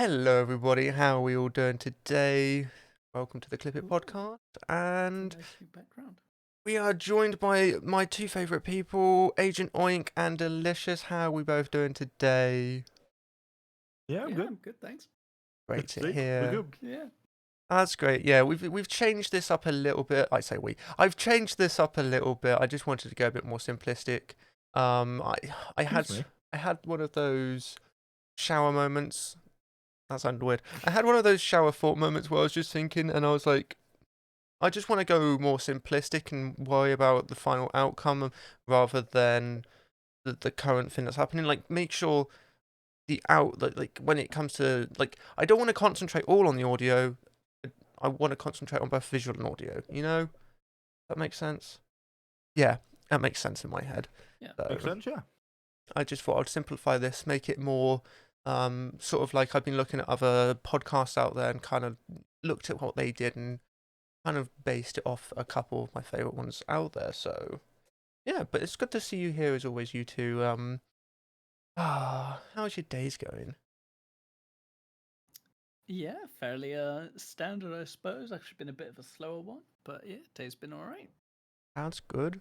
Hello, everybody. How are we all doing today? Welcome to the Clipit Ooh, podcast, and nice new background. we are joined by my two favorite people, Agent Oink and Delicious. How are we both doing today? Yeah, I'm Yeah, good. I'm good, thanks. Great to See, we're hear. good. Yeah. That's great. Yeah, we've changed this up a little bit. I say we. I've changed this up a little bit. I just wanted to go a bit more simplistic. I had Excuse me. I had one of those shower moments. That sounded weird. I had one of those shower thought moments where I was just thinking, and I was like, I just want to go more simplistic and worry about the final outcome rather than the current thing that's happening. Like, make sure like when it comes to I don't want to concentrate all on the audio. I want to concentrate on both visual and audio. That makes sense. Yeah, that makes sense in my head. Yeah. Makes So sense, yeah. I just thought I'd simplify this, make it more sort of like I've been looking at other podcasts out there and kind of looked at what they did and kind of based it off a couple of my favorite ones out there. So yeah, but it's good to see you here as always, you two. How's your days going? Yeah, fairly standard, I suppose. Actually been a bit of a slower one, but yeah, day's been alright. Sounds good.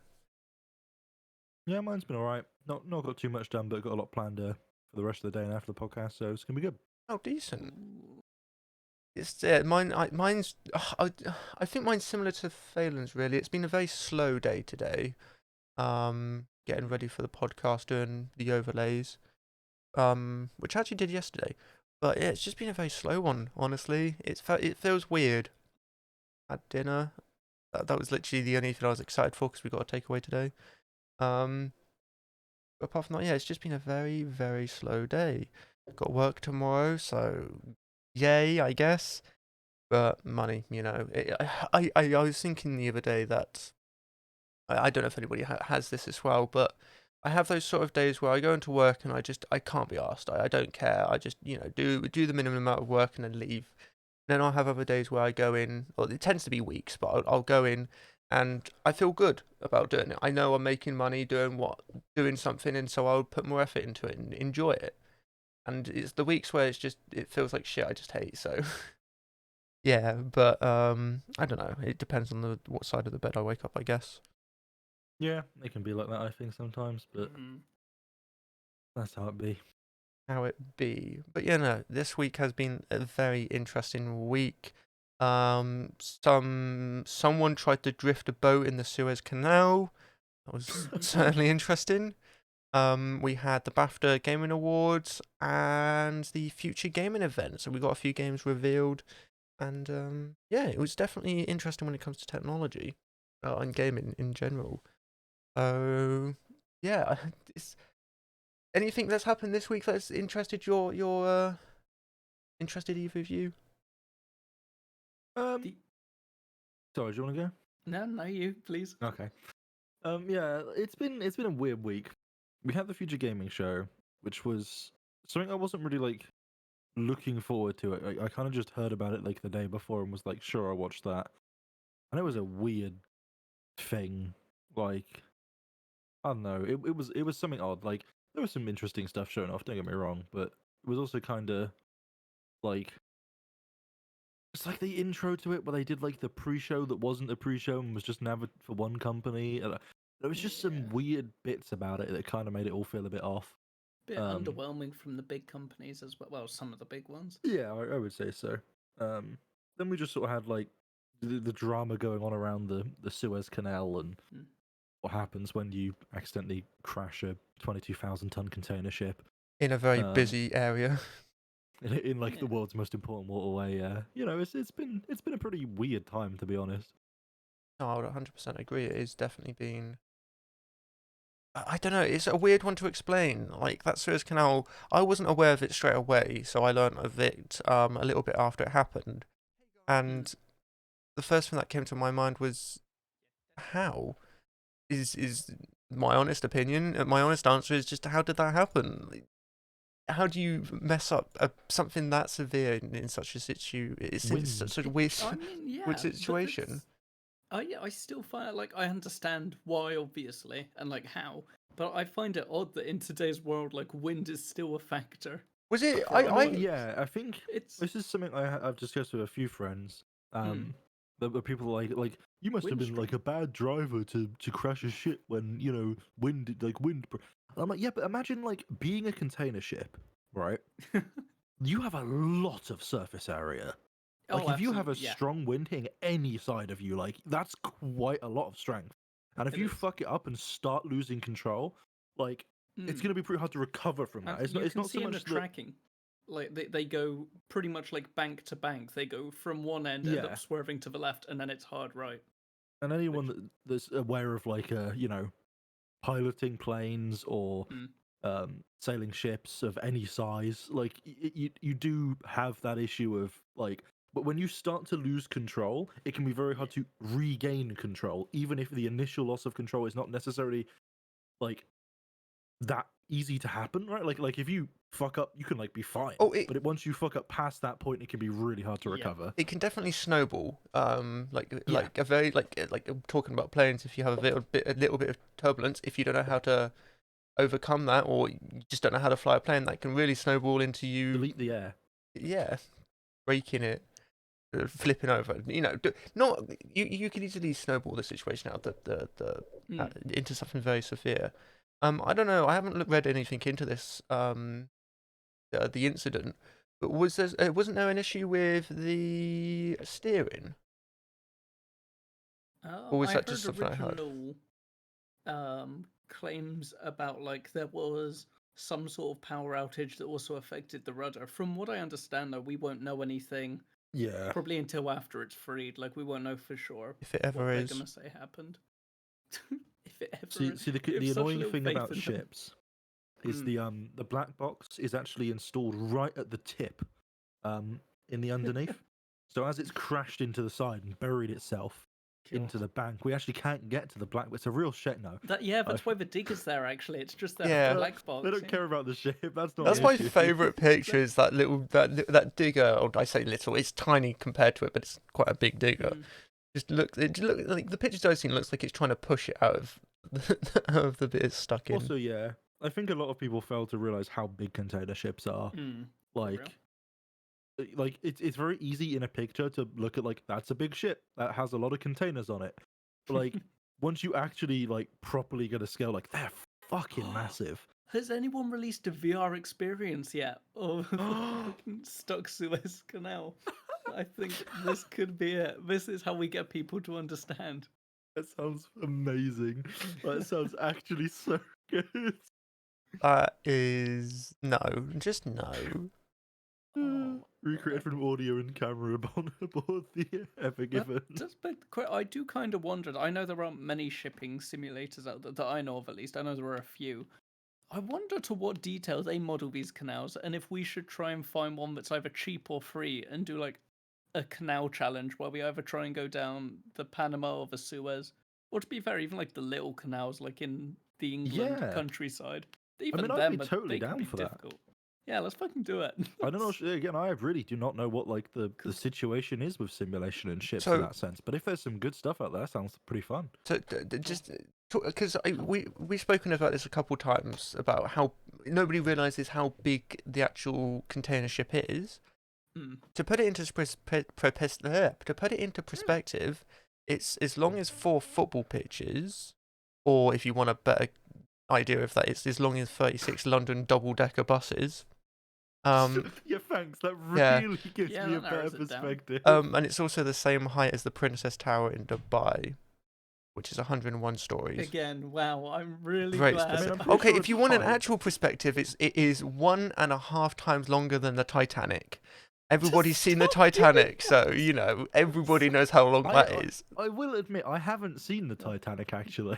Yeah, mine's been alright. Not got too much done, but got a lot planned for the rest of the day and after the podcast, so it's gonna be good. Oh, decent. Ooh. It's mine's. I think mine's similar to Phelan's. Really, it's been a very slow day today. Getting ready for the podcast, doing the overlays. Which I actually did yesterday. But yeah, it's just been a very slow one, honestly. It feels weird. At dinner, that was literally the only thing I was excited for because we got a takeaway today. But apart from that, yeah, it's just been a very, very slow day. Got work tomorrow, so yay, I guess. But money, I was thinking the other day that I don't know if anybody has this as well, but I have those sort of days where I go into work and I can't be asked. I don't care. I just do the minimum amount of work and then leave. Then I'll have other days where I go in, well, it tends to be weeks, but I'll go in and I feel good about doing it. I know I'm making money doing something, and so I'll put more effort into it and enjoy it. And it's the weeks where it feels like shit I just hate. So yeah, but I don't know. It depends on what side of the bed I wake up, I guess. Yeah, it can be like that, I think, sometimes, but that's how it be. How it be. But yeah, no, this week has been a very interesting week. Someone tried to drift a boat in the Suez Canal. That was certainly interesting. We had the BAFTA Gaming Awards and the Future Gaming event. So we got a few games revealed, and yeah, it was definitely interesting when it comes to technology and gaming in general. So yeah, it's anything that's happened this week that's interested your interested either of you? Um, sorry, do you want to go? No, you, please. Okay. Yeah, it's been a weird week. We had the Future Gaming Show, which was something I wasn't really looking forward to. I kind of just heard about it the day before and was like, sure, I'll watch that. And it was a weird thing. Like, I don't know. It was something odd. Like, there was some interesting stuff showing off. Don't get me wrong, but it was also kind of like it's like the intro to it where they did the pre-show that wasn't a pre-show and was just an advert for one company. And there was just some Yeah. weird bits about it that kind of made it all feel a bit off. Bit underwhelming from the big companies as well. Well, some of the big ones. Yeah, I would say so. Then we just sort of had the drama going on around the Suez Canal and what happens when you accidentally crash a 22,000-ton container ship In a very busy area. in Yeah. the world's most important waterway. It's been a pretty weird time, to be honest. No, I would 100% agree. It is definitely been. I don't know. It's a weird one to explain. Like that Suez Canal, I wasn't aware of it straight away, so I learned of it a little bit after it happened. And the first thing that came to my mind was how is my honest opinion. My honest answer is just how did that happen? How do you mess up something that severe in such a It's in such a weird, I mean, yeah, weird situation. Yeah, I still find I understand why, obviously, and how, but I find it odd that in today's world, wind is still a factor. Was it? For a lot- Yeah, I think It's this is something I've discussed with a few friends. The people like you must have been like a bad driver to crash a ship when wind. And I'm like, yeah, but imagine like being a container ship, right? You have a lot of surface area. Like oh, if you have a absolutely, yeah. strong wind hitting any side of you, like that's quite a lot of strength. And if It you is. fuck it up and start losing control, like it's Mm. gonna be pretty hard to recover from that. And It's you not. It's can not see so in the much that. tracking, like they go pretty much like bank to bank. They go from one end, end Yeah. up swerving to the left, and then it's hard right. And anyone that's aware of like piloting planes or Mm. sailing ships of any size, like you do have that issue of like. But when you start to lose control, it can be very hard to regain control, even if the initial loss of control is not necessarily like that easy to happen, right? Like if you fuck up, you can like be fine. Oh, But once you fuck up past that point, it can be really hard to Yeah. recover. it can definitely snowball. Like Yeah. a very like talking about planes. If you have a little bit of turbulence, if you don't know how to overcome that, or you just don't know how to fly a plane, that can really snowball into you. Delete the air. Yeah, breaking it, flipping over. Not you could easily snowball the situation out into something very severe. I don't know. I haven't read anything into this. The incident, but wasn't there an issue with the steering, or was I that heard just something I heard? original claims about like there was some sort of power outage that also affected the rudder. From what I understand, though, we won't know anything Yeah. probably until after it's freed. Like we won't know for sure If it ever what they're is. gonna say happened. If it ever See, is. see We have the such annoying little thing faith about in them. ships is the black box is actually installed right at the tip, in the underneath. So as it's crashed into the side and buried itself into the bank, we actually can't get to the black. It's a real shit now. That's why the digger's there. Actually, it's just their Yeah. black box. They don't care about the ship. That's not. That's an my issue. favourite picture. Is that digger? Or I say little. It's tiny compared to it, but it's quite a big digger. It looks like the pictures I've seen looks like it's trying to push it out of of the bit it's stuck in. Also, yeah, I think a lot of people fail to realize how big container ships are. Like it's very easy in a picture to look at like that's a big ship that has a lot of containers on it. But like once you actually like properly get a scale, like they're fucking massive. Has anyone released a VR experience yet of the fucking stuck Suez Canal? I think this could be it. This is how we get people to understand. That sounds amazing. That sounds actually so good. That is no, just no. Recreated from audio and camera aboard the Ever Given. I do kind of wonder. I know there aren't many shipping simulators out there that I know of, at least. I know there are a few. I wonder to what detail they model these canals, and if we should try and find one that's either cheap or free and do like a canal challenge where we either try and go down the Panama or the Suez, or to be fair, even like the little canals like in the England countryside. Even I'd them, be totally they down could be for difficult. that. Yeah, let's fucking do it. I don't know. Again, I really do not know what like the situation is with simulation and ships So- in that sense. But if there's some good stuff out there, that sounds pretty fun. So just because we've spoken about this a couple times about how nobody realizes how big the actual container ship is. To put it into perspective, it's as long as 4 football pitches, or if you want a better idea of that, it's as long as 36 London double-decker buses. Yeah, thanks. That really gives me a better perspective. And it's also the same height as the Princess Tower in Dubai, which is 101 stories. Again, wow, I'm really Very glad. specific. Okay, if you want an actual perspective, it is 1.5 times longer than the Titanic. Everybody's seen the Titanic, so everybody knows how long that is. I will admit, I haven't seen the Titanic actually.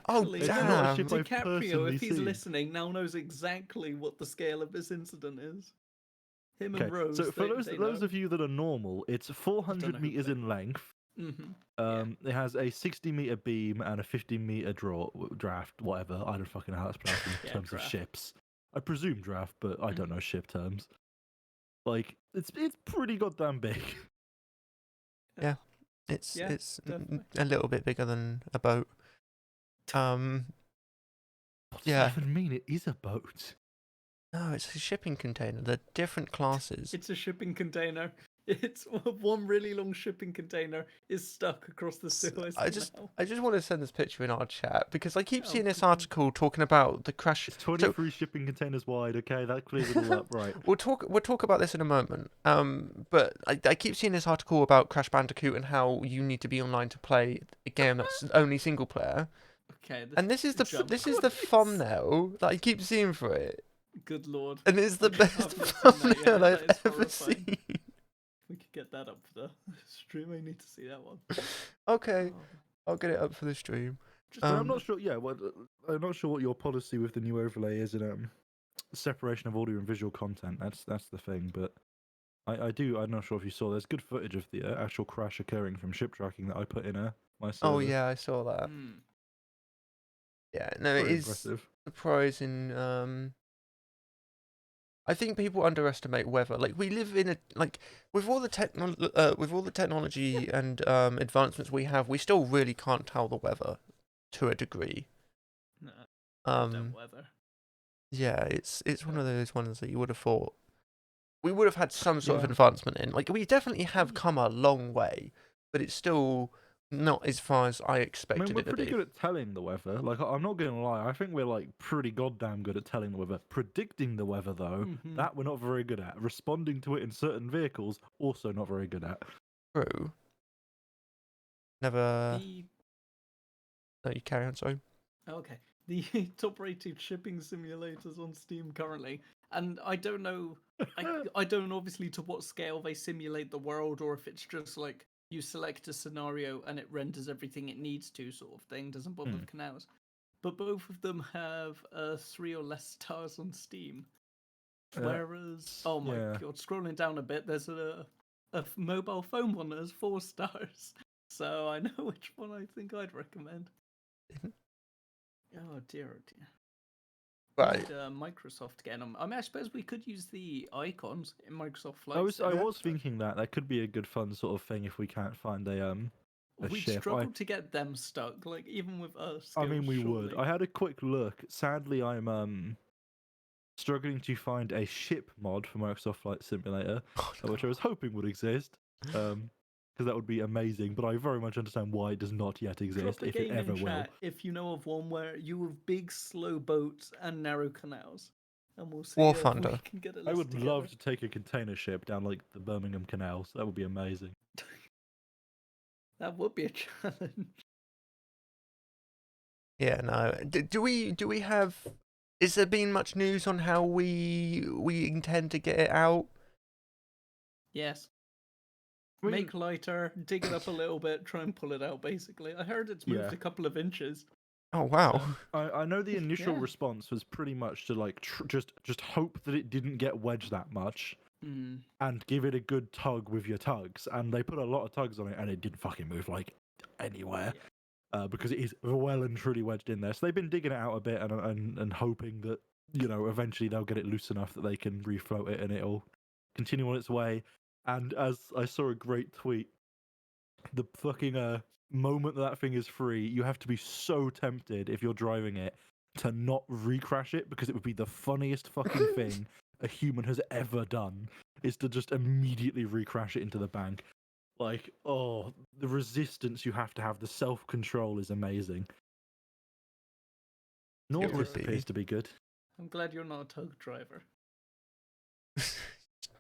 Oh Actually, damn! DiCaprio, if he's listening, now knows exactly what the scale of this incident is. Him and Rose. So for they those know. of you that are normal, it's 400 meters in length. It has a 60-meter beam and a 50-meter draft, whatever. I don't fucking know how it's pronounced in terms of ships. I presume draft, but I don't know ship terms. Like it's pretty goddamn big. Yeah, it's definitely. a little bit bigger than a boat. What does that even mean? It is a boat. No, it's a shipping container. They're different classes. It's a shipping container. It's one really long shipping container is stuck across the Suez Canal. I just want to send this picture in our chat because I keep Oh, seeing this God. article talking about the crash. It's 23 shipping containers wide. Okay, that clears it all up. Right. We'll talk about this in a moment. But I keep seeing this article about Crash Bandicoot and how you need to be online to play a game that's only single player. Okay, And this is the jump this is the quiz. thumbnail that I keep seeing for it, Good lord. and it's the Okay, best I've not seen that thumbnail yet. I've That is ever horrifying. seen. We could get that up for the stream. I need to see that one. Okay, Oh, I'll get it up for the stream. just But I'm Um, not sure. Yeah, well, I'm not sure what your policy with the new overlay is in separation of audio and visual content. That's the thing. But I'm not sure if you saw. There's good footage of the actual crash occurring from ship tracking that I put in my server. Oh yeah, I saw that. hmm. Yeah, no, it Very is impressive. surprising. I think people underestimate weather. Like we live in a with all the technology and advancements we have, we still really can't tell the weather to a degree. No, Um, weather. yeah, it's one of those ones that you would have thought we would have had some sort of Yeah. advancement in. Like we definitely have come a long way, but it's still not as far as I I expected mean, we're it to pretty be. good at telling the weather. Like, I'm not gonna lie. I think we're like pretty goddamn good at telling the weather. Predicting the weather, though, Mhm. that we're not very good at. Responding to it in certain vehicles, also not very good at. True. Never. The No, you carry on. Sorry. okay, the top-rated shipping simulators on Steam currently, and I don't know. I don't know obviously to what scale they simulate the world, or if it's just like you select a scenario and it renders everything it needs to, sort of thing. Doesn't bother with canals. But both of them have 3 or less stars on Steam. Whereas, oh my yeah. god, scrolling down a bit, there's a mobile phone one that has 4 stars. So I know which one I think I'd recommend. Oh dear, oh dear. Right. Need Microsoft again. I mean, I suppose we could use the icons in Microsoft Flight I was Sim. thinking that could be a good fun sort of thing if we can't find a We'd ship. struggle to get them stuck, like even with us. I mean, we would. I had a quick look. Sadly, I'm struggling to find a ship mod for Microsoft Flight Simulator, which I was hoping would exist. Because that would be amazing, but I very much understand why it does not yet exist, Drop a if it game ever in will. chat if you know of one where you have big slow boats and narrow canals, and we'll see War if we Thunder. can get a list I would together. love to take a container ship down like the Birmingham Canal. So that would be amazing. That would be a challenge. Yeah. No. Do we have? Is there been much news on how we intend to get it out? Yes. I mean, Make lighter, dig it up a little bit, try and pull it out. Basically, I heard it's moved Yeah. a couple of inches. Oh wow. I know the initial Yeah. response was pretty much to like just hope that it didn't get wedged that much Hmm. and give it a good tug with your tugs. And they put a lot of tugs on it, and it didn't fucking move like anywhere. Because it is well and truly wedged in there. So they've been digging it out a bit and hoping that, you know, eventually they'll get it loose enough that they can refloat it and it'll continue on its way. And as I saw a great tweet, the fucking moment that thing is free, you have to be so tempted if you're driving it to not recrash it, because it would be the funniest fucking thing a human has ever done, is to just immediately recrash it into the bank. Like, oh, the resistance you have to have, the self-control is amazing. Nautilus would be. appears to be good. I'm glad you're not a tug driver.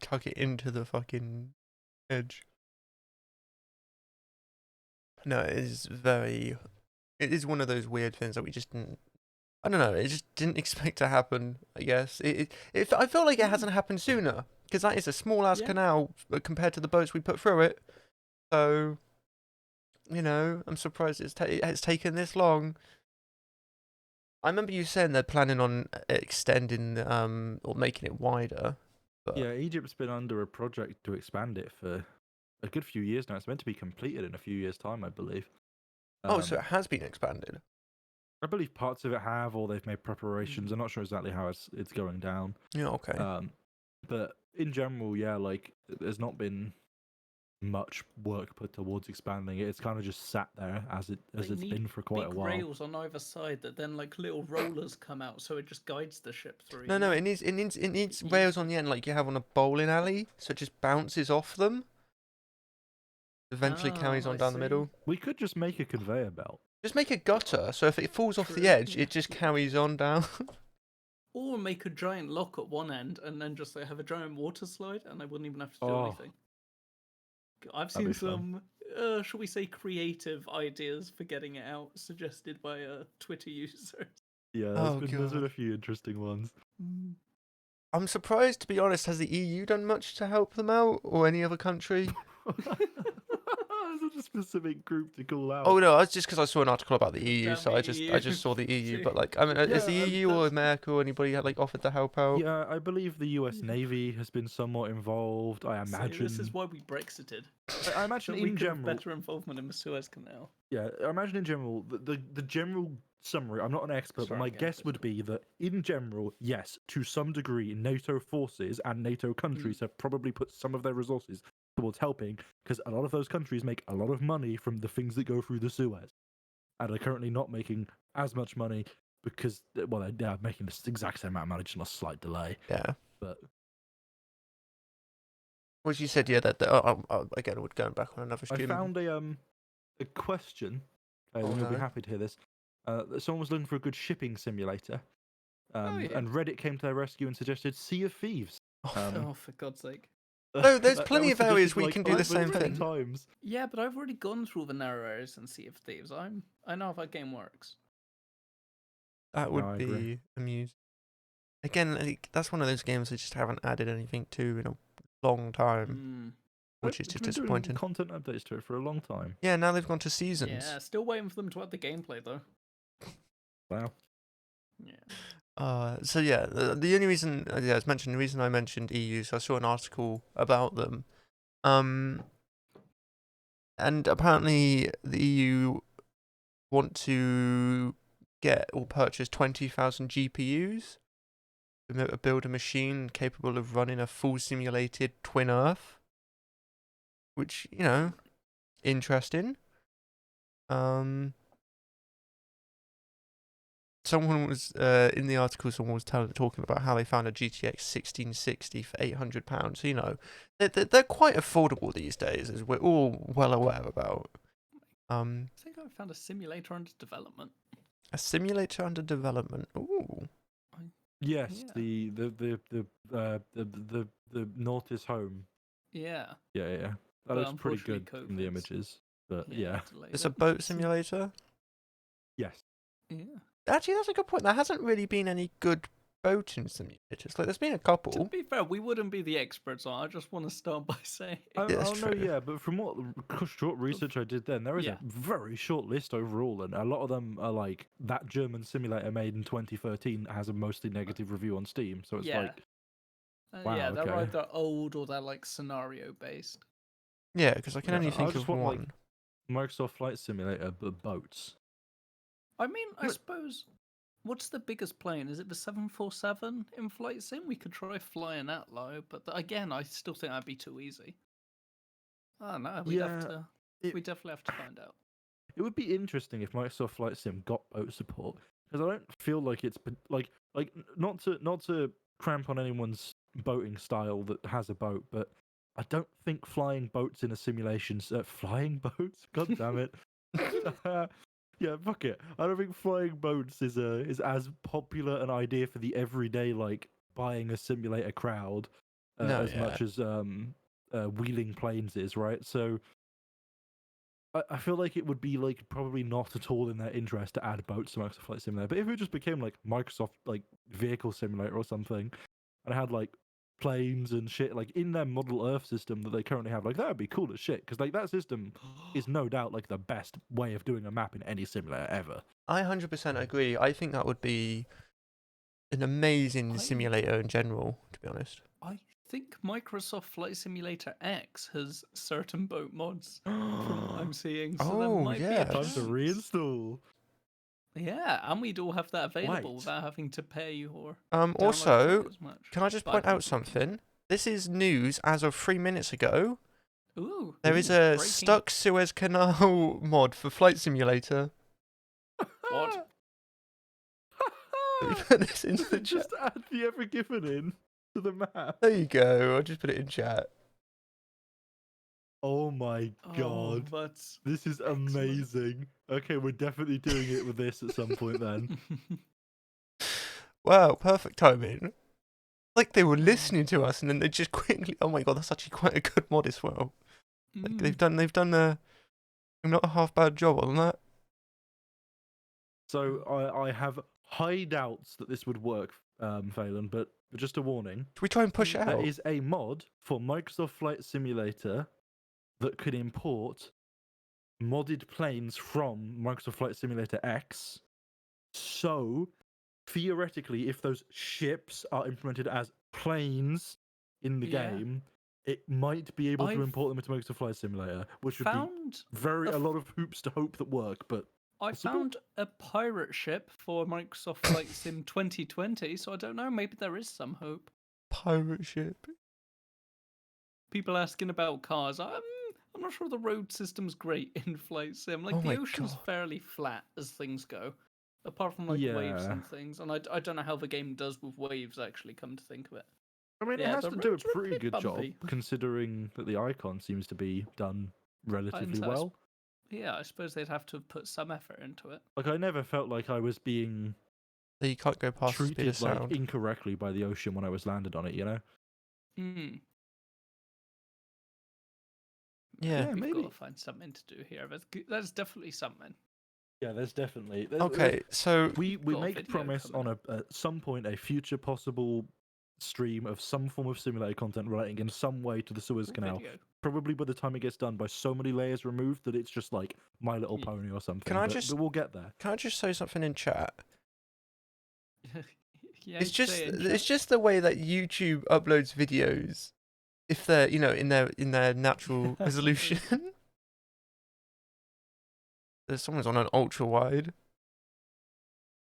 Tuck it into the fucking edge. No, it is very. It is one of those weird things that we just didn't. I don't know. It just didn't expect to happen. I guess I feel like it hasn't happened sooner because that is a small ass Yeah. canal compared to the boats we put through it. So, you know, I'm surprised it's taken this long. I remember you saying they're planning on extending or making it wider. But Yeah, Egypt's been under a project to expand it for a good few years now. It's meant to be completed in a few years' time, I believe. oh, so it has been expanded. I believe parts of it have, or they've made preparations. I'm not sure exactly how it's going down. Yeah. Okay. But in general, yeah, like there's not been much work put towards expanding it. It's kind of just sat there as They it's need been for quite a big while. rails on either side that then like little rollers come out, so it just guides the ship through. No, you no, know? it needs It rails used on to. the end like you have on a bowling alley, so it just bounces off them. Eventually carries Ah, on I down the see. middle. We could just make a conveyor belt. Just make a gutter, so if it falls off the True, edge, yeah, it just yeah. carries on down. Or make a giant lock at one end and then just like, have a giant water slide, and I wouldn't even have to do Oh, anything. I've that'd seen be fun. some, shall we say, creative ideas for getting it out suggested by Twitter users. Yeah, Oh there's been god. a few interesting ones. I'm surprised, to be honest. Has the EU done much to help them out, or any other country? There's such a specific group to call out. Oh no, it's just because I saw an article about the EU, Damn so the I EU. just saw the EU. Too. But like, I mean, is the Yeah, EU or that's America or anybody like offered to help out? yeah. I believe the U.S. Yeah. Navy has been somewhat involved. I See, imagine. this is why we Brexited. I imagine So we in could have general. better involvement in the Suez Canal. Yeah, I imagine in general, the general summary, I'm not an expert, but Sorry, my I'm guess would be that in general, yes, to some degree, NATO forces and NATO countries have probably put some of their resources towards helping, because a lot of those countries make a lot of money from the things that go through the Suez, and are currently not making as much money because, well, they're making the exact same amount of money, just on a slight delay. Yeah. But Well, you said, yeah, that again, we're going back on another I stream. found a question. Oh, You'll be no. happy to hear this. That someone was looking for a good shipping simulator. Yeah. And Reddit came to their rescue and suggested Sea of Thieves. Oh, for God's sake. No, there's That plenty was of areas suggested, where you like, can do the over same 10 thing. times. Yeah, but I've already gone through the narrow areas and see if Thieves. I know how that game works. That would I be agree. amusing. Again, like, that's one of those games they just haven't added anything to in a long time, which is They've just been doing disappointing. content updates to it for a long time. Yeah, now they've gone to seasons. Yeah, still waiting for them to add the gameplay though. Wow. Yeah. So yeah, the only reason, as mentioned, the reason I mentioned EU, so I saw an article about them, and apparently the EU want to get or purchase 20,000 GPUs to build a machine capable of running a full simulated twin Earth, which, you know, interesting. Someone was in the article. Someone was talking about how they found a GTX 1660 for £800. So, you know, they're quite affordable these days, as we're all well aware about. I think I found a simulator under development. A simulator under development. Ooh. Yes, Yeah. the North is home. Yeah. Yeah. That But looks pretty good unfortunately, from the COVID's- images. But yeah. delayed It's a it. boat simulator. Yes. Yeah. Actually, that's a good point. There hasn't really been any good boating simulators. Like, there's been a To couple. be fair, we wouldn't be the experts on. I just want to start by saying. Oh, that's no, true. yeah, but from what short research I did then, there is Yeah. a very short list overall, and a lot of them are like that German simulator made in 2013 has a mostly negative review on Steam. So it's Yeah. like, Yeah, wow, they're okay. either old or they're like scenario based. Yeah, because I can Yeah, only I think just of want, one. like, Microsoft Flight Simulator, but boats. I mean, I But- suppose. What's the biggest plane? Is it the 747 in Flight Sim? We could try flying that low, but again, I still think that'd be too easy. Oh no, we'd have Yeah, to. We definitely have to find out. It would be interesting if Microsoft Flight Sim got boat support, because I don't feel like it's like not to cramp on anyone's boating style that has a boat, but I don't think flying boats in a simulation flying boats. God damn it. Yeah, fuck it. I don't think flying boats is as popular an idea for the everyday like buying a simulator crowd No, as yeah. much as wheeling planes is, right? So I feel like it would be like probably not at all in their interest to add boats to Microsoft Flight Simulator. But if it just became like Microsoft like vehicle simulator or something, and had like planes and shit like in their Model Earth system that they currently have, like that would be cool as shit. Because like that system is no doubt like the best way of doing a map in any simulator ever. I 100% agree. I think that would be an amazing simulator in general, to be honest. I think Microsoft Flight Simulator X has certain boat mods from what I'm seeing. So there Oh, might yeah. be a Time to chance. reinstall. Yeah, and we'd all have that available Wait. without having to pay or download Also, quite as much. can I just But point I'd out something? This is news as of 3 minutes ago. Ooh. There is Ooh, a breaking. stuck Suez Canal mod for Flight Simulator. What? Let me put this into Does the it chat. just add the ever given in to the map? There you go. I'll just put it in chat. Oh my god. Oh, that's This is excellent. amazing. Okay, we're definitely doing it with this at some point then. Wow, perfect timing. Like they were Oh. listening to us, and then they just quickly. Oh my god, that's actually quite a good mod as well. Like Mm. they've done a not a half bad job on that. So I have high doubts that this would work, Phelan, but just a warning. Should we try and push it There out? is a mod for Microsoft Flight Simulator that could import modded planes from Microsoft Flight Simulator X. So, theoretically, if those ships are implemented as planes in the Yeah. game, it might be able to I've import them into Microsoft Flight Simulator, which would be found a lot of hoops to hope that work, but I possible? found a pirate ship for Microsoft Flight Sim 2020, so I don't know, maybe there is some hope. Pirate ship. People asking about cars. I'm not sure the road system's great in Flight Sim. Like Oh the my ocean's God. fairly flat as things go, apart from like waves Yeah. and things. And I don't know how the game does with waves. Actually, come to think of it. I mean, Yeah, it has the to do a roads are a pretty bit good job, bumpy. considering that the icon seems to be done relatively so I s- well. Yeah, I suppose they'd have to have put some effort into it. Like, I never felt like I was being So you can't go past the speed of treated like sound. incorrectly by the ocean when I was landed on it, you know? Hmm. Yeah. We've maybe. got to find something to do here. There's definitely something. Yeah, there's definitely. Okay, so We got a make video promise coming on at some point a future possible stream of some form of simulator content relating in some way to the Suez Canal. Video. Probably by the time it gets done by so many layers removed that it's just like My Little Yeah. Pony or something. Can I but, just- but we'll get there. can I just say something in chat? Yeah, It's just say it in it's chat. just the way that YouTube uploads videos. If they're in their natural resolution. There's someone's on an ultra wide.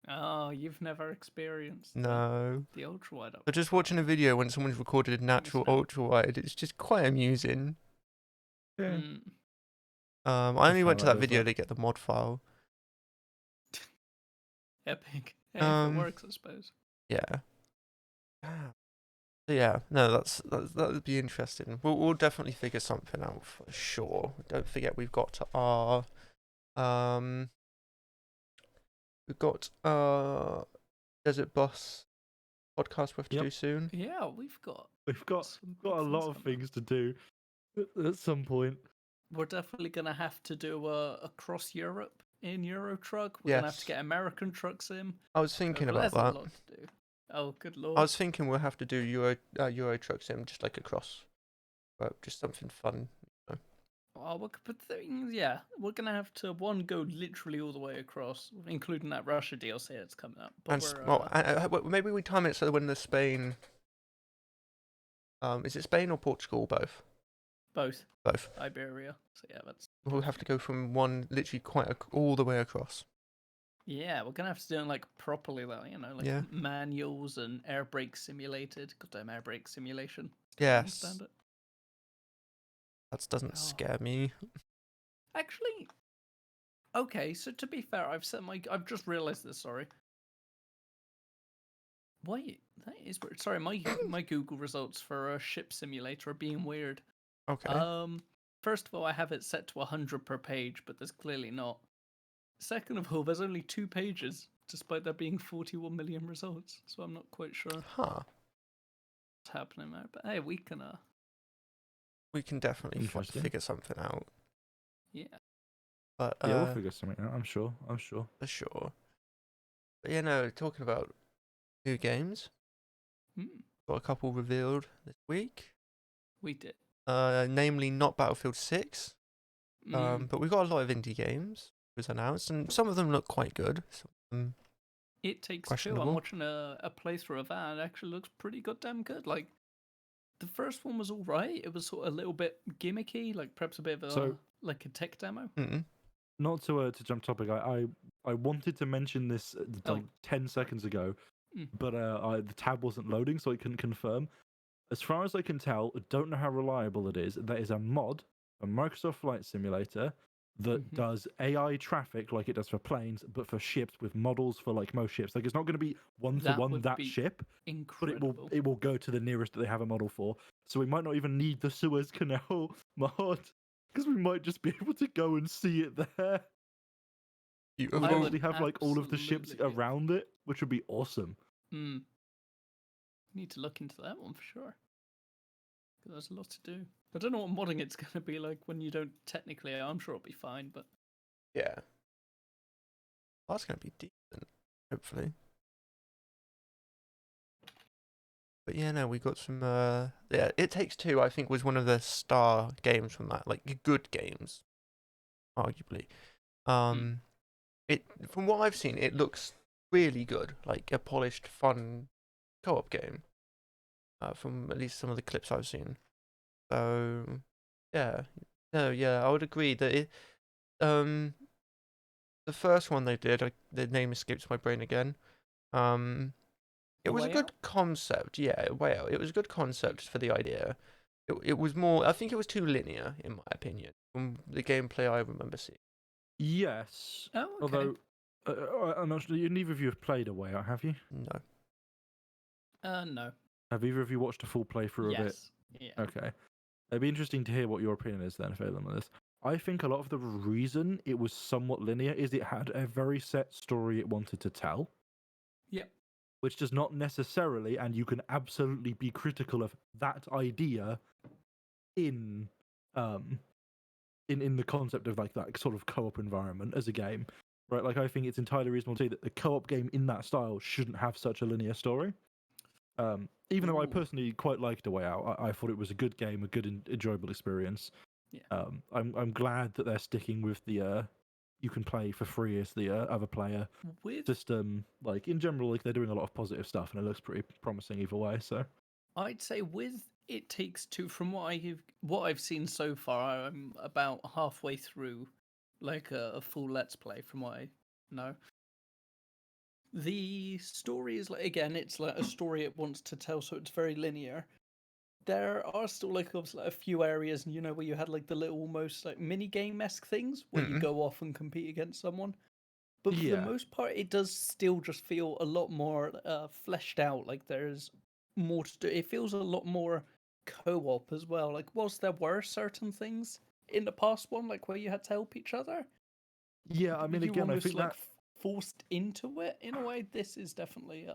Oh, you've never experienced No. the ultra wide up. But just watching a video when someone's recorded natural no. ultra wide, it's just quite amusing. Yeah. Mm, I only went to that highlight video those to get the mod file. epic. Hey, if it works, I suppose. Yeah. So yeah, no, that would be interesting. We'll definitely figure something out for sure. Don't forget we've got our Desert Bus podcast we have to do soon. Yeah, we've got some got a good lot of coming up. things to do at some point. We're definitely gonna have to do across Europe in Euro Truck. We're gonna have to Yes. get American trucks in. I was thinking about There's that. a lot to do. Oh, good lord! I was thinking we'll have to do Euro Truck Sim just like across, just something fun. Oh, but the thing is, yeah, we're gonna have to go literally all the way across, including that Russia DLC that's coming up. But And maybe we time it so that when the Spain, is it Spain or Portugal? Both. both Iberia. So yeah, that's. We'll have to go from one literally all the way across. Yeah, we're gonna have to do it like properly, though. Like Yeah. manuals and air brake simulated. Goddamn air brake simulation. Still don't Yes. understand it. That doesn't Oh. scare me. Actually, okay. So to be fair, I've just realised this. Sorry. Wait, that is weird. Sorry, my Google results for a ship simulator are being weird. Okay. First of all, I have it set to 100 per page, but there's clearly not. Second of all, there's only 2 pages, despite there being 41 million results. So I'm not quite sure Huh. what's happening there. But hey, we can We can definitely Interesting. figure something out. yeah. But Yeah, we'll figure something out. I'm sure. for sure. But yeah, no. Talking about new games, got a couple revealed this week. We did. Namely not Battlefield 6. Mm. But we've got a lot of indie games was announced, and some of them look quite good. Some of them It Takes Two. questionable. I'm watching a playthrough of that, and it actually looks pretty goddamn good. Like, the first one was alright. It was sort of a little bit gimmicky, like perhaps a bit of a tech demo. Not to jump topic. I wanted to mention this like 10 seconds ago, but the tab wasn't loading, so I couldn't confirm. As far as I can tell, I don't know how reliable it is. There is a mod a Microsoft Flight Simulator that Mhm. does AI traffic like it does for planes, but for ships with models for like most ships. Like it's not going to be one to That one would that be ship, but incredible. it will go to the nearest that they have a model for. So we might not even need the Suez Canal mod because we might just be able to go and see it there. We'd I Beautiful. would actually have like all of the ships absolutely be up around it, which would be awesome. Hmm. Need to look into that one for sure. 'Cause there's a lot to do. I don't know what modding it's going to be like when you don't technically. I'm sure it'll be fine, but Yeah. That's going to be decent, hopefully. But yeah, no, we got some. Yeah, It Takes Two. I think was one of the star games from that, like good games, arguably. It from what I've seen, it looks really good, like a polished, fun co-op game. From at least some of the clips I've seen. So, yeah, no, yeah, I would agree that the first one they did, the name escapes my brain again. It A was a Way good Out? concept, yeah. Well, it was a good concept for the idea. It was more. I think it was too linear, in my opinion, from the gameplay I remember seeing. Yes, Oh, okay. although I'm not sure. Neither of you have played A Way Out, have you? No. No. Have either of you watched a full playthrough of it? Yes. Yeah. Okay. It'd be interesting to hear what your opinion is then, Phelan, on this. I think a lot of the reason it was somewhat linear is it had a very set story it wanted to tell. Yep. Which does not necessarily, and you can absolutely be critical of that idea in in the concept of like that sort of co-op environment as a game. Right, like I think it's entirely reasonable to say that the co-op game in that style shouldn't have such a linear story. Even though I Ooh. personally quite liked A Way Out, I thought it was a good game, a good enjoyable experience. Yeah. I'm glad that they're sticking with the you can play for free as the other player With system. Like in general, like they're doing a lot of positive stuff, and it looks pretty promising either way. So I'd say with It Takes Two, from what I've seen so far, I'm about halfway through, like a full Let's Play. From what I know, the story is like, again, it's like a story it wants to tell, so it's very linear. There are still like obviously like a few areas, and where you had like the little almost like mini game esque things where you Mm. go off and compete against someone. But for the yeah, most part, it does still just feel a lot more fleshed out. Like there's more to do. It feels a lot more co-op as well. Like whilst there were certain things in the past one, like where you had to help each other, yeah. I mean, you again, I almost think like that forced into it in a way. This is definitely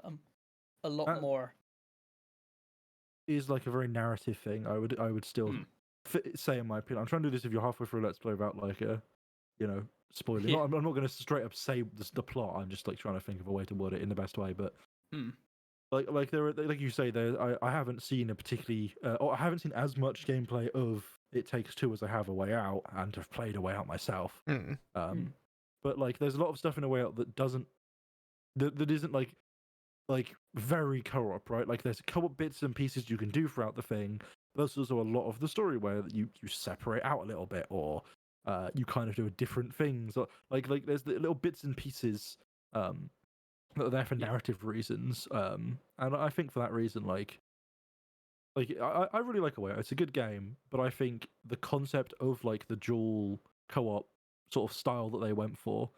a lot that more. is like a very narrative thing. I would still Hmm. say, in my opinion, I'm trying to do this if you're halfway through a Let's Play without like spoiling. Yeah. I'm not going to straight up say the plot. I'm just like trying to think of a way to word it in the best way. But Hmm. like there are, like you say, I haven't seen a particularly or I haven't seen as much gameplay of It Takes Two as I have A Way Out, and have played A Way Out myself. Mm. But like there's a lot of stuff in A Way Out that that isn't like very co-op, right? Like there's co-op bits and pieces you can do throughout the thing. There's also a lot of the story where you separate out a little bit, or you kind of do different things. Or, like there's the little bits and pieces that are there for Yeah. narrative reasons. And I think for that reason, like I really like A Way Out. It's a good game, but I think the concept of like the dual co-op sort of style that they went for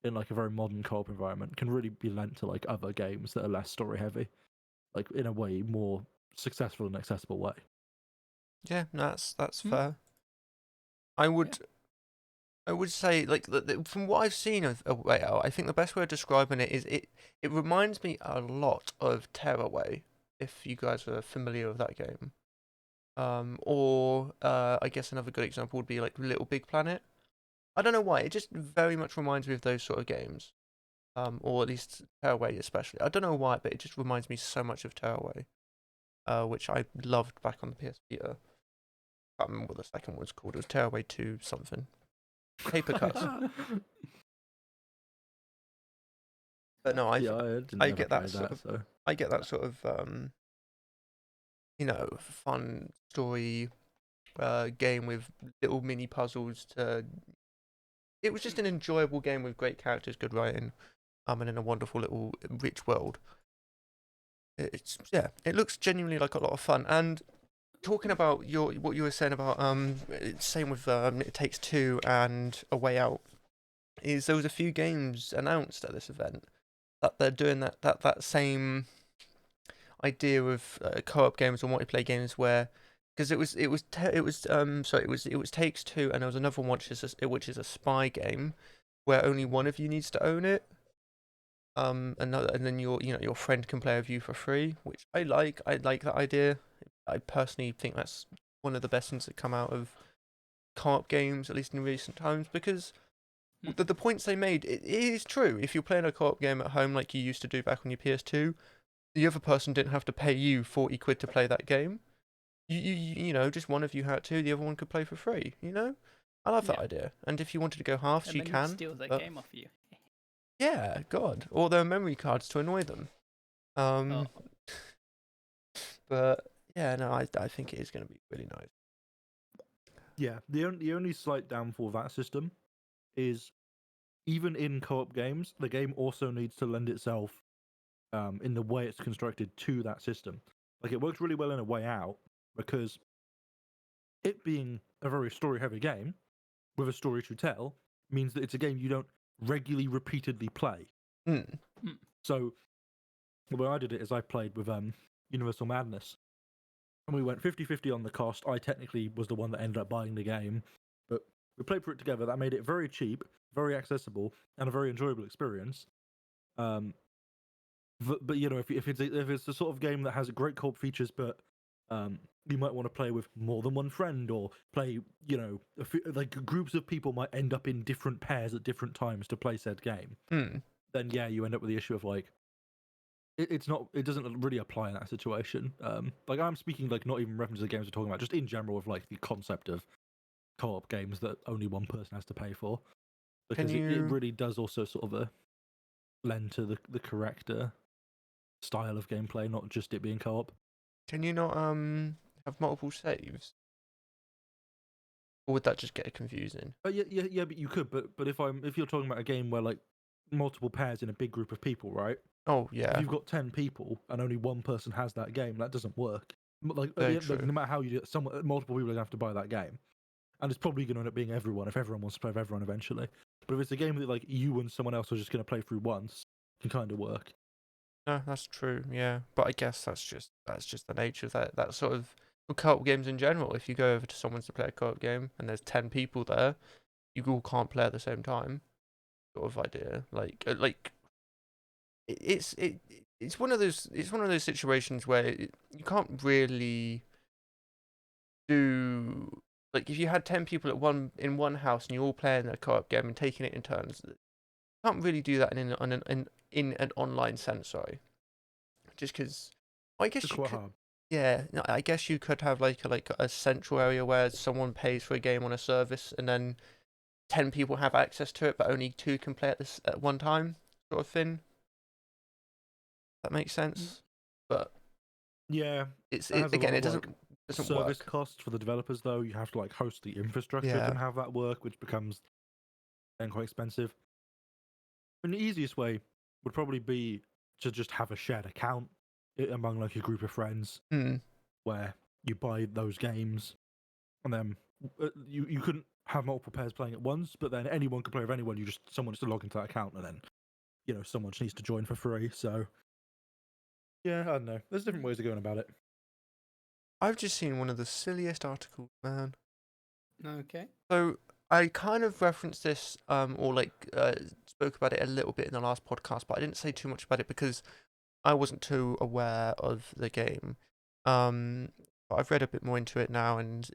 in like a very modern co-op environment can really be lent to like other games that are less story heavy, like in a way more successful and accessible way. Yeah, no, that's Hmm. fair. I would say like from what I've seen of A Way Out, I think the best way of describing it is it reminds me a lot of Tearaway, if you guys are familiar with that game. Or I guess another good example would be like Little Big Planet. I don't know why, it just very much reminds me of those sort of games. Or at least Tearaway especially. I don't know why, but it just reminds me so much of Tearaway, which I loved back on the PS Vita. I can't remember what the second one's called. It was Tearaway 2 something. Paper Cuts. But no, Yeah, I didn't I ever get play that sort that, of so I get that sort of fun story game with little mini puzzles to. It was just an enjoyable game with great characters, good writing, and in a wonderful little rich world. It looks genuinely like a lot of fun, and talking about what you were saying about same with It Takes Two and A Way Out, is there was a few games announced at this event that they're doing that same idea of co-op games or multiplayer games where, because it was Takes Two, and there was another one which is a spy game where only one of you needs to own it. And then your friend can play with you for free, which I like. I like that idea. I personally think that's one of the best things that come out of co-op games, at least in recent times, because the points they made, it is true. If you're playing a co-op game at home like you used to do back on your PS2, the other person didn't have to pay you 40 quid to play that game. Just one of you had to, the other one could play for free. I love that idea. And if you wanted to go halves, and you then can. steal their game off you. Yeah, God. Or their memory cards to annoy them. Oh. But yeah, no, I think it is going to be really nice. Yeah, the only slight downfall of that system is even in co-op games, the game also needs to lend itself, in the way it's constructed, to that system. Like, it works really well in A Way Out because it being a very story-heavy game with a story to tell means that it's a game you don't regularly, repeatedly play. Mm. So the way I did it is I played with Universal Madness, and we went 50-50 on the cost. I technically was the one that ended up buying the game, but we played for it together. That made it very cheap, very accessible, and a very enjoyable experience. But if it's the sort of game that has great co-op features, but you might want to play with more than one friend, or play, like groups of people might end up in different pairs at different times to play said game. Then yeah, you end up with the issue of like, it doesn't really apply in that situation. Like, I'm speaking like not even reference to the games we're talking about, just in general of like the concept of co-op games that only one person has to pay for, because it really does also sort of lend to the correct style of gameplay, not just it being co-op. Can you not have multiple saves? Or would that just get confusing? Yeah, but you could. But if you're talking about a game where like multiple pairs in a big group of people, right? Oh If yeah, you've got 10 people and only one person has that game, that doesn't work. Like, at the very end, like, true. no matter how you do it, multiple people are gonna have to buy that game, and it's probably gonna end up being everyone if everyone wants to play with everyone eventually. But if it's a game that like you and someone else are just gonna play through once, it can kind of work. No, that's true. Yeah, but I guess that's just the nature of that sort of co-op games in general. If you go over to someone's to play a co-op game and there's 10 people there, you all can't play at the same time. Sort of idea. It's one of those situations where you can't really do, like, if you had 10 people in one house and you're all playing a co-op game and taking it in turns, you can't really do that in an online sense. Sorry, just because I guess It's you quite could. hard. Yeah, no, I guess you could have like a central area where someone pays for a game on a service, and then 10 people have access to it, but only 2 can play at one time, sort of thing. That makes sense. But Yeah, it has a lot again, of it like doesn't service work. costs for the developers though. You have to like host the infrastructure Yeah. to have that work, which becomes then quite expensive. And the easiest way would probably be to just have a shared account among like a group of friends, Hmm. where you buy those games, and then you couldn't have multiple pairs playing at once, but then anyone could play with anyone. Someone just to log into that account, and then someone just needs to join for free. So yeah, I don't know. There's different ways of going about it. I've just seen one of the silliest articles, man. Okay. So I kind of referenced this, or spoke about it a little bit in the last podcast, but I didn't say too much about it because I wasn't too aware of the game. But I've read a bit more into it now, and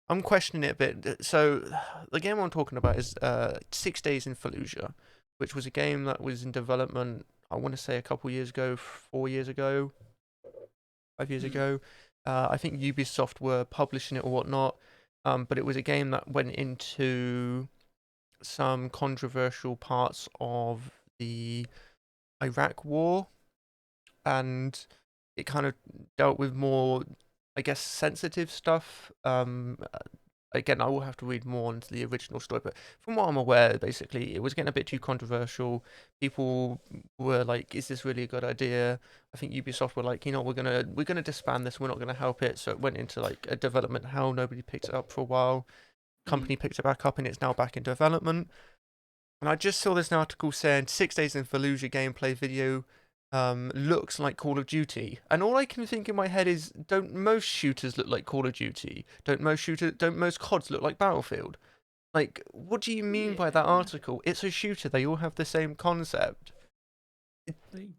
I'm questioning it a bit. So the game I'm talking about is 6 Days in Fallujah, which was a game that was in development, I want to say a couple years ago, 4 years ago, 5 years ago. I think Ubisoft were publishing it or whatnot. But it was a game that went into some controversial parts of the Iraq War, and it kind of dealt with more, I guess, sensitive stuff. again, I will have to read more into the original story, but from what I'm aware, basically, it was getting a bit too controversial. People were like, "Is this really a good idea?" I think Ubisoft were like, we're gonna disband this. We're not gonna help it. So it went into like a development hell. Nobody picked it up for a while. Company picked it back up, and it's now back in development. And I just saw this article saying 6 days in Fallujah gameplay video looks like Call of Duty. And all I can think in my head is, don't most shooters look like Call of Duty? Don't most CODs look like Battlefield? Like, what do you mean by that Yeah. article? It's a shooter. They all have the same concept. They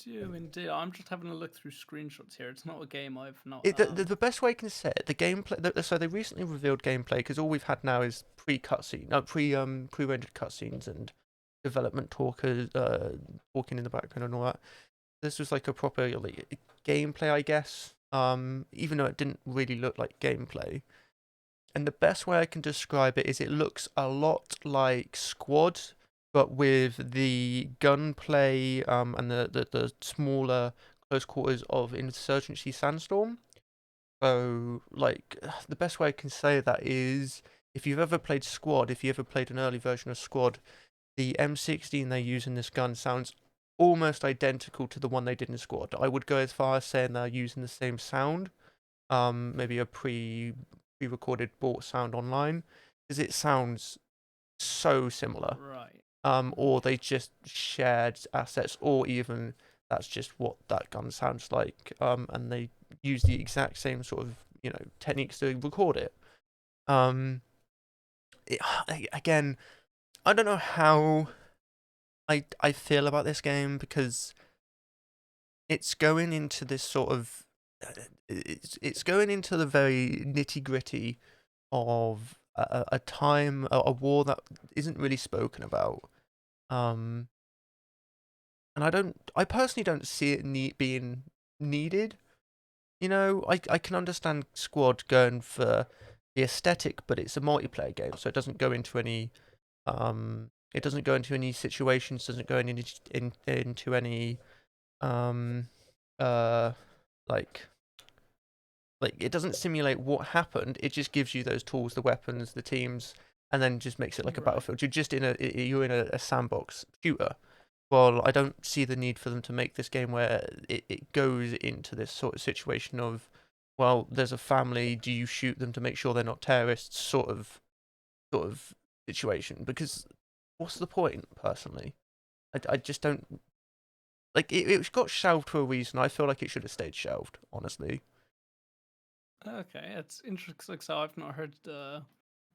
do indeed. I'm just having a look through screenshots here. It's not a game I've not. The best way I can say it, the gameplay. So they recently revealed gameplay because all we've had now is pre-rendered cutscenes and development talking in the background and all that. This was like a proper like gameplay, I guess. Even though it didn't really look like gameplay. And the best way I can describe it is it looks a lot like Squad, but with the gunplay and the smaller close quarters of Insurgency Sandstorm. So, like, the best way I can say that is if you've ever played Squad, if you ever played an early version of Squad, the M16 they use in this gun sounds almost identical to the one they did in Squad. I would go as far as saying they're using the same sound, maybe a pre-recorded bought sound online, because it sounds so similar. Right. Or they just shared assets, or even that's just what that gun sounds like. And they use the exact same sort of techniques to record it. Again, I don't know how I feel about this game because it's going into this sort of it's going into the very nitty-gritty of a time, a war that isn't really spoken about. And I personally don't see it being needed. I can understand Squad going for the aesthetic, but it's a multiplayer game, so it doesn't go into any situations, doesn't go into any um uh like it doesn't simulate what happened. It just gives you those tools, the weapons, the teams, and then just makes it like a Right. Battlefield. You're in a sandbox shooter. Well, I don't see the need for them to make this game where it goes into this sort of situation of, well, there's a family, do you shoot them to make sure they're not terrorists, sort of situation? Because what's the point, personally? I just don't like it. It got shelved for a reason. I feel like it should have stayed shelved, honestly. Okay, it's interesting. So I've not heard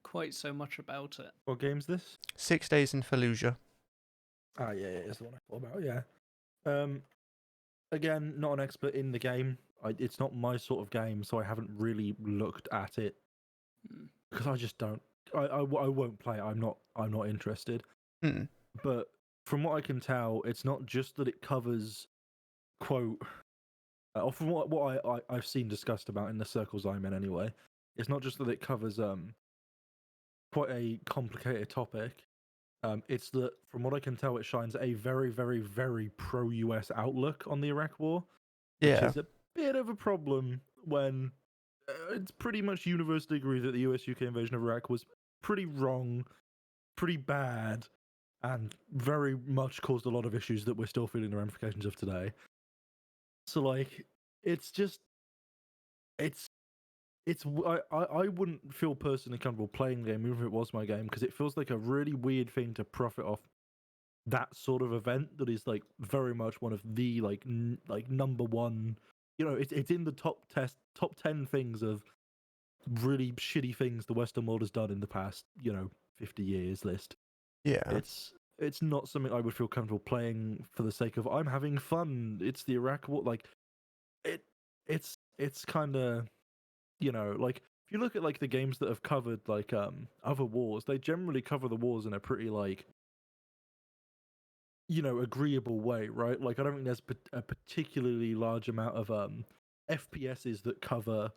quite so much about it. What game's this? 6 days in Fallujah. Ah, yeah, it's the one I thought about. Yeah. Again, not an expert in the game. It's not my sort of game, so I haven't really looked at it because I just don't. I won't play it. I'm not interested. But from what I can tell, it's not just that it covers quote. Or from what I've seen discussed about in the circles I'm in anyway, it's not just that it covers quite a complicated topic. It's that from what I can tell, it shines a very, very, very pro-US outlook on the Iraq War, which is a bit of a problem when it's pretty much universally agreed that the US-UK invasion of Iraq was pretty wrong, pretty bad, and very much caused a lot of issues that we're still feeling the ramifications of today. So, like, it's just, I wouldn't feel personally comfortable playing the game, even if it was my game, because it feels like a really weird thing to profit off that sort of event that is like very much one of the like number one. It's in the top 10 things of really shitty things the Western world has done in the past 50 years list. Yeah. It's not something I would feel comfortable playing for the sake of I'm having fun. It's the Iraq war. Like it's kind of like if you look at like the games that have covered like other wars, they generally cover the wars in a pretty like agreeable way, right? Like I don't think there's a particularly large amount of FPSs that cover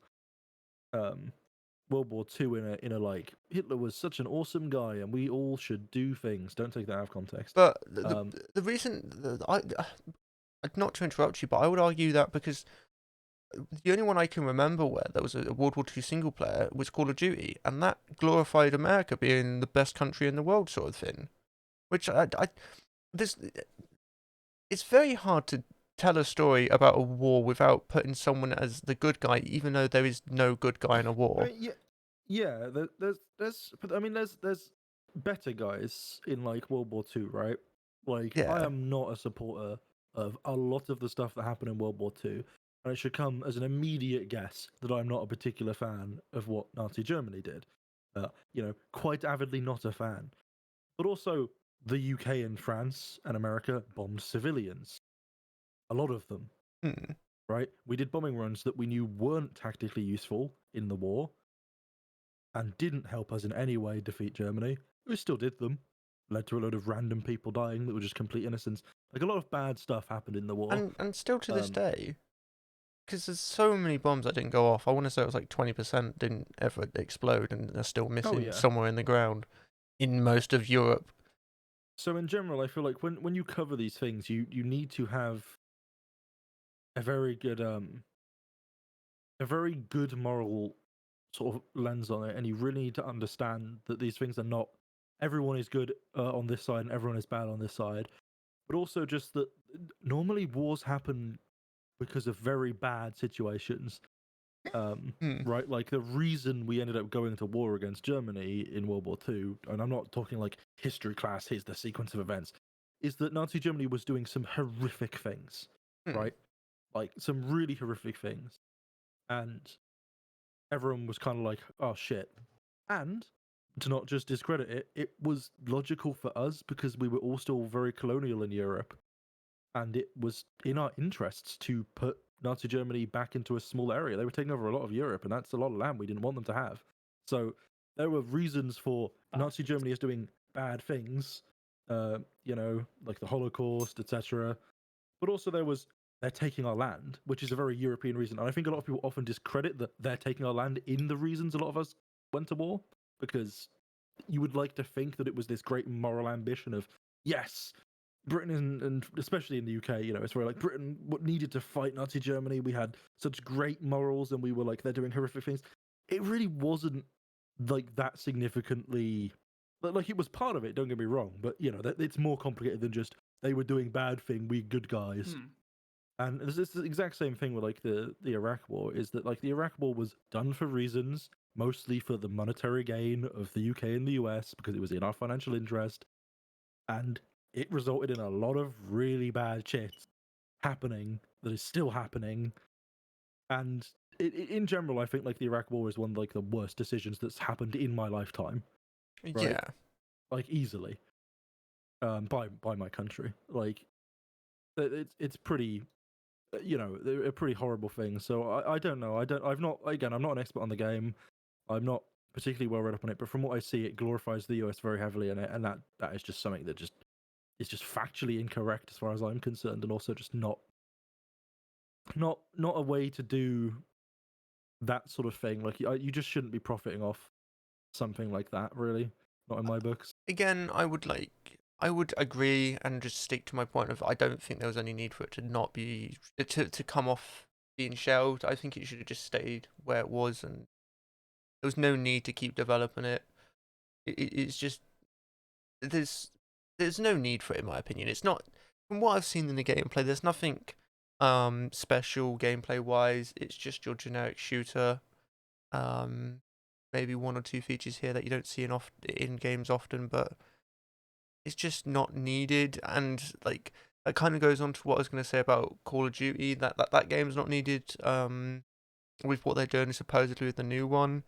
World War II in a like Hitler was such an awesome guy and we all should do things. Don't take that out of context. But the reason not to interrupt you, but I would argue that because the only one I can remember where there was a World War II single player was Call of Duty, and that glorified America being the best country in the world, sort of thing. Which this, it's very hard to tell a story about a war without putting someone as the good guy, even though there is no good guy in a I war. mean, yeah. But I mean, there's better guys in like World War II, right? Like, I Yeah. am not a supporter of a lot of the stuff that happened in World War II, and it should come as an immediate guess that I'm not a particular fan of what Nazi Germany did. Quite avidly not a fan. But also, the UK and France and America bombed civilians. A lot of them, Hmm. right? We did bombing runs that we knew weren't tactically useful in the war and didn't help us in any way defeat Germany. We still did them. Led to a load of random people dying that were just complete innocents. Like, a lot of bad stuff happened in the war. And still to this Um, day, because there's so many bombs that didn't go off. I want to say it was like 20% didn't ever explode, and they're still missing yeah. somewhere in the ground in most of Europe. So in general, I feel like when you cover these things, you need to have a very good moral sort of lens on it, and you really need to understand that these things are not everyone is good on this side and everyone is bad on this side, but also just that normally wars happen because of very bad situations. Hmm. Right, like the reason we ended up going to war against Germany in World War II, and I'm not talking like history class, here's the sequence of events, is that Nazi Germany was doing some horrific things, Hmm. right? Like some really horrific things. And everyone was kind of like, oh shit. And to not just discredit it, it was logical for us because we were all still very colonial in Europe. And it was in our interests to put Nazi Germany back into a small area. They were taking over a lot of Europe, and that's a lot of land we didn't want them to have. So there were reasons for Nazi Germany is doing bad things, like the Holocaust, etc. But also they're taking our land, which is a very European reason. And I think a lot of people often discredit that they're taking our land in the reasons a lot of us went to war, because you would like to think that it was this great moral ambition of, yes, Britain and especially in the UK, it's where like Britain needed to fight Nazi Germany. We had such great morals, and we were like they're doing horrific things. It really wasn't like that significantly. Like, it was part of it. Don't get me wrong, but it's more complicated than just they were doing bad thing. We good guys. And it's the exact same thing with like the Iraq War. Is that like the Iraq War was done for reasons mostly for the monetary gain of the UK and the US because it was in our financial interest, and it resulted in a lot of really bad shit happening that is still happening. And in general, I think like the Iraq War is one of like the worst decisions that's happened in my lifetime. Right? Yeah. Like, easily. By my country. Like, it's pretty. A pretty horrible thing. So I don't know. I'm not an expert on the game. I'm not particularly well read up on it, but from what I see, it glorifies the US very heavily, and that is just something that just is just factually incorrect as far as I'm concerned, and also just not a way to do that sort of thing. Like, you just shouldn't be profiting off something like that, really. Not in my books. Again, I would agree and just stick to my point of I don't think there was any need for it to not be to come off being shelved. I think it should have just stayed where it was, and there was no need to keep developing it. It's just there's no need for it in my opinion. It's not, from what I've seen in the gameplay. There's nothing special gameplay wise. It's just your generic shooter. Maybe one or two features here that you don't see in games often, but it's just not needed. And like that kind of goes on to what I was going to say about Call of Duty. That game's not needed. With what they're doing supposedly with the new one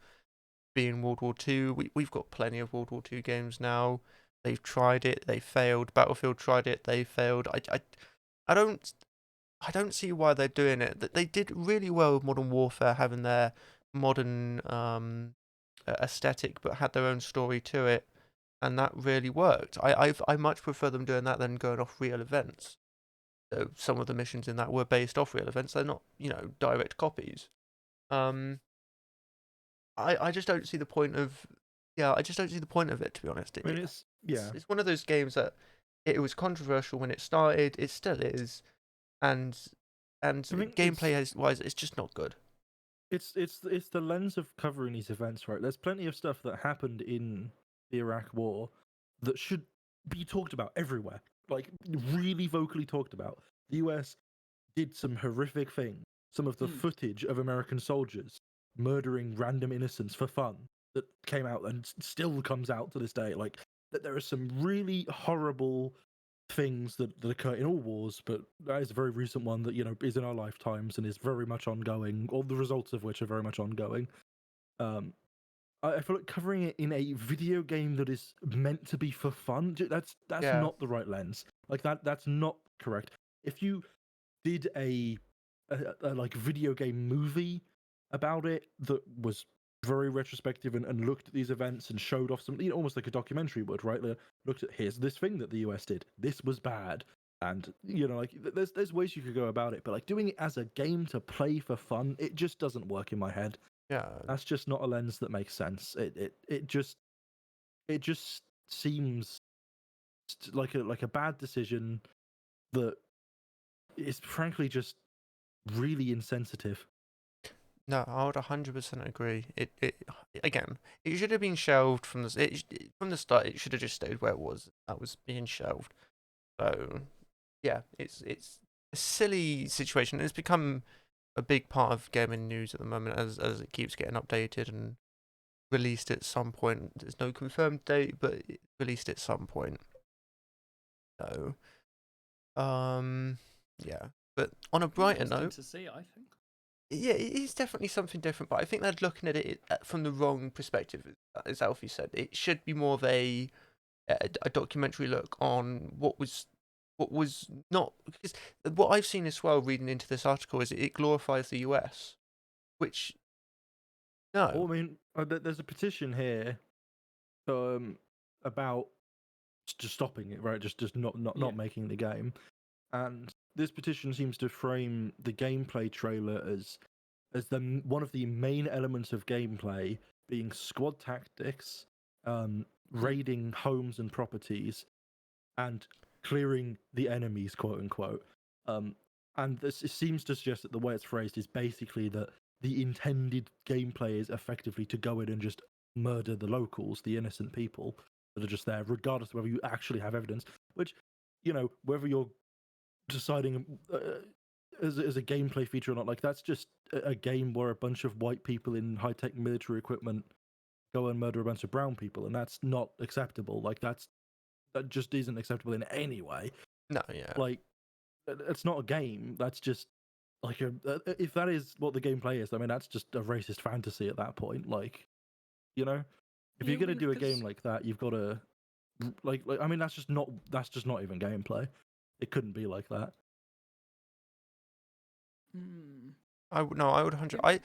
being World War Two. We've got plenty of World War Two games now. They've tried it, they failed. Battlefield tried it, they failed. I don't see why they're doing it. They did really well with Modern Warfare, having their modern aesthetic, but had their own story to it, and that really worked. I much prefer them doing that than going off real events. So some of the missions in that were based off real events. They're not, direct copies. I just don't see the point of. Yeah, I just don't see the point of it, to be honest. I mean, It's one of those games that it was controversial when it started. It still is, and and I think wise, it's just not good. it's the lens of covering these events, right? There's plenty of stuff that happened in the Iraq War that should be talked about everywhere, like really vocally talked about. The US did some horrific things. Some of the footage of American soldiers murdering random innocents for fun that came out and still comes out to this day. Like that, there are some really horrible things that occur in all wars, but that is a very recent one that is in our lifetimes and is very much ongoing. All the results of which are very much ongoing. Um, I feel like covering it in a video game that is meant to be for fun. That's Yeah, not the right lens. Like that's not correct. If you did a like video game movie about it that was very retrospective and looked at these events and showed off some, almost like a documentary would, right? They looked at, here's this thing that the US did. This was bad. And like there's ways you could go about it, but like doing it as a game to play for fun, it just doesn't work in my head. yeah. That's just not a lens that makes sense. It just seems like a bad decision that is frankly just really insensitive. No, I would 100% agree. It again, it should have been shelved from from the start. It should have just stayed where it was. That was being shelved. So, yeah, it's a silly situation. It's become a big part of gaming news at the moment as it keeps getting updated and released at some point. There's no confirmed date, but it released at some point. So, yeah. But on a brighter Interesting note, to see, I think. yeah, it is definitely something different, but I think they're looking at it from the wrong perspective. As Alfie said, it should be more of a documentary look on what was not, because what I've seen as well reading into this article is it glorifies the US, which Well, no, I mean, there's a petition here, about just stopping it, right? Just not making the game, and this petition seems to frame the gameplay trailer as one of the main elements of gameplay being squad tactics, raiding homes and properties, and clearing the enemies, quote unquote. And this it seems to suggest that the way it's phrased is basically that the intended gameplay is effectively to go in and just murder the locals, the innocent people that are just there, regardless of whether you actually have evidence. Which, whether you're deciding as a gameplay feature or not, like that's just a game where a bunch of white people in high tech military equipment go and murder a bunch of brown people, and that's not acceptable. Like that just isn't acceptable in any way. no, yeah, Like it's not a game. That's just like if that is what the gameplay is, I mean that's just a racist fantasy at that point. Like, if Yeah, you're I gonna mean, do a game 'cause- like that, you've got to like I mean that's just not even gameplay. It couldn't be like that. I would no, I would 100. Yeah.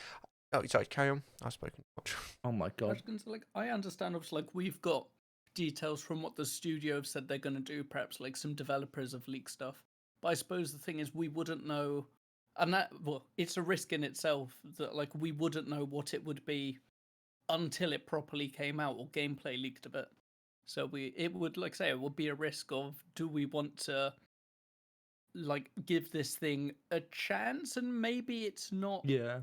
Oh, sorry, carry on. I've spoken too much. Oh my I god. was going to say, like, I understand, obviously, like, we've got details from what the studio have said they're going to do. Perhaps, like, some developers have leaked stuff. But I suppose the thing is, we wouldn't know. And that, well, it's a risk in itself that, like, we wouldn't know what it would be until it properly came out or gameplay leaked a bit. So it would, like I say, it would be a risk of, do we want to, like, give this thing a chance and maybe it's not Yeah.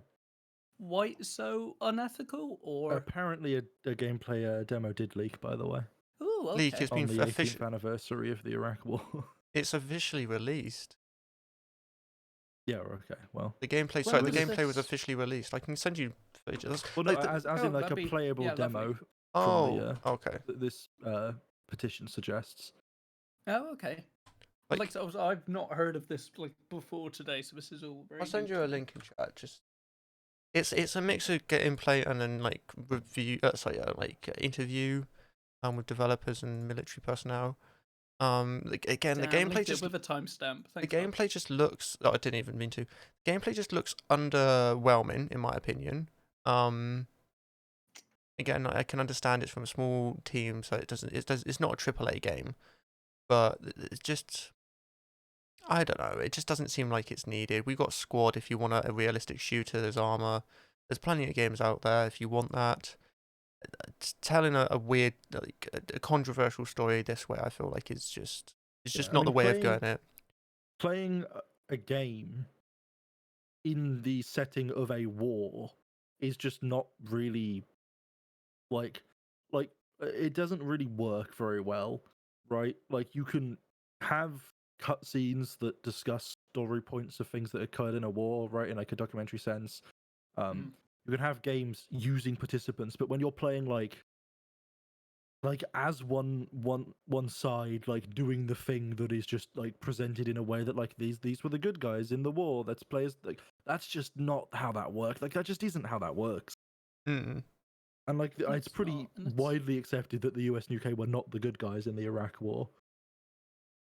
quite so unethical, or Apparently, a gameplay demo did leak, by the way, oh, Leak okay. has on been the 18th anniversary of the Iraq War. It's officially released. Yeah. Okay. Well. The gameplay, When the was gameplay was this? officially released. I can send you footage. Well, no, Like as Oh, in like a that'd be- playable yeah, lovely. demo oh, from okay. this petition suggests. Oh, okay. Like- Like, so I've not heard of this like before today, so this is all very. I'll send new you to a me. link in chat. Just it's a mix of gameplay and then like review. Interview, with developers and military personnel. Again, the Damn, gameplay linked it just with a timestamp. the Thanks, gameplay just looks. Oh, I didn't even mean to. Gameplay just looks underwhelming, in my opinion. Again, I can understand it's from a small team, so it's not a AAA game, but it's just. I don't know. It just doesn't seem like it's needed. We've got Squad if you want a realistic shooter. There's Armor. There's plenty of games out there if you want that. Telling a weird, like a controversial story this way, I feel like it's just Yeah, I not mean, the way of going it. Playing a game in the setting of a war is just not really like it doesn't really work very well, right? Like you can have cutscenes that discuss story points of things that occurred in a war, right? In like a documentary sense. Mm. You can have games using participants, but when you're playing like as one side, like doing the thing that is just like presented in a way that like these were the good guys in the war, that's players, like that's just not how that works. Like that just isn't how that works. Mm. And like it's pretty not, and it's- widely accepted that the US and UK were not the good guys in the Iraq war.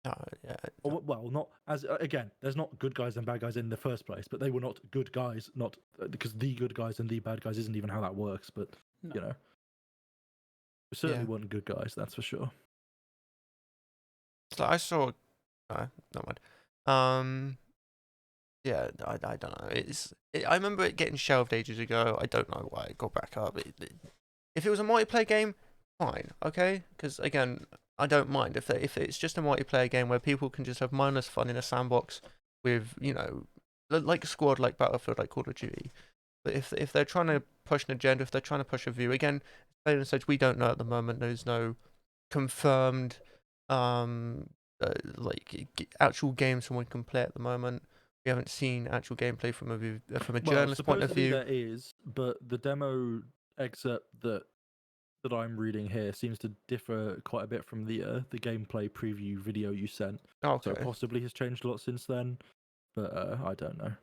Oh, yeah. Or, well, not as again, there's not good guys and bad guys in the first place, but they were not good guys, not because the good guys and the bad guys isn't even how that works. But No. you know, we certainly Yeah. weren't good guys, that's for sure. It's like I saw. No mind. Yeah, I don't know. I remember it getting shelved ages ago. I don't know why it got back up. If it was a multiplayer game, fine, okay? Because again, I don't mind if it's just a multiplayer game where people can just have mindless fun in a sandbox with like a squad, like Battlefield, like Call of Duty. But if they're trying to push an agenda, if they're trying to push a view, again, as such, we don't know at the moment. There's no confirmed actual games someone can play at the moment. We haven't seen actual gameplay from a journalist point of supposedly view. there is, but the demo excerpt that I'm reading here seems to differ quite a bit from the gameplay preview video you sent. Okay. So it possibly has changed a lot since then, but I don't know.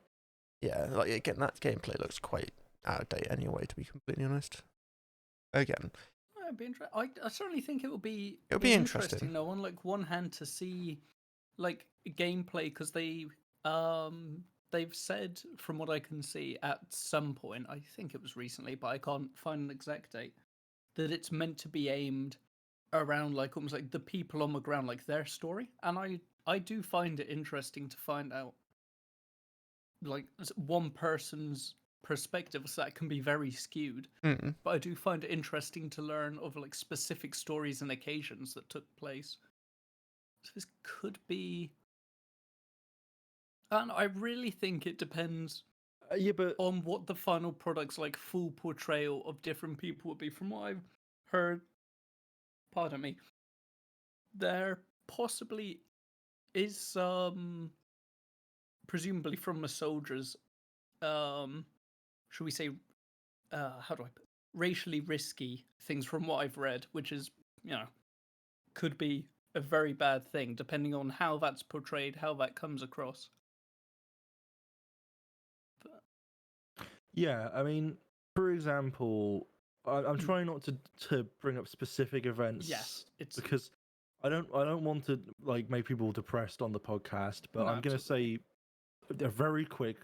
Yeah, like again, that gameplay looks quite out of date anyway, to be completely honest. Again, It'd be I certainly think it would be. It'll be interesting. though, on like one hand, to see like gameplay, because they've said, from what I can see, at some point, I think it was recently, but I can't find an exact date, that it's meant to be aimed around like almost like the people on the ground, like their story. And I do find it interesting to find out like one person's perspective, so that can be very skewed. Mm. But I do find it interesting to learn of like specific stories and occasions that took place. So this could be, and I really think it depends Yeah, but on what the final product's like full portrayal of different people would be. From what I've heard, pardon me, there possibly is some, presumably from the soldiers, should we say, how do I put, racially risky things from what I've read, which is, could be a very bad thing depending on how that's portrayed, how that comes across. yeah, I mean, for example, I'm trying not to bring up specific events. Yes, it's because I don't want to like make people depressed on the podcast, but No, I'm going to say a very quick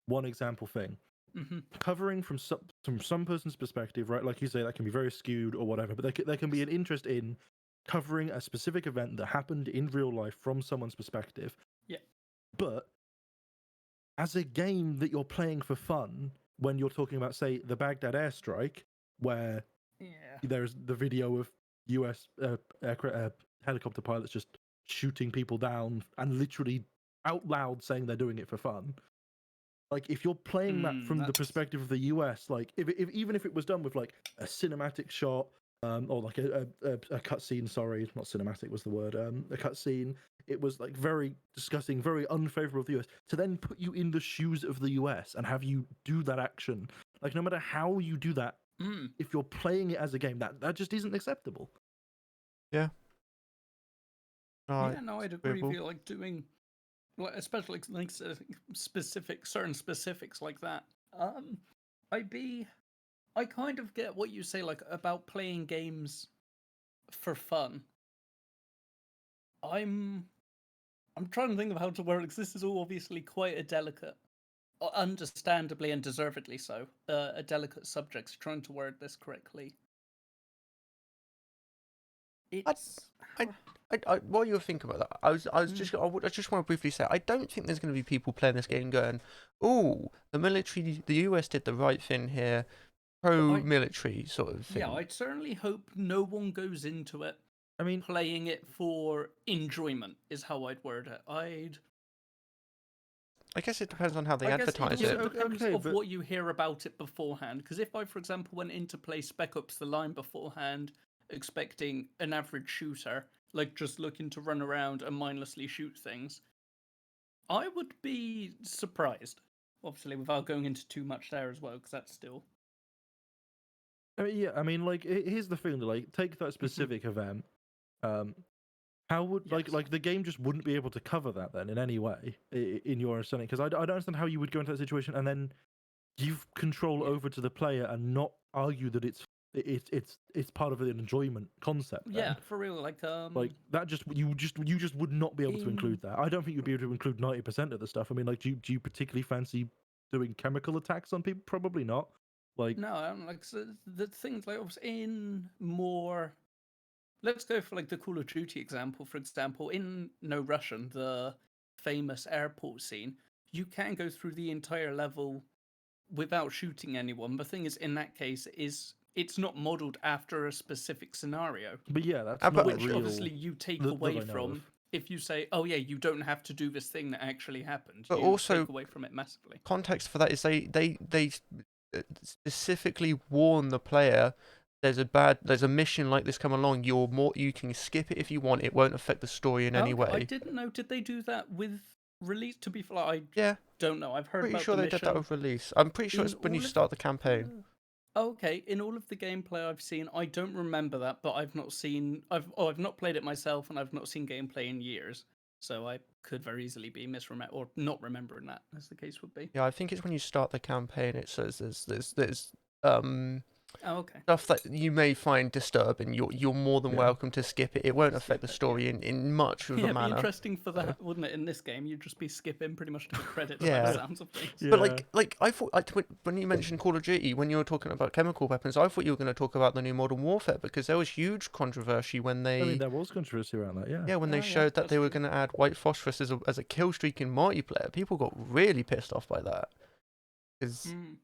one example thing. Mhm. Covering from some person's perspective, right? Like you say, that can be very skewed or whatever, but there can be an interest in covering a specific event that happened in real life from someone's perspective. Yeah. But as a game that you're playing for fun, when you're talking about, say, the Baghdad airstrike, where there's the video of US helicopter pilots just shooting people down and literally out loud saying they're doing it for fun. Like, if you're playing that from the perspective of the US, like, if even if it was done with like a cinematic shot, or like a cutscene, sorry, not cinematic was the word, a cutscene, it was like very disgusting, very unfavorable of the US, to then put you in the shoes of the US and have you do that action. Like, no matter how you do that, if you're playing it as a game, that just isn't acceptable. Yeah. I'd agree with you. Like doing, like, especially like certain specifics like that. I kind of get what you say, like about playing games for fun. I'm trying to think of how to word it, 'cause this is all obviously quite a delicate, understandably and deservedly so, a delicate subject. So trying to word this correctly. It's. While you were thinking about that, I just want to briefly say, I don't think there's going to be people playing this game going, "Oh, the US did the right thing here, pro-military sort of thing." Yeah, I'd certainly hope no one goes into it. I mean, playing it for enjoyment is how I'd word it. I guess it depends on how they I guess advertise it it. also depends Okay, of but- what you hear about it beforehand. Because if I, for example, went in to play Spec Ops: The Line beforehand, expecting an average shooter, like just looking to run around and mindlessly shoot things, I would be surprised. Obviously, without going into too much there as well, because that's still. I mean, yeah, I mean, like, here's the thing: like, take that specific event. How would Yes. like the game just wouldn't be able to cover that then in any way in your understanding? Because I don't understand how you would go into that situation and then give control Yeah. over to the player and not argue that it's part of an enjoyment concept. Then. Yeah, for real. Like that you just would not be able to include that. I don't think you'd be able to include 90% of the stuff. I mean, like, do you particularly fancy doing chemical attacks on people? Probably not. Like, no, I'm like so the things like obviously in more. Let's go for like the Call of Duty example. For example, in No Russian, the famous airport scene, you can go through the entire level without shooting anyone. The thing is, in that case, it's not modeled after a specific scenario, but yeah, that's But not which real. obviously you take that away I know from of. if you say, "Oh yeah, you don't have to do this thing that actually happened." But You also- take away from it massively. Context for that is they specifically warn the player there's a mission like this come along. You can skip it if you want. It won't affect the story in any Okay, I way. didn't know. Did they do that with release? To be fair, I Yeah, don't know. I've heard pretty about sure the they mission. did that with release. I'm pretty sure in it's when you all of start the campaign. Okay, in all of the gameplay I've seen, I don't remember that, but I've not seen. I've not played it myself, and I've not seen gameplay in years, so I could very easily be or not remembering that, as the case would be. Yeah, I think it's when you start the campaign. It says there's Oh, okay. stuff that you may find disturbing. You're more than Yeah. welcome to skip it. It won't affect the Skip it, story in much of Yeah, a it'd be manner. interesting for that, wouldn't it? In this game, you'd just be skipping pretty much to the credits by Yeah. the sounds of things. Yeah. But like I thought, when you mentioned Call of Duty, when you were talking about chemical weapons, I thought you were going to talk about the new Modern Warfare because there was huge controversy when they I mean, there was controversy around that. Yeah. when they Oh, yeah, showed that that's they were true. going to add white phosphorus as a kill streak in multiplayer. People got really pissed off by that because Mm.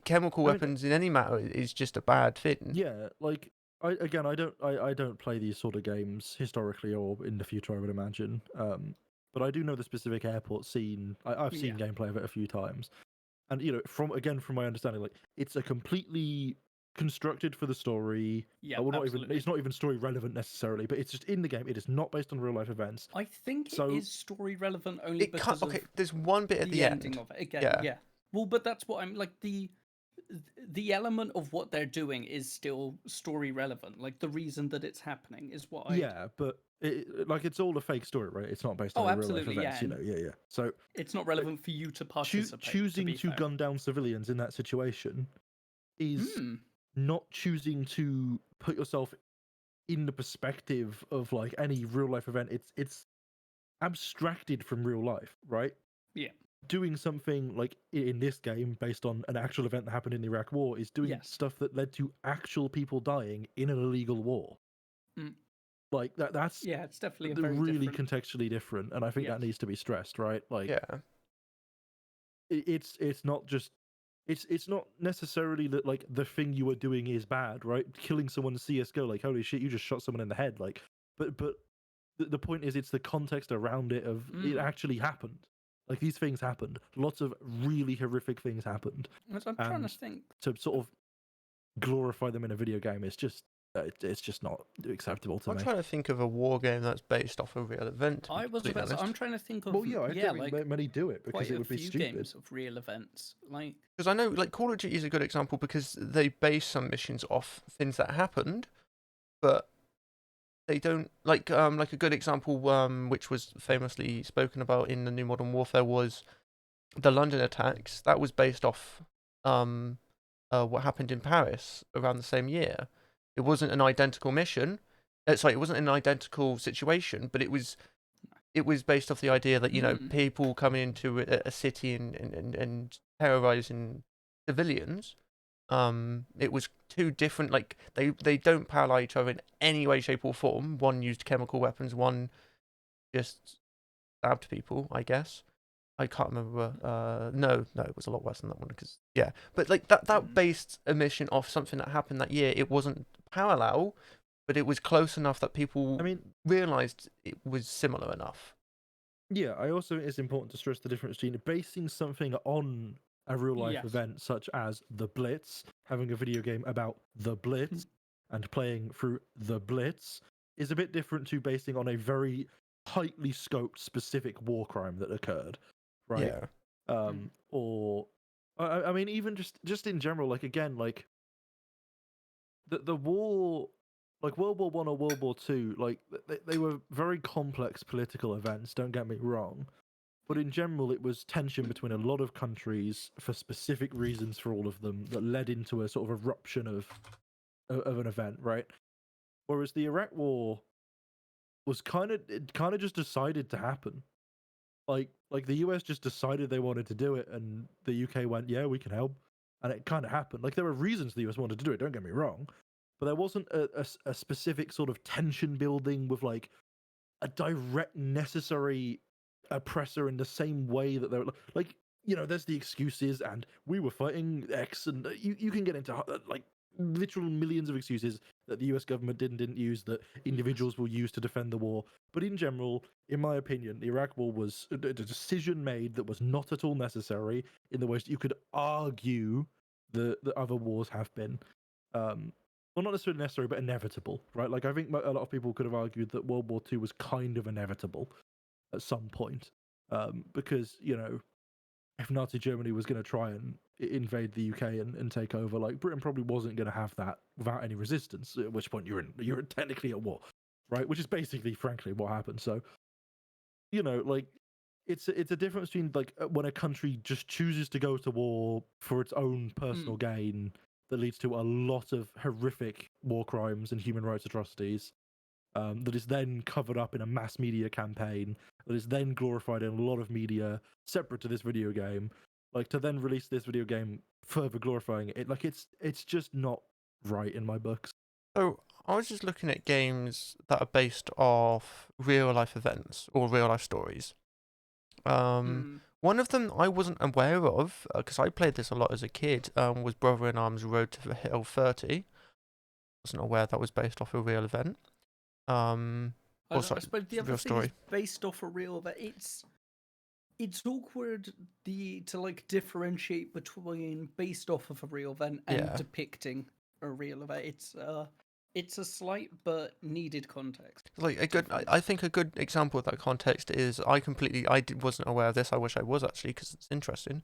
chemical I mean, weapons in any matter is just a bad thing. Yeah, like I don't play these sort of games historically or in the future, I would imagine. But I do know the specific airport scene. I've seen gameplay of it a few times, and from my understanding, like it's a completely constructed for the story. Yeah, well, absolutely. it's not even story relevant necessarily, but it's just in the game. It is not based on real life events. I think So- it is story relevant only It can't. because Okay, of there's one bit at the the ending end. of it. Again, Yeah. yeah. Well, but that's what I'm like. The element of what they're doing is still story relevant. Like the reason that it's happening is what I. Yeah, but it's all a fake story, right? It's not based Oh, on any real life absolutely, events. yeah, Yeah. So It's not relevant for you to participate. choosing to to be fair. gun down civilians in that situation is Hmm. not choosing to put yourself in the perspective of like any real life event. It's abstracted from real life, right? Yeah. Doing something like in this game based on an actual event that happened in the Iraq War is doing Yes. stuff that led to actual people dying in an illegal war. Mm. Like that's Yeah, it's definitely a very really different. contextually different, and I think that Yes. needs to be stressed, right? Like Yeah. it's not just it's not necessarily that like the thing you are doing is bad, right? Killing someone in CS:GO, like holy shit, you just shot someone in the head, like. But the point is, it's the context around it of it actually happened. Like these things happened. Lots of really horrific things happened. I'm trying to and think. To sort of glorify them in a video game is just it's just not acceptable to I'm me. trying to think of a war game that's based off a real event. To be I was completely about. honest. I'm trying to think of. Well, yeah, I agree. like Many do it because quite it a would be few stupid. games of real events. Like Because I know, like, Call of Duty is a good example because they base some missions off things that happened, but they don't like a good example which was famously spoken about in the new Modern Warfare was the London attacks. That was based off what happened in Paris around the same year. It wasn't an identical mission. Sorry, it wasn't an identical situation, but it was based off the idea that people coming into a city and terrorizing civilians. It was two different, like they don't parallel each other in any way, shape, or form. One used chemical weapons, one just stabbed people, I guess. I can't remember. No, it was a lot worse than that one because but like that based a mission off something that happened that year. It wasn't parallel, but it was close enough that people I mean, realized it was similar enough. Yeah, I also think it's important to stress the difference between basing something on a real life Yes. event, such as the Blitz, having a video game about the Blitz and playing through the Blitz, is a bit different to basing on a very tightly scoped specific war crime that occurred, right? Yeah. Or I mean, even just in general, like again, like the war, like World War One or World War Two, like they were very complex political events. Don't get me wrong, but in general, it was tension between a lot of countries for specific reasons for all of them that led into a sort of eruption of an event, right? Whereas the Iraq War was kind of just decided to happen. Like the US just decided they wanted to do it, and the UK went, yeah, we can help, and it kind of happened. Like there were reasons the US wanted to do it. Don't get me wrong, but there wasn't a specific sort of tension building with like a direct necessary oppressor in the same way that they're like, you know, there's the excuses, and we were fighting X, and you can get into like literal millions of excuses that the US government didn't use that individuals will use to defend the war. But in general, in my opinion, the Iraq War was a decision made that was not at all necessary in the ways that you could argue the other wars have been. Well, not necessarily necessary, but inevitable, right? Like, I think a lot of people could have argued that World War II was kind of inevitable at some point, because, you know, if Nazi Germany was going to try and invade the UK and take over, like, Britain probably wasn't going to have that without any resistance. At which point you're technically at war, right? Which is basically, frankly, what happened. So, you know, like, it's a difference between like when a country just chooses to go to war for its own personal gain that leads to a lot of horrific war crimes and human rights atrocities, that is then covered up in a mass media campaign, that is then glorified in a lot of media separate to this video game. Like, to then release this video game further glorifying it, like it's just not right in my books. So I was just looking at games that are based off real life events or real life stories. One of them I wasn't aware of because I played this a lot as a kid. Was Brother in Arms Road to the Hill 30. Wasn't aware that was based off a real event. I suppose the other real thing story. is based off a real event. It's awkward to like differentiate between based off of a real event and depicting a real event. It's a slight but needed context. Like I think a good example of that context is wasn't aware of this. I wish I was actually because it's interesting.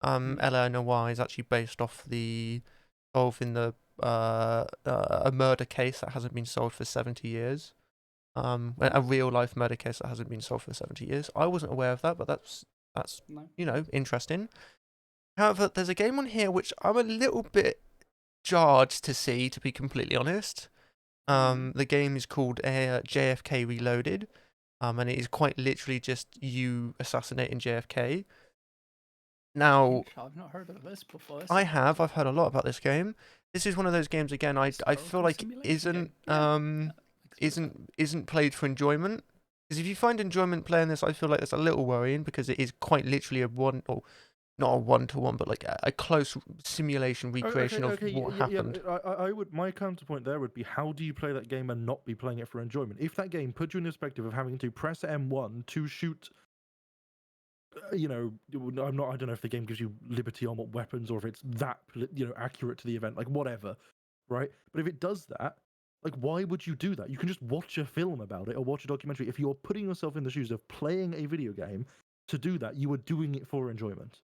Ella Noir is actually based off solving a murder case that hasn't been solved for 70 years. A real life murder case that hasn't been solved for 70 years. I wasn't aware of that, but that's you know, interesting. However, there's a game on here which I'm a little bit jarred to see, to be completely honest. The game is called JFK Reloaded, and it is quite literally just you assassinating JFK. Now, I've not heard of this before. I've heard a lot about this game. This is one of those games again. I feel like isn't played for enjoyment. Because if you find enjoyment playing this, I feel like that's a little worrying because it is quite literally not a one-to-one, but like a close simulation recreation of what happened. I would. My counterpoint there would be: how do you play that game and not be playing it for enjoyment? If that game put you in the perspective of having to press M1 to shoot, you know, I don't know if the game gives you liberty on what weapons or if it's that, you know, accurate to the event, like whatever, right? But if it does that, like, why would you do that? You can just watch a film about it or watch a documentary. If you're putting yourself in the shoes of playing a video game, to do that, you are doing it for enjoyment.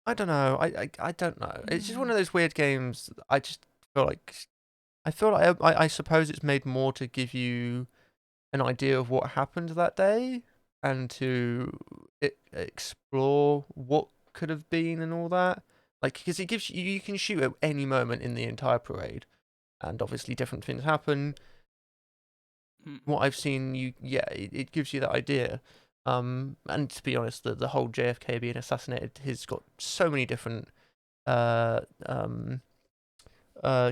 I don't know. I don't know. It's just one of those weird games. I just feel like I suppose it's made more to give you an idea of what happened that day and to explore what could have been and all that. Like, because it gives you can shoot at any moment in the entire parade, and obviously different things happen. What I've seen, it gives you that idea. And to be honest, the whole JFK being assassinated has got so many different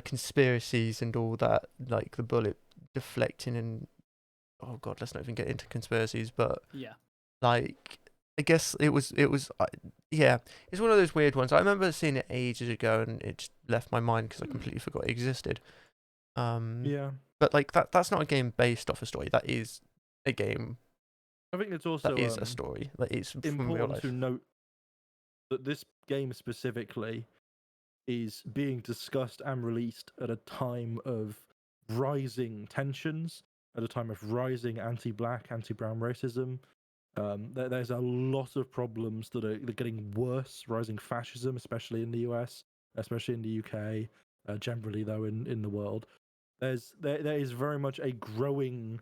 conspiracies and all that, like the bullet deflecting and oh god, let's not even get into conspiracies, but like I guess it was it's one of those weird ones. I remember seeing it ages ago and it just left my mind because I completely forgot it existed. But like that's not a game based off a story. That is a game I think it's also That is a story. Like, it's from real important life. to note that this game specifically is being discussed and released at a time of rising tensions, at a time of rising anti-black, anti-brown racism. There's a lot of problems that are getting worse. Rising fascism, especially in the US, especially in the UK, generally though in the world. There is very much a growing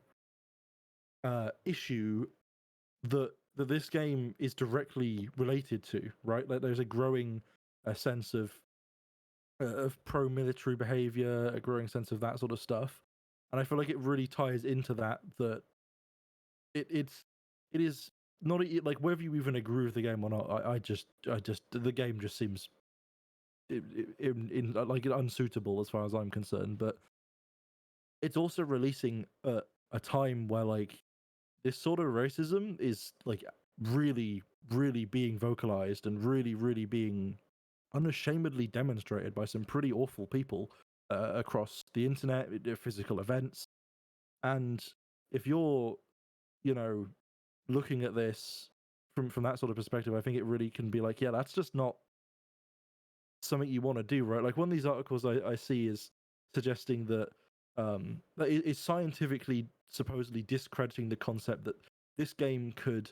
issue that this game is directly related to, right? Like there's a growing sense of pro-military behavior, a growing sense of that sort of stuff, and I feel like it really ties into that. That it is not like whether you even agree with the game or not. I just the game just seems in like unsuitable as far as I'm concerned. But it's also releasing at a time where like this sort of racism is like really being vocalized and really being unashamedly demonstrated by some pretty awful people across the internet, physical events. And if you're, you know, looking at this from that sort of perspective, I think it really can be like, yeah, that's just not something you want to do, right? Like one of these articles I see is suggesting that that it is scientifically supposedly discrediting the concept that this game could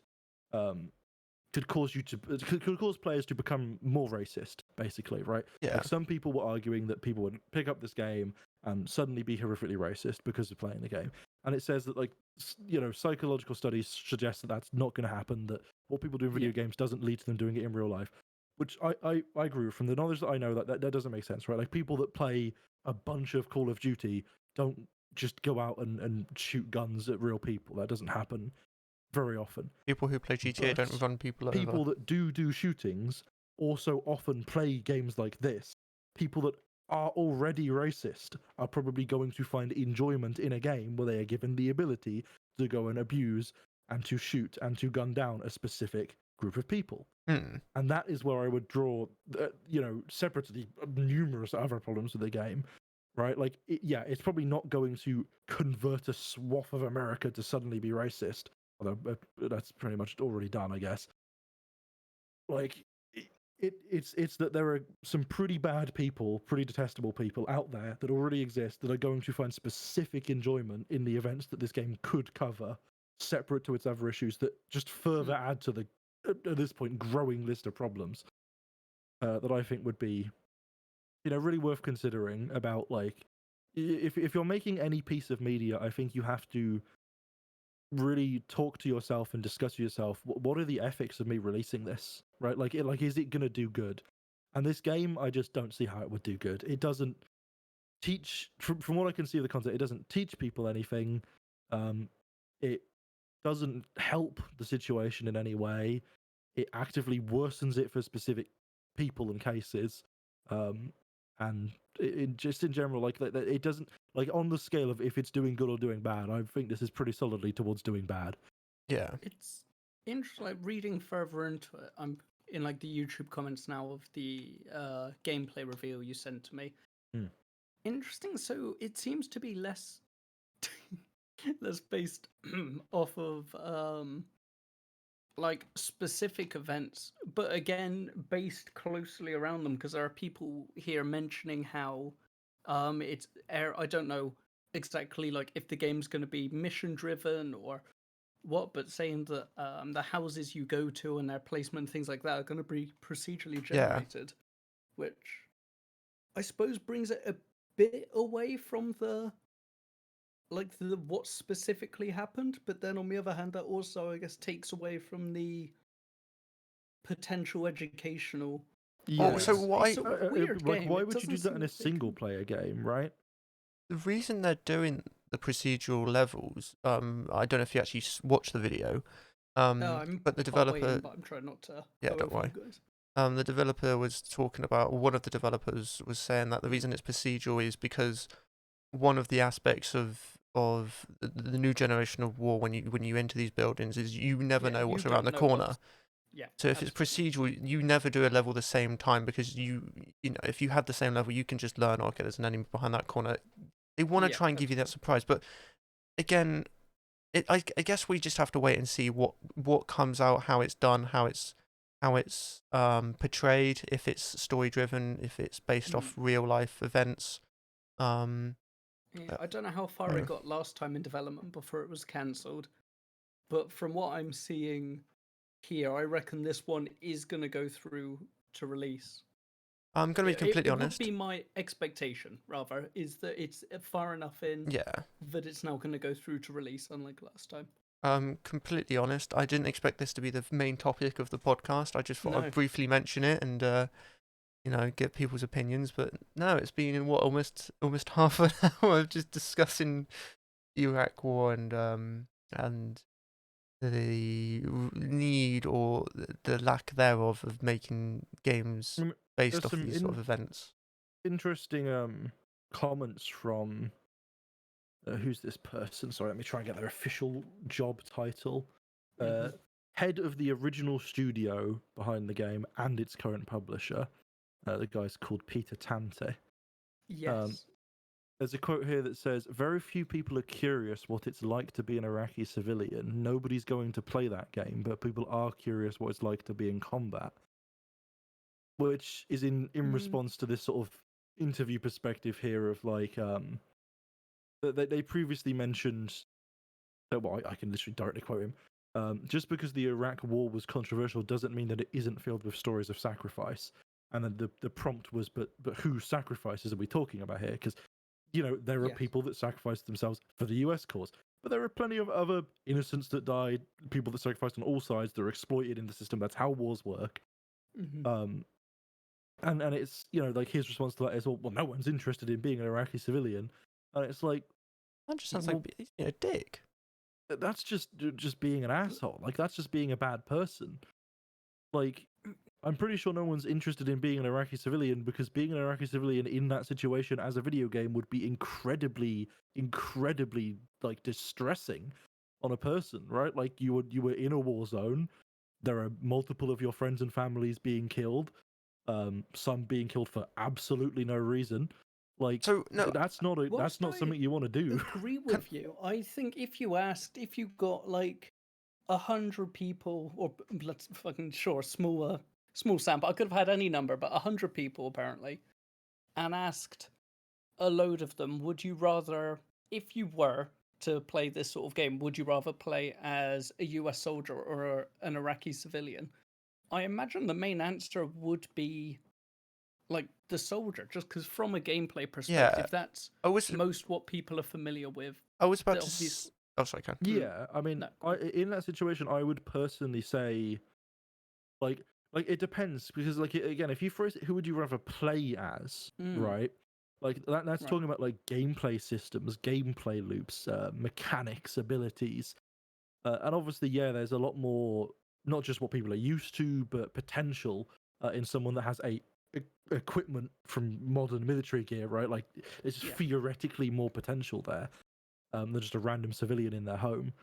cause you to could cause players to become more racist, basically, right? Yeah. Like some people were arguing that people would pick up this game and suddenly be horrifically racist because of playing the game. And it says that, like, you know, psychological studies suggest that that's not going to happen, that what people do in video games doesn't lead to them doing it in real life, which I agree with. From the knowledge that I know, that doesn't make sense, right? Like people that play a bunch of Call of Duty don't just go out and shoot guns at real people. That doesn't happen very often. People who play GTA don't But run people over. people that do shootings also often play games like this. People that are already racist are probably going to find enjoyment in a game where they are given the ability to go and abuse and to shoot and to gun down a specific group of people. And that is where I would draw, you know, separately, numerous other problems with the game, right? Like, it's probably not going to convert a swath of America to suddenly be racist, although that's pretty much already done, I guess. Like, it's that there are some pretty bad people, pretty detestable people out there that already exist that are going to find specific enjoyment in the events that this game could cover, separate to its other issues that just further add to the, at this point, growing list of problems that I think would be, you know, really worth considering. About, like, if you're making any piece of media, I think you have to really talk to yourself and discuss with yourself, what are the ethics of me releasing this, right? Like is it gonna do good? And this game, I just don't see how it would do good. It doesn't teach, from what I can see of the content, it doesn't teach people anything. It doesn't help the situation in any way. It actively worsens it for specific people and cases. And just in general, like, it doesn't, like, on the scale of if it's doing good or doing bad, I think this is pretty solidly towards doing bad. Yeah. It's interesting, like, reading further into it. I'm in, like, the YouTube comments now of the gameplay reveal you sent to me. Interesting. So it seems to be less less based off of like specific events, but again based closely around them, because there are people here mentioning how it's I don't know exactly, like, if the game's going to be mission driven or what, but saying that the houses you go to and their placement, things like that, are going to be procedurally generated, which I suppose brings it a bit away from the what specifically happened, but then on the other hand, that also, I guess, takes away from the potential educational. Oh, so It's why? a weird Like, game. why It would you do doesn't that in a seem like single player game, right? The reason they're doing the procedural levels, I don't know if you actually watched the video, I'm but the partway developer, in, but I'm trying not to. yeah, go don't over worry. you guys. The developer was talking about, one of the developers was saying that the reason it's procedural is because one of the aspects of the new generation of war, when you enter these buildings, is you never know what's around the corner. Yeah. So if it's procedural, you never do a level the same time, because you know, if you have the same level, you can just learn, okay, there's an enemy behind that corner. They want to try and give you that surprise, but again, I guess we just have to wait and see what comes out, how it's done, how it's portrayed, if it's story driven, if it's based off real life events. I don't know how far it got last time in development before it was cancelled, but from what I'm seeing here, I reckon this one is going to go through to release. I'm going to be completely It honest. would be my expectation, rather, is that it's far enough in that it's now going to go through to release, unlike last time. Completely honest, I didn't expect this to be the main topic of the podcast. I just thought I'd briefly mention it and get people's opinions. But no, it's been in almost half an hour of just discussing the Iraq War and the need or the lack thereof of making games based off these sort of events. Interesting comments from who's this person? Sorry, let me try and get their official job title. Head of the original studio behind the game and its current publisher. The guy's called Peter Tante. Yes. There's a quote here that says, "Very few people are curious what it's like to be an Iraqi civilian. Nobody's going to play that game, but people are curious what it's like to be in combat." Which is in response to this sort of interview perspective here of like, they previously mentioned, well, I can literally directly quote him, just because the Iraq War was controversial doesn't mean that it isn't filled with stories of sacrifice. And then the prompt was, but whose sacrifices are we talking about here? Because there are people that sacrificed themselves for the US cause, but there are plenty of other innocents that died, people that sacrificed on all sides, that are exploited in the system. That's how wars work. And it's, like his response to that is, well, no one's interested in being an Iraqi civilian. And it's like, that just sounds like a dick. That's just being an asshole. Like, that's just being a bad person. Like, I'm pretty sure no one's interested in being an Iraqi civilian, because being an Iraqi civilian in that situation as a video game would be incredibly, incredibly like distressing on a person, right? Like you were in a war zone. There are multiple of your friends and families being killed. Some being killed for absolutely no reason. Like, so, no, that's not something you want to do. I agree with you. I think if you got like 100 people, or let's fucking small sample. I could have had any number, but 100 people apparently, and asked a load of them, would you rather, if you were to play this sort of game, would you rather play as a US soldier or an Iraqi civilian? I imagine the main answer would be like the soldier, just because from a gameplay perspective, that's most what people are familiar with. I was about to... Oh, sorry, Ken. Yeah, I mean, in that situation, I would personally say, like it depends, because like again, if you phrase it, who would you rather play as, right? Like that's talking about like gameplay systems, gameplay loops, mechanics, abilities, and obviously, there's a lot more, not just what people are used to, but potential in someone that has equipment from modern military gear, right? Like it's theoretically more potential there than just a random civilian in their home.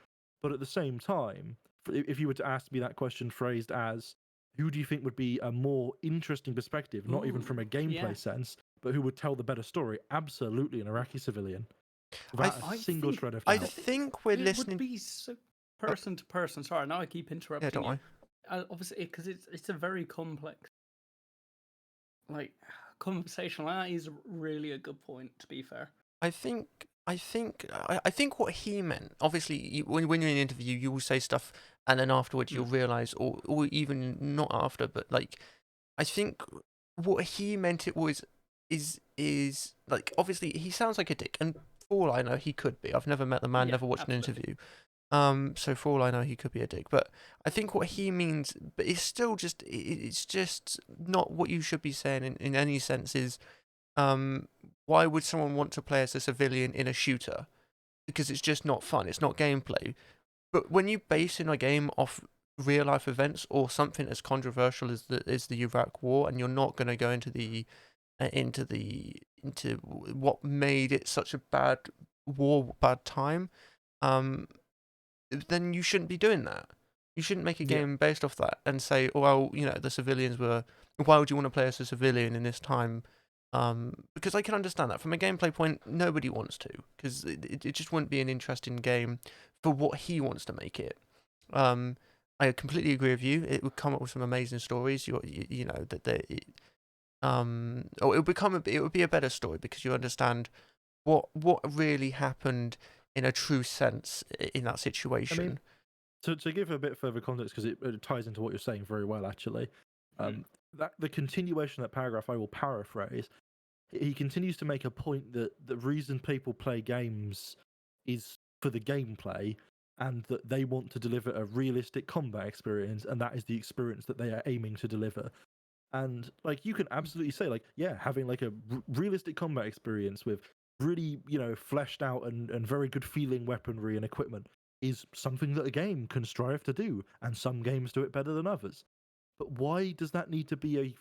But at the same time, if you were to ask me that question phrased as, who do you think would be a more interesting perspective, not even from a gameplay sense, but who would tell the better story? Absolutely an Iraqi civilian. Without a single shred of doubt. I think we're listening... It would be so person to person. Sorry, now I keep interrupting you. Yeah, don't worry. Obviously, because it's a very complex, like, conversation. That is really a good point, to be fair. I think what he meant, obviously, when you're in an interview, you will say stuff, and then afterwards you'll realise, or even not after, but like, I think what he meant is like, obviously, he sounds like a dick, and for all I know, he could be. I've never met the man, never watched an interview. So for all I know, he could be a dick. But I think what he means, but it's still it's just not what you should be saying in any sense is, why would someone want to play as a civilian in a shooter? Because it's just not fun. It's not gameplay. But when you base in a game off real life events or something as controversial as the Iraq War, and you're not going to go into what made it such a bad war, bad time, then you shouldn't be doing that. You shouldn't make a game based off that and say, oh, well, the civilians were... Why would you want to play as a civilian in this time Because I can understand that from a gameplay point, nobody wants to, because it just wouldn't be an interesting game for what he wants to make it. I completely agree with you. It would come up with some amazing stories. You know that or it would be a better story because you understand what really happened in a true sense in that situation. I mean, to give a bit further context, because it ties into what you're saying very well, actually. That the continuation of that paragraph, I will paraphrase. He continues to make a point that the reason people play games is for the gameplay, and that they want to deliver a realistic combat experience, and that is the experience that they are aiming to deliver. And like, you can absolutely say, like, yeah, having like a realistic combat experience with really, fleshed out and very good feeling weaponry and equipment is something that a game can strive to do, and some games do it better than others. But why does that need to be a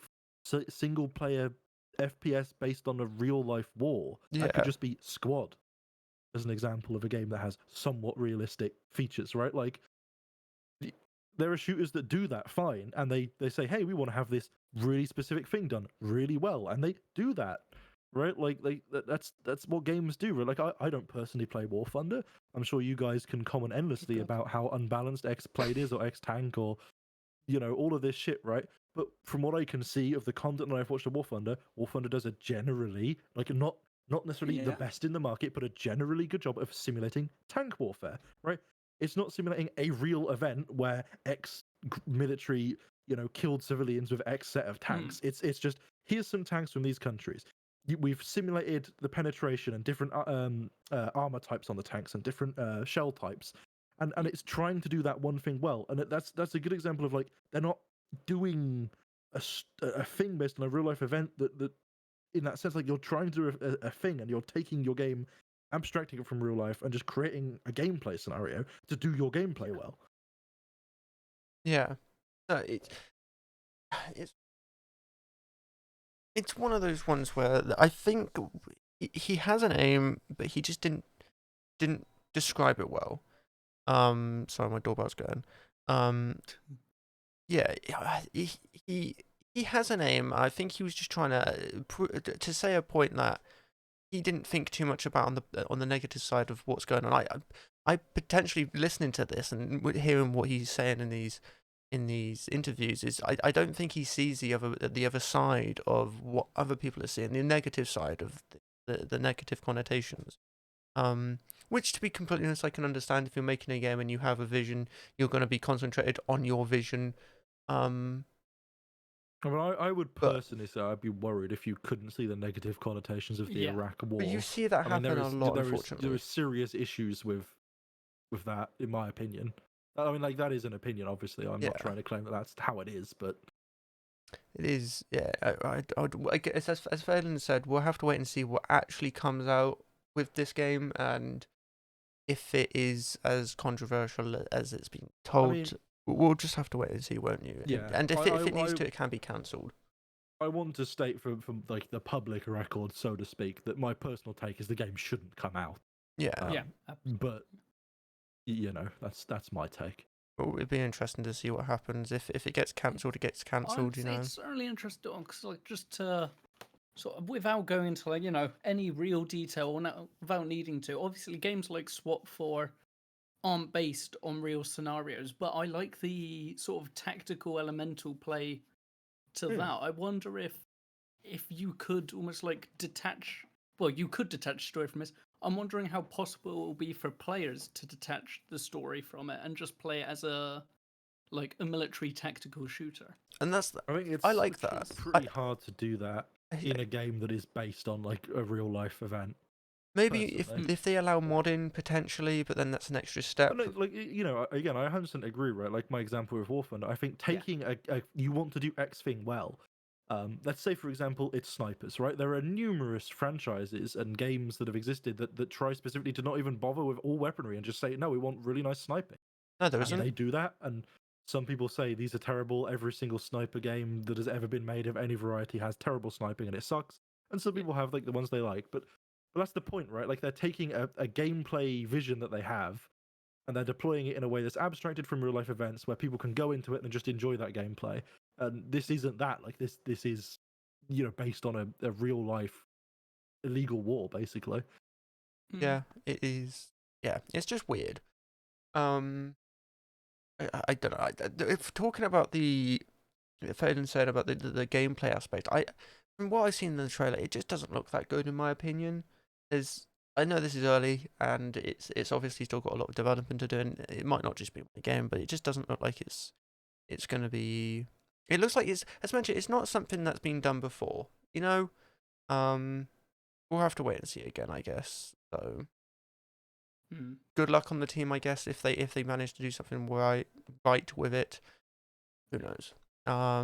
single player FPS based on a real life war? That could Yeah. just be Squad, as an example of a game that has somewhat realistic features, right? Like, there are shooters that do that fine, and they say, hey, we want to have this really specific thing done really well, and they do that, right? Like, that's what games do, right? Like, I don't personally play War Thunder. I'm sure you guys can comment endlessly about how unbalanced X Plate is, or X Tank, or all of this shit, right? But from what I can see of the content that I've watched of War Thunder does a generally, like, not necessarily the best in the market, but a generally good job of simulating tank warfare, right? It's not simulating a real event where X military, killed civilians with X set of tanks. It's just, here's some tanks from these countries. We've simulated the penetration and different armor types on the tanks and different shell types, and it's trying to do that one thing well. And that's a good example of, like, they're not doing a thing based on a real life event that in that sense, like, you're trying to do a thing, and you're taking your game, abstracting it from real life, and just creating a gameplay scenario to do your gameplay well. Yeah. No, it's it's one of those ones where I think he has an aim, but he just didn't describe it well. Sorry, my doorbell's going. Yeah, he has an aim. I think he was just trying to say a point that he didn't think too much about on the negative side of what's going on. I potentially listening to this and hearing what he's saying in these interviews is I don't think he sees the other side of what other people are seeing, the negative side of the negative connotations. Which, to be completely honest, I can understand. If you're making a game and you have a vision, you're going to be concentrated on your vision. I mean, I would But- personally say I'd be worried if you couldn't see the negative connotations of the Iraq War. But you see that I mean, happen a lot, unfortunately. there is serious issues with that, in my opinion. I mean, like, that is an opinion, obviously. I'm not trying to claim that that's how it is, but it is. Yeah, I guess as Phelan said, we'll have to wait and see what actually comes out with this game, and if it is as controversial as it's been told. I mean, we'll just have to wait and see, won't you? Yeah. And if it needs to, it can be cancelled. I want to state from like the public record, so to speak, that my personal take is the game shouldn't come out. Yeah. But that's my take. Well, it'd be interesting to see what happens if it gets cancelled. It gets cancelled. It's certainly interesting because, like, just to sort of, without going into, like, any real detail, or without needing to. Obviously, games like SWAT 4 aren't based on real scenarios, but I like the sort of tactical elemental play to that. I wonder if you could almost like detach. Well, you could detach story from this. I'm wondering how possible it will be for players to detach the story from it and just play it as a military tactical shooter. And that's I think I like that. It's pretty hard to do that in a game that is based on, like, a real life event. Maybe personally. if they allow modding potentially, but then that's an extra step. But like, again, I 100% agree, right? Like, my example with War Thunder, I think taking you want to do X thing well. Let's say, for example, it's snipers, right? There are numerous franchises and games that have existed that try specifically to not even bother with all weaponry and just say, no, we want really nice sniping. No, there And isn't. they do that, and some people say these are terrible. Every single sniper game that has ever been made of any variety has terrible sniping, and it sucks. And some people have, like, the ones they like, but that's the point, right? Like, they're taking a gameplay vision that they have, and they're deploying it in a way that's abstracted from real life events where people can go into it and just enjoy that gameplay. And this isn't that. Like, this is based on a real life illegal war, basically. Yeah, it is. Yeah, it's just weird. I don't know. If talking about Phelan said about the gameplay aspect, from what I've seen in the trailer, it just doesn't look that good in my opinion. I know this is early and it's obviously still got a lot of development to do, and it might not just be one game, but it just doesn't look like it's going to be. It looks like as mentioned, it's not something that's been done before. We'll have to wait and see again, I guess. So. Good luck on the team, I guess, if they manage to do something right with it. Who knows? Yeah.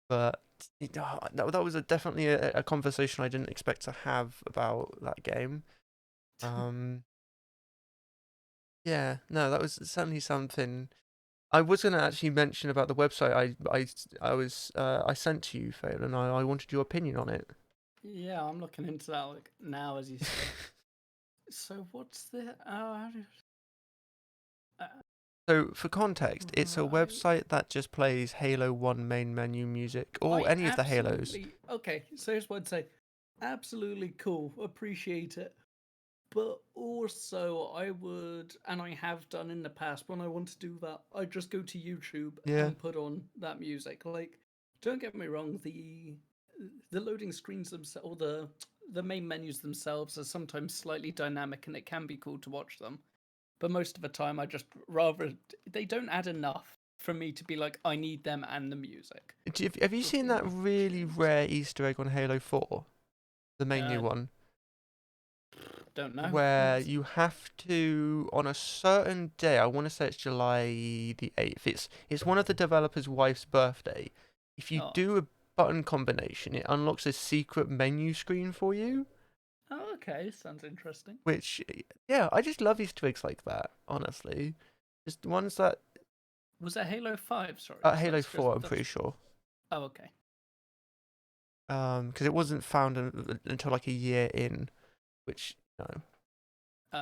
But that was definitely a conversation I didn't expect to have about that game. Yeah, no, that was certainly something. I was going to actually mention about the website I sent to you, Phelan, and I wanted your opinion on it. Yeah, I'm looking into that now as you say. So what's the So for context, it's a website that just plays Halo 1 main menu music, or any of the Halos. Okay, so here's what I'd say. Absolutely cool, appreciate it. But also, I would, and I have done in the past, when I want to do that, I just go to YouTube and put on that music. Like, don't get me wrong, the loading screens themselves, or the main menus themselves, are sometimes slightly dynamic, and it can be cool to watch them. But most of the time, I just they don't add enough for me to be like, I need them and the music. Have you seen that really rare Easter egg on Halo 4? The main new one? Don't know. Where you have to, on a certain day, I want to say it's July the 8th, it's one of the developer's wife's birthday. If you do a button combination, it unlocks a secret menu screen for you. Oh, okay, sounds interesting. Which, yeah, I just love Easter eggs like that, honestly. Just ones that... Was that Halo 5, sorry? Halo 4, I'm pretty sure. Oh, okay. Because it wasn't found until like a year in, which,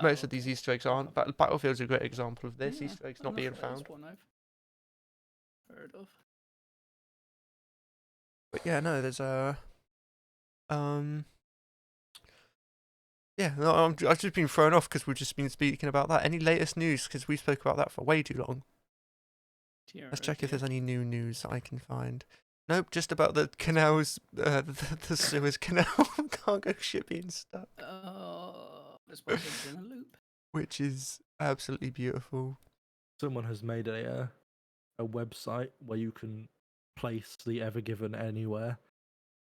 most of these Easter eggs aren't. Battlefield's a great example of this. Easter eggs not being found. That's one I've heard of. But yeah, no, there's yeah, no, I've just been thrown off because we've just been speaking about that. Any latest news? Because we spoke about that for way too long. Let's check if there's any new news that I can find. Nope, just about the canals, the Suez Canal cargo ship being stuck. Oh, this one's in a loop. Which is absolutely beautiful. Someone has made a website where you can place the Ever Given anywhere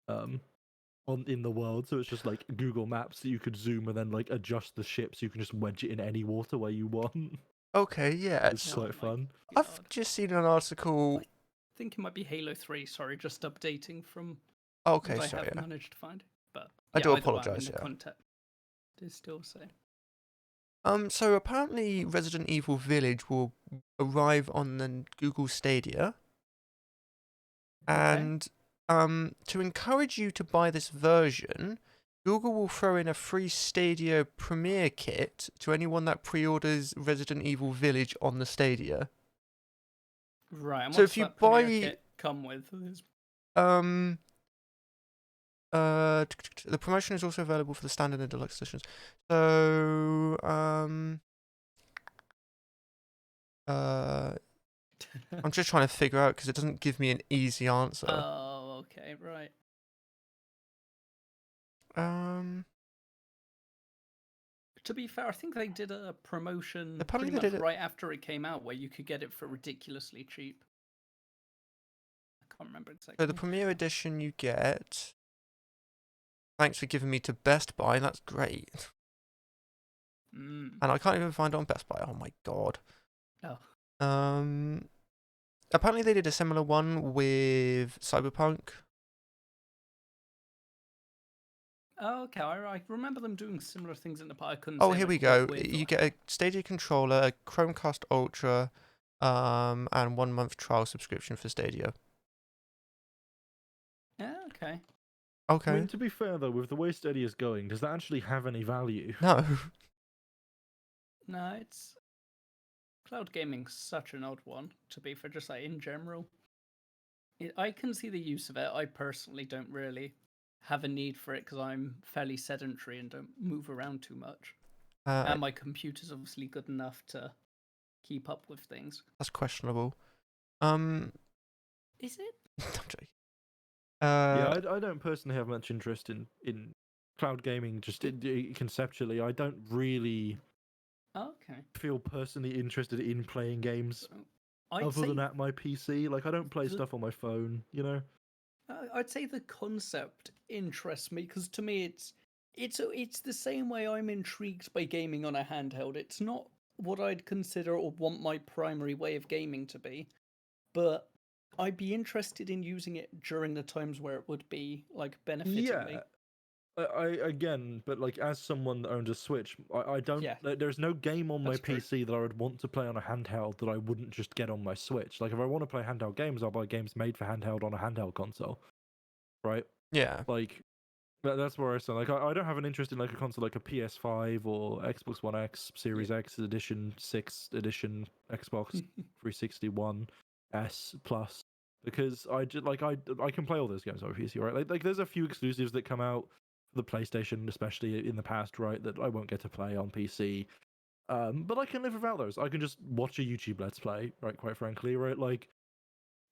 in the world. So it's just like Google Maps that you could zoom and then like adjust the ship so you can just wedge it in any water where you want. Okay, yeah. It's quite fun. God. I've just seen an article. I think it might be Halo 3, sorry, just updating from what I have managed to find. But I do apologise, the context is still same. So apparently Resident Evil Village will arrive on the Google Stadia. And to encourage you to buy this version, Google will throw in a free Stadia Premiere kit to anyone that pre-orders Resident Evil Village on the Stadia. Right, and so what's if you that buy Premiere kit come with? The promotion is also available for the standard and deluxe editions. So I'm just trying to figure out because it doesn't give me an easy answer. Oh, okay, right. To be fair, I think they did a promotion pretty much right after it came out where you could get it for ridiculously cheap. I can't remember exactly. So the Premiere Edition you get... Thanks for giving me to Best Buy, that's great. And I can't even find it on Best Buy, oh my god. Oh. Apparently they did a similar one with Cyberpunk. Oh, okay, I remember them doing similar things in the past. Oh, here we go. You get a Stadia controller, a Chromecast Ultra, and 1 month trial subscription for Stadia. Yeah, okay. Okay. I mean, to be fair though, with the way Stadia is going, does that actually have any value? No. No, it's cloud gaming's such an odd one. To be fair, just like in general. I can see the use of it. I personally don't really have a need for it because I'm fairly sedentary and don't move around too much. Uh, And my computer's obviously good enough to keep up with things. that's questionable. Um, Is it? I'm joking. Yeah, I don't personally have much interest in cloud gaming. Just conceptually, I don't really Okay. feel personally interested in playing games I'd other say than at my PC. Like, I don't play the- stuff on my phone. You know. I'd say the concept interests me because to me it's the same way I'm intrigued by gaming on a handheld. It's not what I'd consider or want my primary way of gaming to be, but I'd be interested in using it during the times where it would be like benefiting me. Yeah, I again, but like as someone that owns a Switch, I don't. Yeah. There's no game on my That's true. PC that I would want to play on a handheld that I wouldn't just get on my Switch. Like if I want to play handheld games, I'll buy games made for handheld on a handheld console, right? yeah. Like that's where I stand. Like I don't have an interest in like a console like a PS5 or Xbox One X, Series X edition, 6th edition, Xbox 360 One S Plus, because I just like I can play all those games on my PC, right? Like there's a few exclusives that come out for the PlayStation, especially in the past, right? That I won't get to play on PC. But I can live without those. I can just watch a YouTube Let's Play, right? Quite frankly, right? Like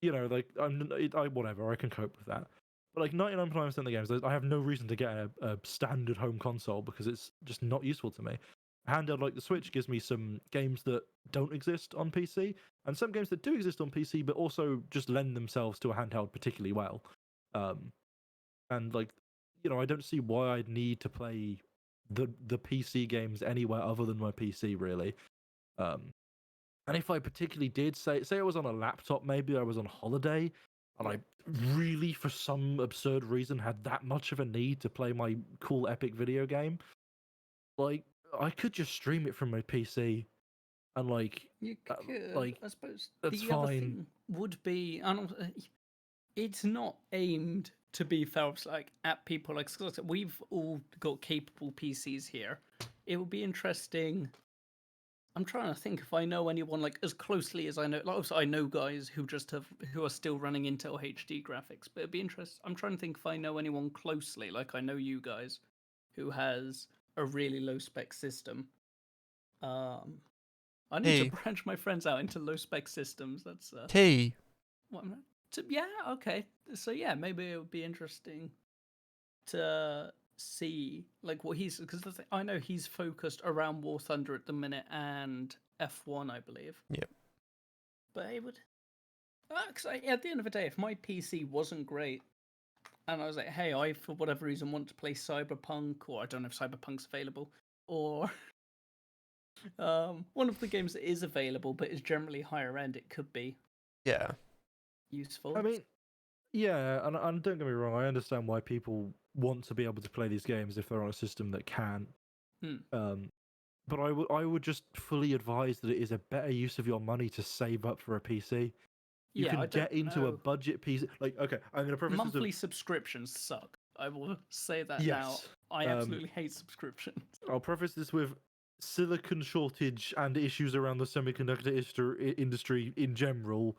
like I whatever. I can cope with that. But like 99% of the games, I have no reason to get a standard home console because it's just not useful to me. Handheld like the Switch gives me some games that don't exist on PC, and some games that do exist on PC, but also just lend themselves to a handheld particularly well. And like, I don't see why I'd need to play the PC games anywhere other than my PC, really. And if I particularly did say I was on a laptop, maybe I was on holiday, and I really, for some absurd reason, had that much of a need to play my cool epic video game, like I could just stream it from my PC, and You could, like I suppose. that's The other fine. thing would be, it's not aimed to be felt like at people like 'cause we've all got capable PCs here. It would be interesting. I'm trying to think if I know anyone like as closely as I know. Like, obviously, I know guys who are still running Intel HD graphics, but it'd be interesting. I'm trying to think if I know anyone closely, like I know you guys, who has a really low spec system. Um, I need to T. branch my friends out into low spec systems. That's T. what yeah, okay. So yeah, maybe it would be interesting to see like what he's because I know he's focused around War Thunder at the minute and F1, I believe. Yep. But it would, because at the end of the day, if my PC wasn't great, and I was like, hey, I for whatever reason want to play Cyberpunk, or I don't know if Cyberpunk's available, or one of the games that is available but is generally higher end, it could be Yeah. useful. I mean, yeah, and don't get me wrong, I understand why people want to be able to play these games if they're on a system that can. But I would just fully advise that it is a better use of your money to save up for a PC. You Yeah, can I get don't into a know. budget PC. Like, okay, I'm going to preface Monthly this. subscriptions suck. I will say that now. Yes. I absolutely hate subscriptions. I'll preface this with silicon shortage and issues around the semiconductor industry in general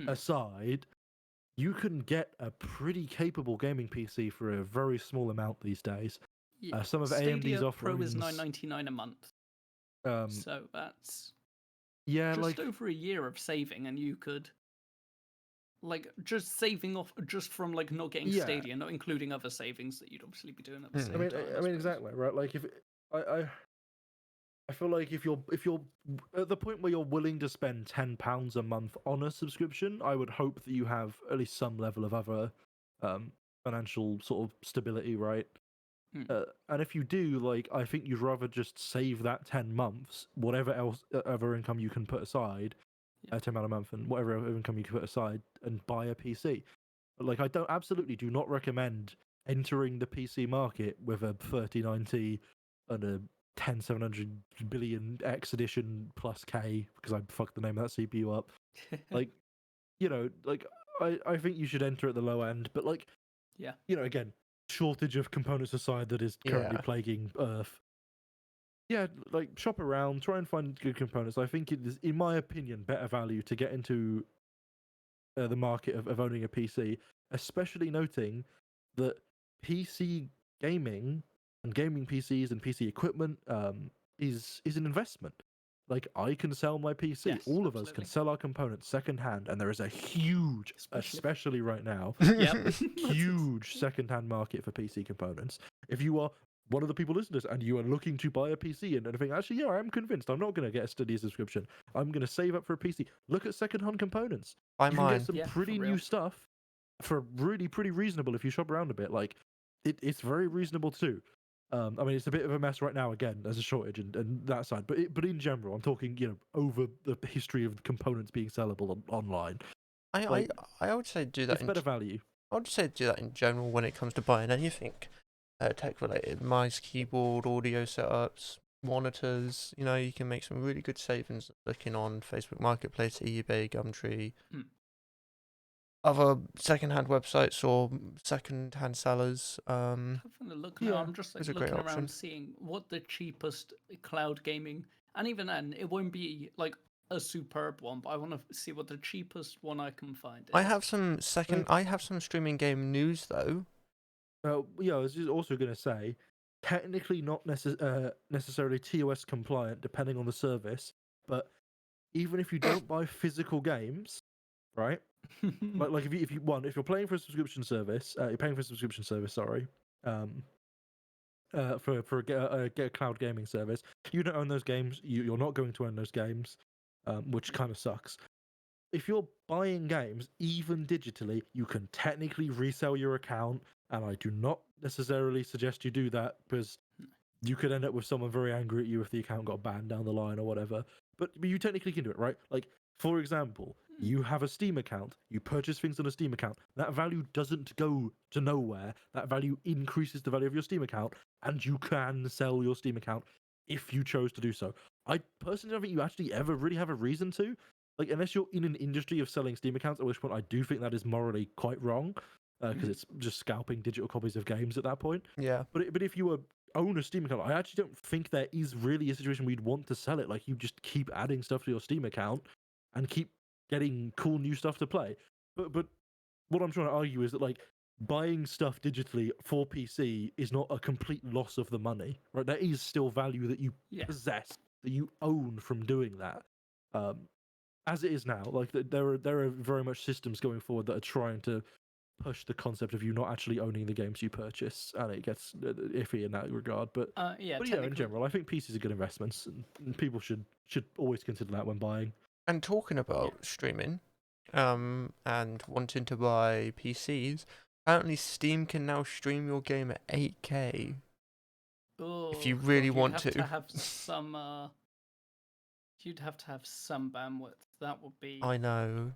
aside. You can get a pretty capable gaming PC for a very small amount these days. Yeah. Some of Stadia AMD's offerings. Pro is $9.99 a month. So that's yeah, just like over a year of saving, and you could like just saving off just from like not getting Stadia, not including other savings that you'd obviously be doing at the same time. I mean exactly right. Like if I feel like if you're at the point where you're willing to spend £10 a month on a subscription, I would hope that you have at least some level of other financial sort of stability, right? And if you do, like, I think you'd rather just save that 10 months, whatever else other income you can put aside, £10 a month, and whatever other income you can put aside, and buy a PC. But, like, I absolutely do not recommend entering the PC market with a 3090 and a 10700 billion X edition plus K, because I fucked the name of that CPU up. Like, like I think you should enter at the low end, but like, again, shortage of components aside that is currently plaguing Earth. Yeah, like shop around, try and find good components. I think it is, in my opinion, better value to get into the market of owning a PC, especially noting that PC gaming and gaming PCs and PC equipment is an investment. Like, I can sell my PC. Yes, All of us can absolutely. sell our components secondhand, and there is a huge, especially right now, Yep. huge secondhand market for PC components. If you are one of the people listening to this and you are looking to buy a PC and think, actually, yeah, I'm convinced I'm not going to get a Stadia subscription. I'm going to save up for a PC. Look at secondhand components. Buy You can mine. get some Yeah, pretty for new real. stuff for really pretty reasonable if you shop around a bit. Like, it's very reasonable too. I mean, it's a bit of a mess right now. Again, there's a shortage and that side, but in general, I'm talking over the history of components being sellable online. I would say do that. It's better value. I would say do that in general when it comes to buying anything tech related. Mice, keyboard, audio setups, monitors. You can make some really good savings looking on Facebook Marketplace, eBay, Gumtree, other second-hand websites or second-hand sellers. Having a look now, I'm just it's a great looking option. around, seeing what the cheapest cloud gaming, and even then, it won't be like a superb one, but I want to see what the cheapest one I can find is. I have some streaming game news though. Yeah, I was just also going to say, technically not necessarily TOS compliant, depending on the service. But even if you don't buy physical games, right? like if you're playing for a subscription service, you're paying for a subscription service. Sorry, for a cloud gaming service, you don't own those games. You're not going to own those games, which kind of sucks. If you're buying games, even digitally, you can technically resell your account, and I do not necessarily suggest you do that because you could end up with someone very angry at you if the account got banned down the line or whatever. But you technically can do it, right? Like, for example, you have a Steam account, you purchase things on a Steam account, that value doesn't go to nowhere. That value increases the value of your Steam account, and you can sell your Steam account if you chose to do so. I personally don't think you actually ever really have a reason to. Like, unless you're in an industry of selling Steam accounts, at which point I do think that is morally quite wrong, because it's just scalping digital copies of games at that point. Yeah. But if you own a Steam account, I actually don't think there is really a situation where you'd want to sell it. Like, you just keep adding stuff to your Steam account and keep getting cool new stuff to play. But what I'm trying to argue is that, like, buying stuff digitally for PC is not a complete loss of the money, right? There is still value that you possess, that you own from doing that. As it is now, like, there are very much systems going forward that are trying to push the concept of you not actually owning the games you purchase, and it gets iffy in that regard. But in general, I think PCs are good investments, and people should always consider that when buying. And talking about streaming, and wanting to buy PCs, apparently Steam can now stream your game at 8K. If you really want to. You'd have to have some bandwidth. That would be. I know.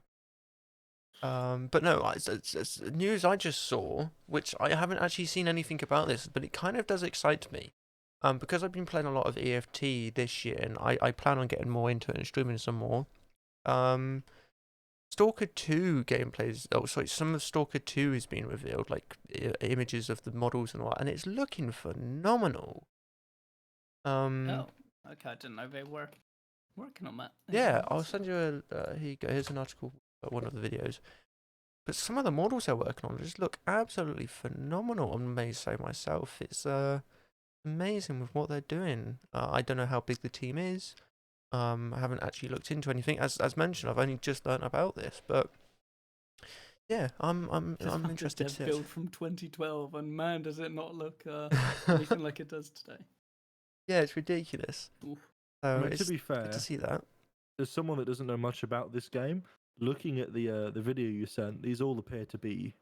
But no, it's news I just saw, which I haven't actually seen anything about this, but it kind of does excite me. Because I've been playing a lot of EFT this year, and I plan on getting more into it and streaming some more. Stalker 2 gameplays. Oh, sorry, some of Stalker 2 has been revealed, like images of the models and all that, and it's looking phenomenal. Oh, okay, I didn't know they were working on that. Yeah, I'll send you here you go. Here's an article, one of the videos. But some of the models they're working on just look absolutely phenomenal. I may say myself, it's amazing with what they're doing. I don't know how big the team is. I haven't actually looked into anything. As mentioned, I've only just learned about this, but yeah, I'm interested to see it. Build from 2012, and man, does it not look anything like it does today. Yeah, it's ridiculous. Oof. So I mean, to be fair, good to see that. As someone that doesn't know much about this game, looking at the video you sent, these all appear to be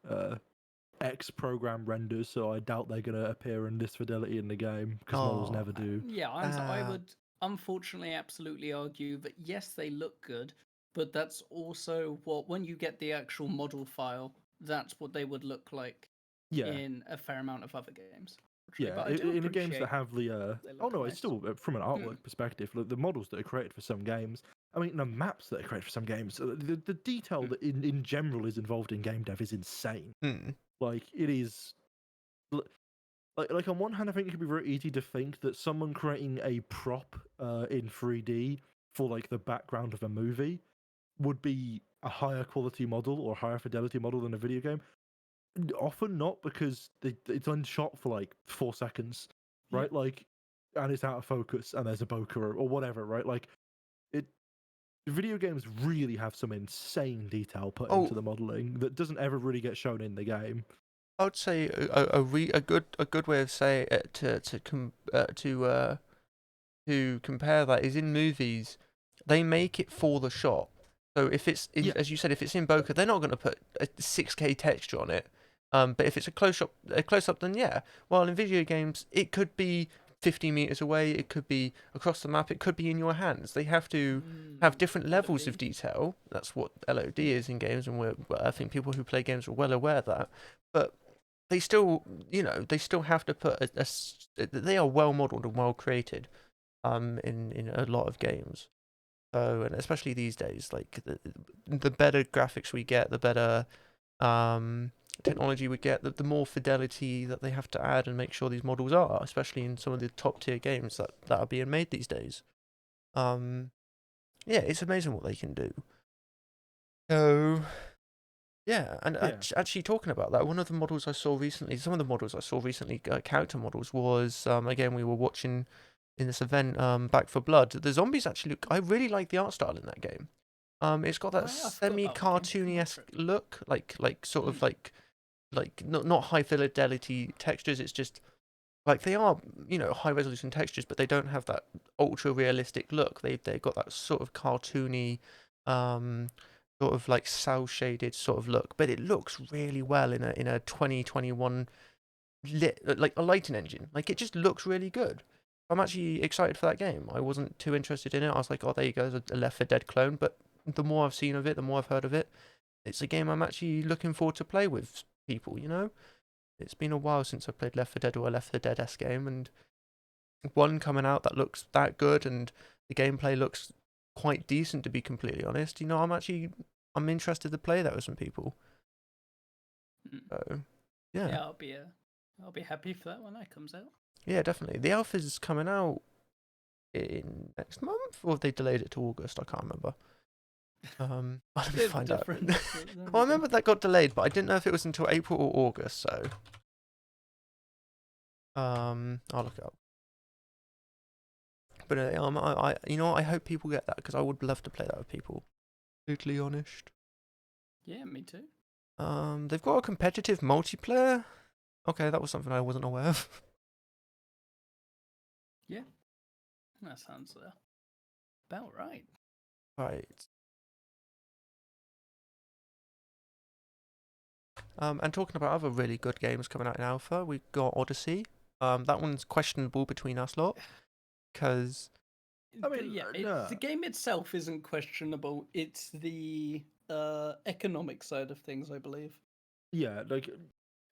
X-program renders, so I doubt they're going to appear in this fidelity in the game, because models never do. Yeah, I would unfortunately absolutely argue that yes, they look good, but that's also when you get the actual model file, that's what they would look like in a fair amount of other games. Yeah, in the games that have the it's still from an artwork perspective, the models that are created for some games. I mean, the maps that are created for some games, the detail that in general is involved in game dev is insane. Like, it is. Like on one hand, I think it could be very easy to think that someone creating a prop in 3D for, like, the background of a movie would be a higher quality model or higher fidelity model than a video game. Often not, because it's unshot for like 4 seconds, right? Like, and it's out of focus, and there's a bokeh or whatever, right? Like, video games really have some insane detail put into the modeling that doesn't ever really get shown in the game. I would say a good way of saying it to compare that is in movies, they make it for the shot. So if it's as you said, if it's in bokeh, they're not going to put a 6K texture on it. But if it's a close up, then yeah. While in video games, it could be 50 meters away, it could be across the map, it could be in your hands. They have to have different levels of detail. That's what LOD is in games, and I think people who play games are well aware of that. But they still, they still have to put they are well modeled and well created, in a lot of games. So, and especially these days, like the better graphics we get, the better technology we get, the more fidelity that they have to add and make sure these models are, especially in some of the top tier games that are being made these days. Yeah, it's amazing what they can do. So, yeah, and actually talking about that, one of the models I saw recently, character models, was again, we were watching in this event, Back for Blood. The zombies actually look. I really like the art style in that game. It's got that semi-cartoony-esque look, like sort of like not high fidelity textures. It's just like they are, high resolution textures, but they don't have that ultra realistic look. They've got that sort of cartoony, sort of like cel shaded sort of look, but it looks really well in a 2021 like a lighting engine. Like, it just looks really good. I'm actually excited for that game. I wasn't too interested in it. I was like, oh, there you go, there's a Left 4 Dead clone. But the more I've seen of it, the more I've heard of it, it's a game I'm actually looking forward to play with people, It's been a while since I played Left 4 Dead or a Left 4 Dead-esque game, and one coming out that looks that good and the gameplay looks quite decent, to be completely honest. I'm interested to play that with some people. So, yeah. Yeah, I'll be happy for that when that comes out. Yeah, definitely. The alpha's coming out in next month, or have they delayed it to August? I can't remember. Let me find out. Well, I remember that got delayed, but I didn't know if it was until April or August. So, I'll look it up. But I hope people get that, because I would love to play that with people. Totally honest. Yeah, me too. They've got a competitive multiplayer. Okay, that was something I wasn't aware of. Yeah, that sounds about right. Right. And talking about other really good games coming out in alpha, we've got Odyssey. That one's questionable between us lot, because the game itself isn't questionable. It's the economic side of things, I believe. Yeah, like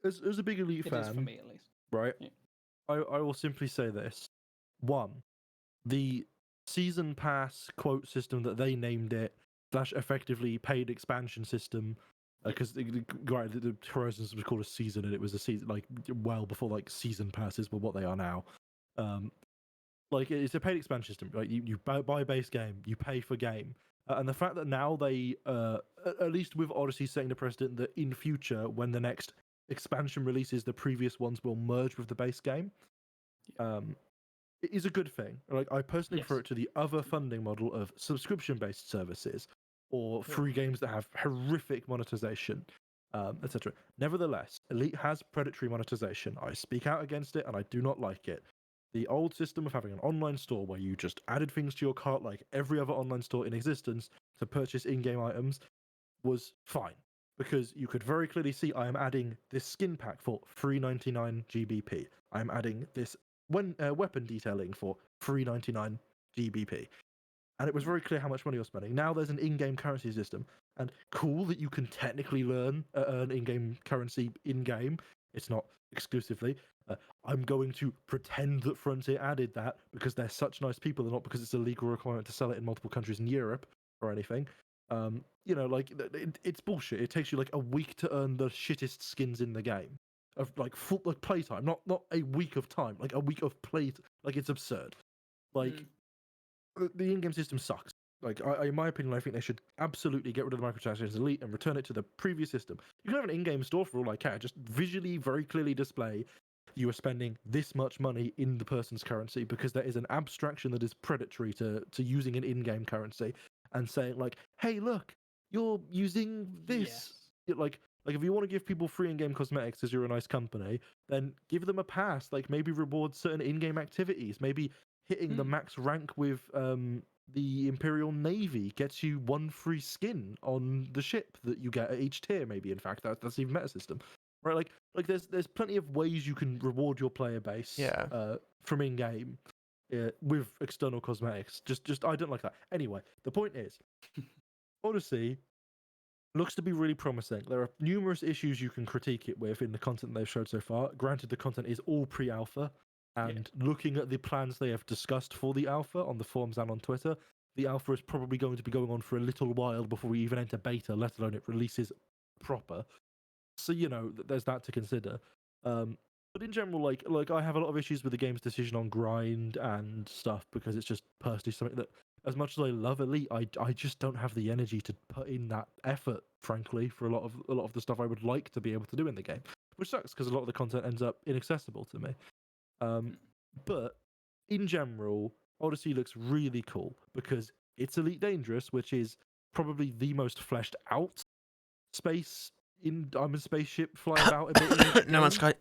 as a big Elite fan, it is for me at least. Right. Yeah. I will simply say this: one, the season pass quote system that they named it / effectively paid expansion system, because the Horizons was called a season, and it was a season like well before like season passes were what they are now. Like, it's a paid expansion system, right? You buy a base game, you pay for game, and the fact that now they, at least with Odyssey, setting the precedent that in future, when the next expansion releases, the previous ones will merge with the base game. It is a good thing. Like, I personally prefer it to the other funding model of subscription-based services or free games that have horrific monetization, etc. Nevertheless, Elite has predatory monetization. I speak out against it, and I do not like it. The old system of having an online store where you just added things to your cart like every other online store in existence to purchase in-game items was fine, because you could very clearly see I am adding this skin pack for $3.99 GBP. I am adding this weapon detailing for $3.99 GBP. And it was very clear how much money you're spending. Now there's an in-game currency system, and cool that you can technically earn in-game currency in-game. It's not exclusively. I'm going to pretend that Frontier added that because they're such nice people, and not because it's a legal requirement to sell it in multiple countries in Europe or anything. It's bullshit. It takes you like a week to earn the shittest skins in the game of like full playtime, not a week of time, like a week of play. Like, it's absurd. Like, the in-game system sucks. Like, in my opinion, I think they should absolutely get rid of the microtransactions Elite and return it to the previous system. You can have an in-game store for all I care. Just visually, very clearly display you are spending this much money in the person's currency, because there is an abstraction that is predatory to using an in-game currency and saying, like, hey, look, you're using this. Yes. Like if you want to give people free in-game cosmetics because you're a nice company, then give them a pass. Like, maybe reward certain in-game activities. Maybe hitting the max rank with the Imperial Navy gets you 1 free skin on the ship that you get at each tier. Maybe, in fact, that's even meta system, right? Like there's plenty of ways you can reward your player base from in-game with external cosmetics. Just I don't like that. Anyway, the point is, Odyssey looks to be really promising. There are numerous issues you can critique it with in the content they've showed so far. Granted, the content is all pre-alpha, and looking at the plans they have discussed for the alpha on the forums and on Twitter, the alpha is probably going to be going on for a little while before we even enter beta, let alone it releases proper. So, there's that to consider. But in general, like I have a lot of issues with the game's decision on grind and stuff, because it's just personally something that, as much as I love Elite, I just don't have the energy to put in that effort, frankly, for a lot of the stuff I would like to be able to do in the game, which sucks because a lot of the content ends up inaccessible to me. But in general, Odyssey looks really cool because it's Elite Dangerous, which is probably the most fleshed out space I'm a spaceship flying about a bit. No Man's Sky.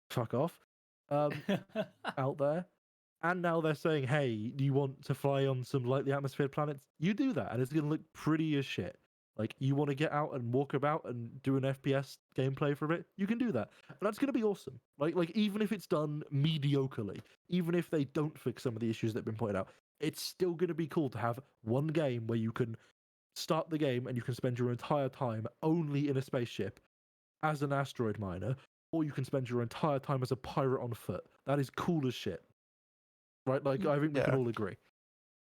Fuck off. Out there. And now they're saying, hey, do you want to fly on some lightly atmosphered planets? You do that, and it's going to look pretty as shit. Like, you want to get out and walk about and do an FPS gameplay for a bit? You can do that. And that's going to be awesome. Like even if it's done mediocrely, even if they don't fix some of the issues that have been pointed out, it's still going to be cool to have one game where you can start the game and you can spend your entire time only in a spaceship as an asteroid miner, or you can spend your entire time as a pirate on foot. That is cool as shit. Right? Like, I think we can all agree.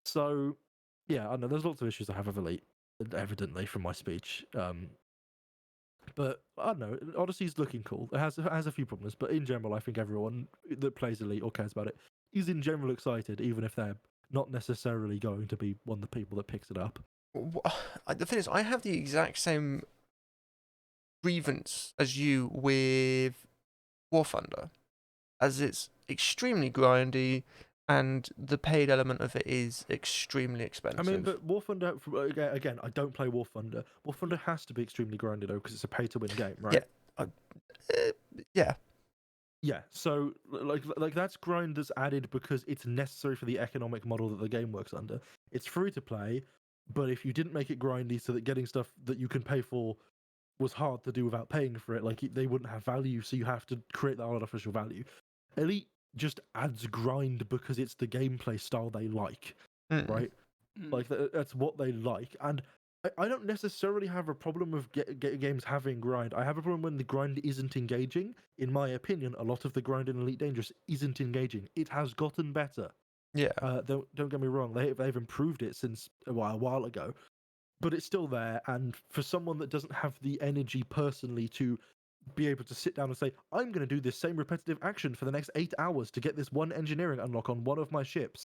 So, yeah, I know there's lots of issues I have with Elite, evidently, from my speech. But, I don't know, Odyssey's looking cool. It has a few problems, but in general, I think everyone that plays Elite or cares about it is in general excited, even if they're not necessarily going to be one of the people that picks it up. The thing is, I have the exact same grievance as you with War Thunder, as it's extremely grindy, and the paid element of it is extremely expensive. I mean, but War Thunder, again, I don't play War Thunder. War Thunder has to be extremely grindy, though, because it's a pay-to-win game, right? Yeah. Yeah, so like that's grind that's added because it's necessary for the economic model that the game works under. It's free to play, but if you didn't make it grindy so that getting stuff that you can pay for was hard to do without paying for it, like they wouldn't have value, so you have to create that artificial value. Elite just adds grind because it's the gameplay style they like, right? Like that's what they like, and I don't necessarily have a problem with games having grind. I have a problem when the grind isn't engaging. In my opinion, a lot of the grind in Elite Dangerous isn't engaging. It has gotten better. Yeah. Don't get me wrong. They've improved it since a while ago, but it's still there. And for someone that doesn't have the energy personally to be able to sit down and say, I'm going to do this same repetitive action for the next 8 hours to get this one engineering unlock on one of my ships,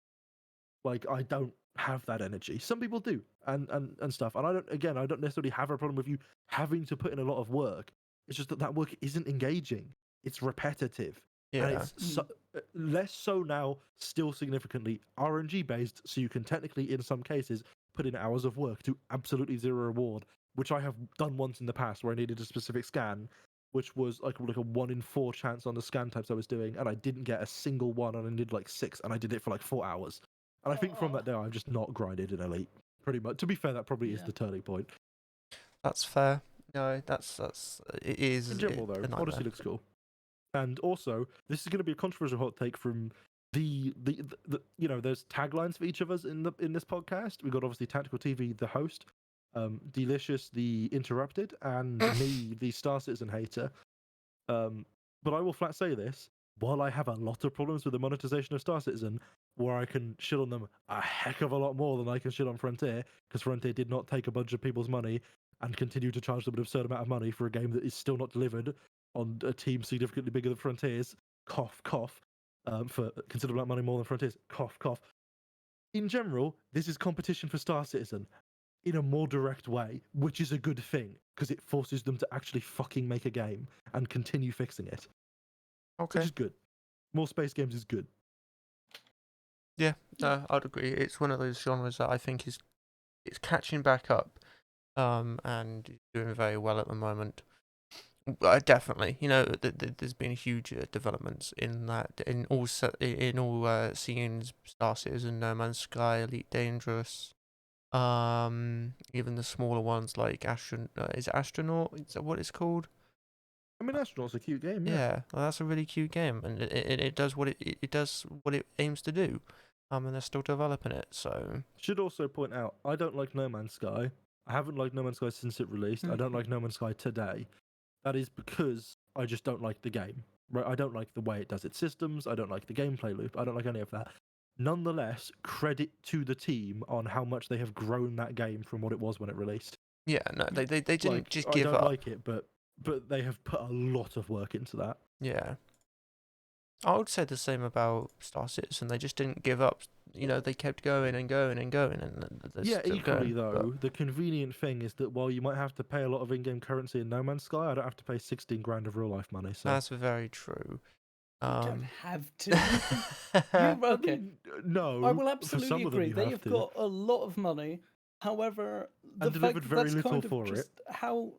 like, I don't have that energy. Some people do, and stuff. And I don't necessarily have a problem with you having to put in a lot of work. It's just that work isn't engaging. It's repetitive. Yeah. And it's less so now, still significantly RNG based, so you can technically, in some cases, put in hours of work to absolutely zero reward, which I have done once in the past where I needed a specific scan, which was like a 1 in 4 chance on the scan types I was doing, and I didn't get a single one, and I needed like 6, and I did it for like 4 hours. And I think from that day, I've just not grinded in Elite, pretty much. To be fair, that probably is the turning point. That's fair. No, it is. In general, though, Odyssey looks cool. And also, this is going to be a controversial hot take from the there's taglines for each of us in this podcast. We've got obviously Tactical TV, the host, Delicious, the interrupted, and me, the Star Citizen hater. But I will flat say this: while I have a lot of problems with the monetization of Star Citizen, where I can shit on them a heck of a lot more than I can shit on Frontier, because Frontier did not take a bunch of people's money and continue to charge them an absurd amount of money for a game that is still not delivered on a team significantly bigger than Frontier's. Cough, cough. For a considerable amount of money more than Frontier's. Cough, cough. in general, this is competition for Star Citizen in a more direct way, which is a good thing because it forces them to actually fucking make a game and continue fixing it, which Okay. is good. More space games is good. Yeah, I'd agree. It's one of those genres that I think it's catching back up, and doing very well at the moment. Definitely, there's been huge developments in that in all scenes: Star Citizen, No Man's Sky, Elite Dangerous. Even the smaller ones like is it Astronaut? Is that what it's called? I mean, Astronaut's a cute game, yeah. Yeah, well, that's a really cute game, and it does what it does what it aims to do. And they're still developing it, so Should also point out, I don't like No Man's Sky. I haven't liked No Man's Sky since it released. I don't like No Man's Sky today. That is because I just don't like the game. Right? I don't like the way it does its systems. I don't like the gameplay loop. I don't like any of that. Nonetheless, credit to the team on how much they have grown that game from what it was when it released. yeah, no, they didn't Like, just I give don't up. like it, but they have put a lot of work into that. Yeah, I would say the same about Star Citizen. They just didn't give up. They kept going and going and going, and they're Yeah, still equally going. though, the convenient thing is that while you might have to pay a lot of in-game currency in No Man's Sky, I don't have to pay 16 grand of real life money. So That's very true. You don't have to. You I okay. mean, no, I will for some absolutely of them agree. you They have have to. got a lot of money. However, the And delivered fact that very that's little kind of for just it. how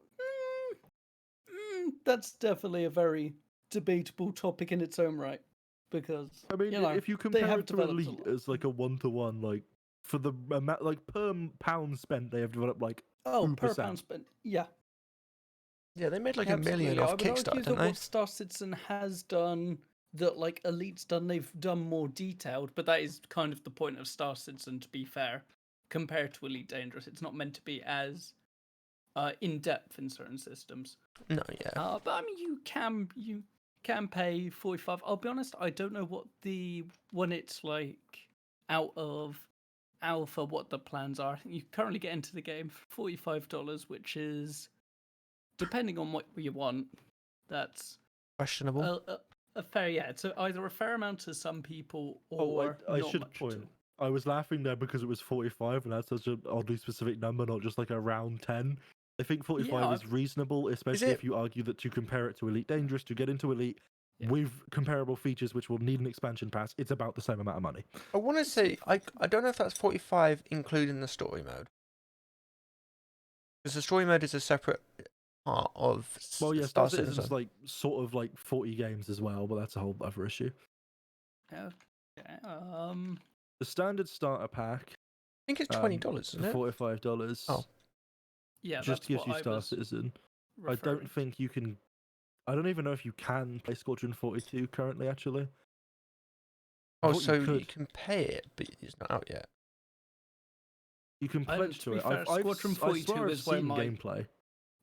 that's definitely a very debatable topic in its own right. Because I mean, if you they compare have it to developed a Elite lot. as like a 1-to-1, like for the amount, like per pound spent, they have developed like Oh, 2%. per pound spent. Yeah, Yeah, they made like absolutely. $1 million I off would argue Kickstarter, that didn't they? what Star Citizen has done, that like Elite's done, they've done more detailed. But that is kind of the point of Star Citizen, to be fair, compared to Elite Dangerous. It's not meant to be as in depth in certain systems. No, yeah. But I mean, you can pay 45. I'll be honest, I don't know when it's like out of alpha what the plans are. I think you currently get into the game for $45, which is, depending on what you want, that's Questionable. a fair, yeah. It's either a fair amount to some people Oh, or I not should much at point. all. I was laughing there because it was 45, and that's such an oddly specific number, not just like around 10. I think 45 Yeah, is reasonable, especially if you argue that to compare it to Elite Dangerous, to get into Elite with comparable features which will need an expansion pass, it's about the same amount of money. I want to say I don't know if that's 45 including the story mode, because the story mode is a separate part of Well, yeah, Star Star Citizen. Citizen's like sort of like 40 games as well, but that's a whole other issue. Okay. The standard starter pack, I think it's $20, isn't it? $45. Oh. Yeah, just that's gives what you I Star was Citizen. I referring don't think you can. I don't even know if you can play Squadron 42 currently. Actually, I Oh, thought so you you could. can pay it, but it's not out yet. You can pledge to to be it. fair, Squadron I 42 swear I've is where seen my gameplay.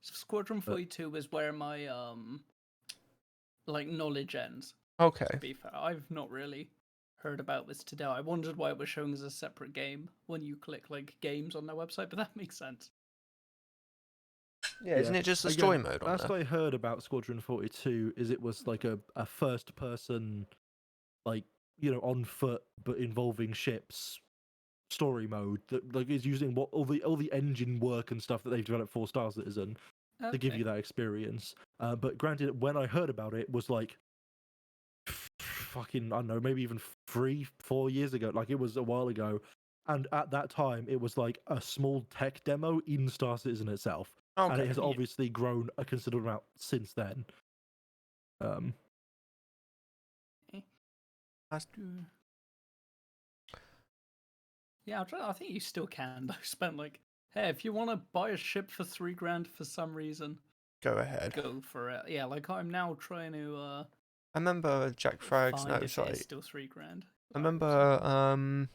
Squadron 42 is where my like knowledge ends. Okay. To be fair, I've not really heard about this today. I wondered why it was showing as a separate game when you click like games on their website, but that makes sense. Yeah, isn't it just the story mode on last there? I heard about Squadron 42 is it was like a first person, like, on foot but involving ships story mode that like is using all the engine work and stuff that they've developed for Star Citizen to give you that experience. But granted, when I heard about it was like fucking, I don't know, maybe even 3-4 years ago. Like, it was a while ago, and at that time it was like a small tech demo in Star Citizen itself. Okay. And it has obviously grown a considerable amount since then. Yeah, I think you still can though. Spend like, hey, if you want to buy a ship for $3,000 for some reason, go ahead. Go for it. Yeah, like I'm now trying to. I remember Jack Fragg's. Find No, if sorry. it's still $3,000. I remember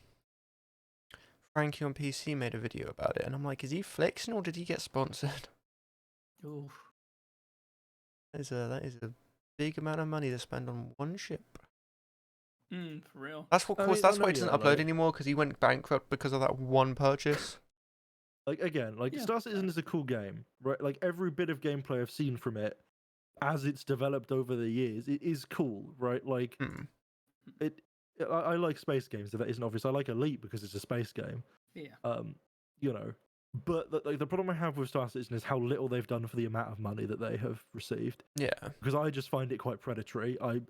Frankie on PC made a video about it, and I'm like, is he flexing or did he get sponsored? Oof. That is a big amount of money to spend on one ship. For real. That's what caused. That's why he doesn't upload like, anymore, because he went bankrupt because of that one purchase. Like, again, like, Star Citizen is a cool game, right? Like, every bit of gameplay I've seen from it, as it's developed over the years, it is cool, right? Like, I like space games. If that isn't obvious, I like Elite because it's a space game. Yeah. You know, but the problem I have with Star Citizen is how little they've done for the amount of money that they have received. Yeah. Because I just find it quite predatory. I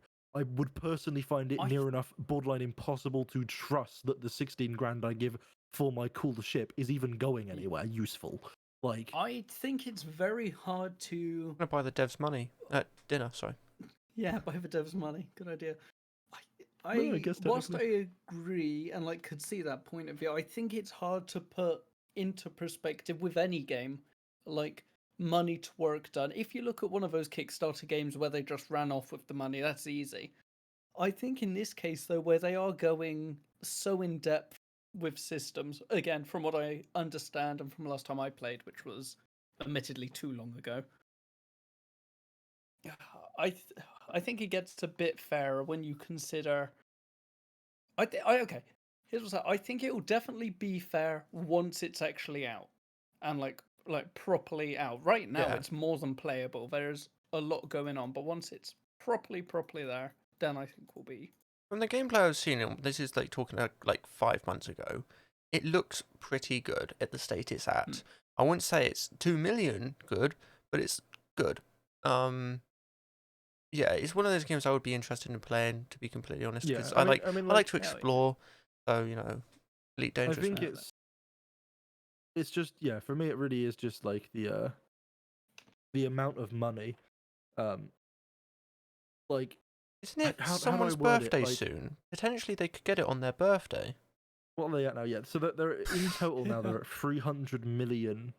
would personally find it near enough borderline impossible to trust that the 16 grand I give for my cool ship is even going anywhere useful. Like, I think it's very hard to. I'm gonna buy the devs money at dinner. Sorry. Yeah, buy the devs money. Good idea. I guess whilst technically. I agree and like could see that point of view, I think it's hard to put into perspective with any game, like money to work done. If you look at one of those Kickstarter games where they just ran off with the money, that's easy. I think in this case though, where they are going so in depth with systems, again, from what I understand and from last time I played, which was admittedly too long ago, I think it gets a bit fairer when you consider. Okay. Here's what's I think it will definitely be fair once it's actually out, and like properly out. Right now, Yeah. it's more than playable. There's a lot going on, but once it's properly there, then I think we'll be. From the gameplay I've seen, and this is like talking like 5 months ago, it looks pretty good at the state it's at. I wouldn't say it's 2 million good, but it's good. Yeah, it's one of those games I would be interested in playing, to be completely honest, Yeah, because I I mean, like to yeah, explore. So Elite I Dangerous. think it's just for me it really is just like the amount of money, like Isn't it how do I someone's word it? birthday Like, soon? Potentially they could get it on their birthday. what are they at now? Yeah, so they're in total now they're at 300 million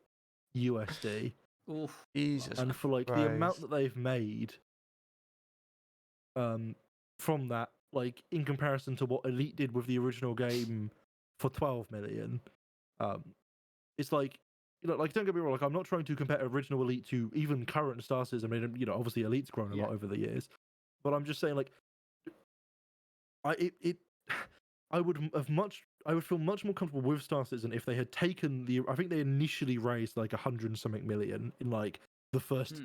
USD, Oof. Jesus and for like the amount that they've made, from that, like in comparison to what Elite did with the original game for 12 million, it's like, like, don't get me wrong, like I'm not trying to compare original Elite to even current Star Citizen. I mean, obviously Elite's grown a lot over the years, but I'm just saying, like, I would feel much more comfortable with Star Citizen if they had taken I think they initially raised like 100 and something million in like the first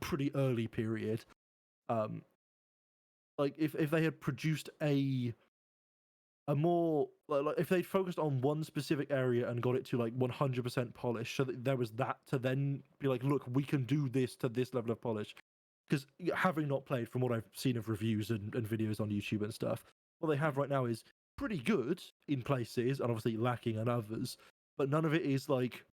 pretty early period. Like if they had produced a more like if they'd focused on one specific area and got it to like 100% polish, so that there was that to then be like, look, we can do this to this level of polish. Because having not played, from what I've seen of reviews and videos on YouTube and stuff, what they have right now is pretty good in places and obviously lacking in others, but none of it is like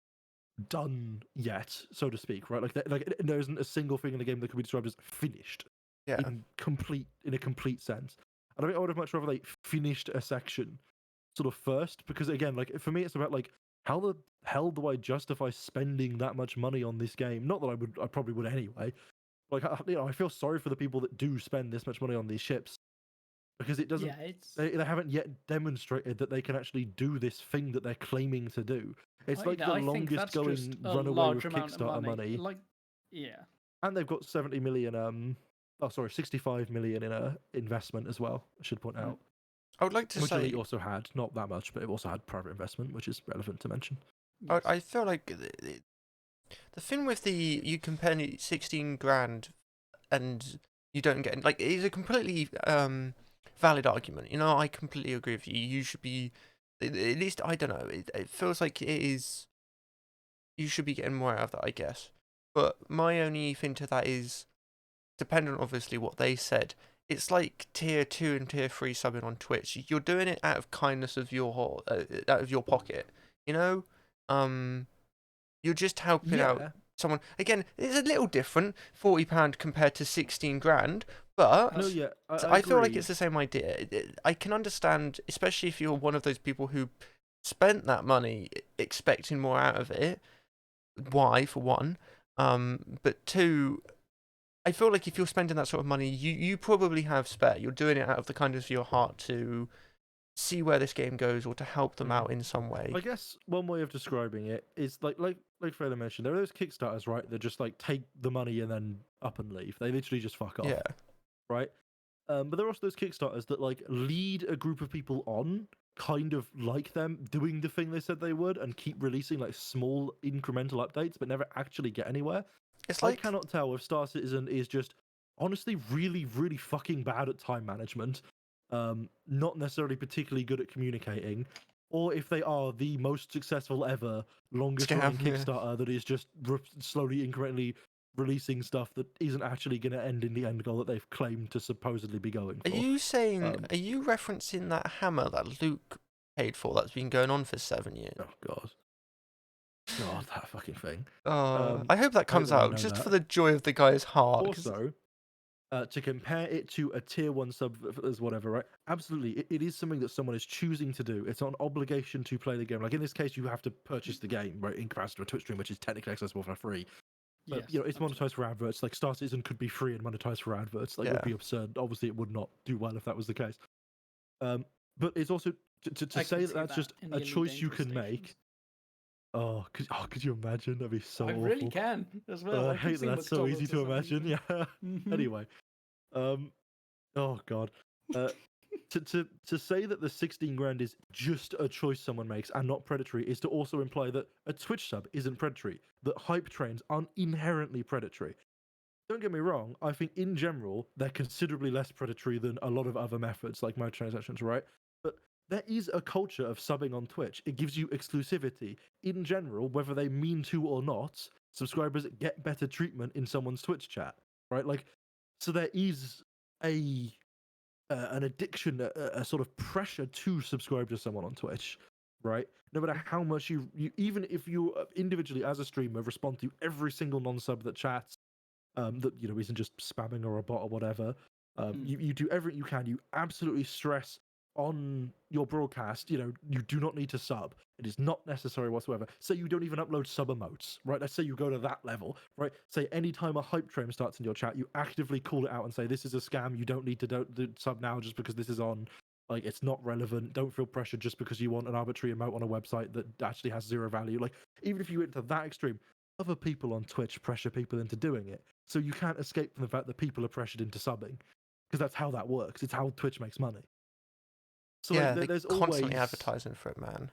done yet, so to speak, right? Like there isn't a single thing in the game that could be described as finished in a complete sense. And I think I would have much rather like finished a section sort of first, because again, like for me, it's about like, how the hell do I justify spending that much money on this game? Not that I probably would anyway. Like, I feel sorry for the people that do spend this much money on these ships, because it doesn't. Yeah, They haven't yet demonstrated that they can actually do this thing that they're claiming to do. It's like the I think longest that's going just a runaway large with amount of Kickstarter money. Like, yeah. And they've got 70 million. 65 million in a investment as well. I should point out. I would like to which say Elite also had, not that much, but it also had private investment, which is relevant to mention. Yes. I feel like the thing with you compare 16 grand and you don't get, like, it's a completely valid argument. I completely agree with you. You should be, at least, I don't know, it feels like it is, you should be getting more out of that, I guess. But my only thing to that is, dependent obviously what they said, it's like tier 2 and tier 3 subbing on Twitch. You're doing it out of kindness of out of your pocket, You're just helping out someone. Again, it's a little different, £40 compared to 16 grand, but No, yeah, I feel like it's the same idea. I can understand, especially if you're one of those people who spent that money expecting more out of it. Why, for one? But two, I feel like if you're spending that sort of money, you probably have spare. You're doing it out of the kindness of your heart to see where this game goes or to help them out in some way. I guess one way of describing it is like Fredo mentioned, there are those Kickstarters, right? That just like take the money and then up and leave. They literally just fuck off. Yeah. Right? But there are also those Kickstarters that like lead a group of people on, kind of like them doing the thing they said they would, and keep releasing like small incremental updates, but never actually get anywhere. It's like, I cannot tell if Star Citizen is just honestly really, really fucking bad at time management. not necessarily particularly good at communicating, or if they are the most successful ever, longest running Scam, yeah. Kickstarter that is just slowly, incorrectly releasing stuff that isn't actually going to end in the end goal that they've claimed to supposedly be going Are for. you saying? Um, Are you referencing that hammer that Luke paid for that's been going on for 7 years? Oh God, God, that fucking thing. I hope that I hate comes that I out know just that. for the joy of the guy's heart. 'cause- Also, to compare it to a tier 1 sub as whatever, right? Absolutely, it is something that someone is choosing to do. It's an obligation to play the game. Like in this case, you have to purchase the game, right, in comparison to a Twitch stream, which is technically accessible for free. But Yes, it's monetized for adverts. Like Star Citizen could be free and monetized for adverts. Like it would Yeah. be absurd. Obviously, it would not do well if that was the case. But it's also to I say can that see that's just in a the Elite choice you Dangerous can stations. make. Could you imagine? That'd be so I awful. really can as well. I I can hate see that that's so easy to imagine. Yeah. Mhm. Anyway, oh God. To say that the 16 grand is just a choice someone makes and not predatory is to also imply that a Twitch sub isn't predatory. That hype trains aren't inherently predatory. Don't get me wrong. I think in general they're considerably less predatory than a lot of other methods like microtransactions, right? But there is a culture of subbing on Twitch. It gives you exclusivity. In general, whether they mean to or not, subscribers get better treatment in someone's Twitch chat, right? Like, so there is an addiction, a sort of pressure to subscribe to someone on Twitch, right? No matter how much you even if you individually as a streamer respond to every single non-sub that chats, that isn't just spamming or a bot or whatever. You do everything you can. You absolutely stress on your broadcast. You do not need to sub. It is not necessary whatsoever. Say you don't even upload sub emotes, right? Let's say you go to that level, right? Say anytime a hype train starts in your chat, you actively call it out and say this is a scam. You don't need to do sub now just because this is on. Like, it's not relevant. Don't feel pressured just because you want an arbitrary emote on a website that actually has zero value. Like, even if you went to that extreme, other people on Twitch pressure people into doing it. So you can't escape from the fact that people are pressured into subbing, because that's how that works. It's how Twitch makes money. So Yeah, like, they're there's constantly always, advertising for it, man.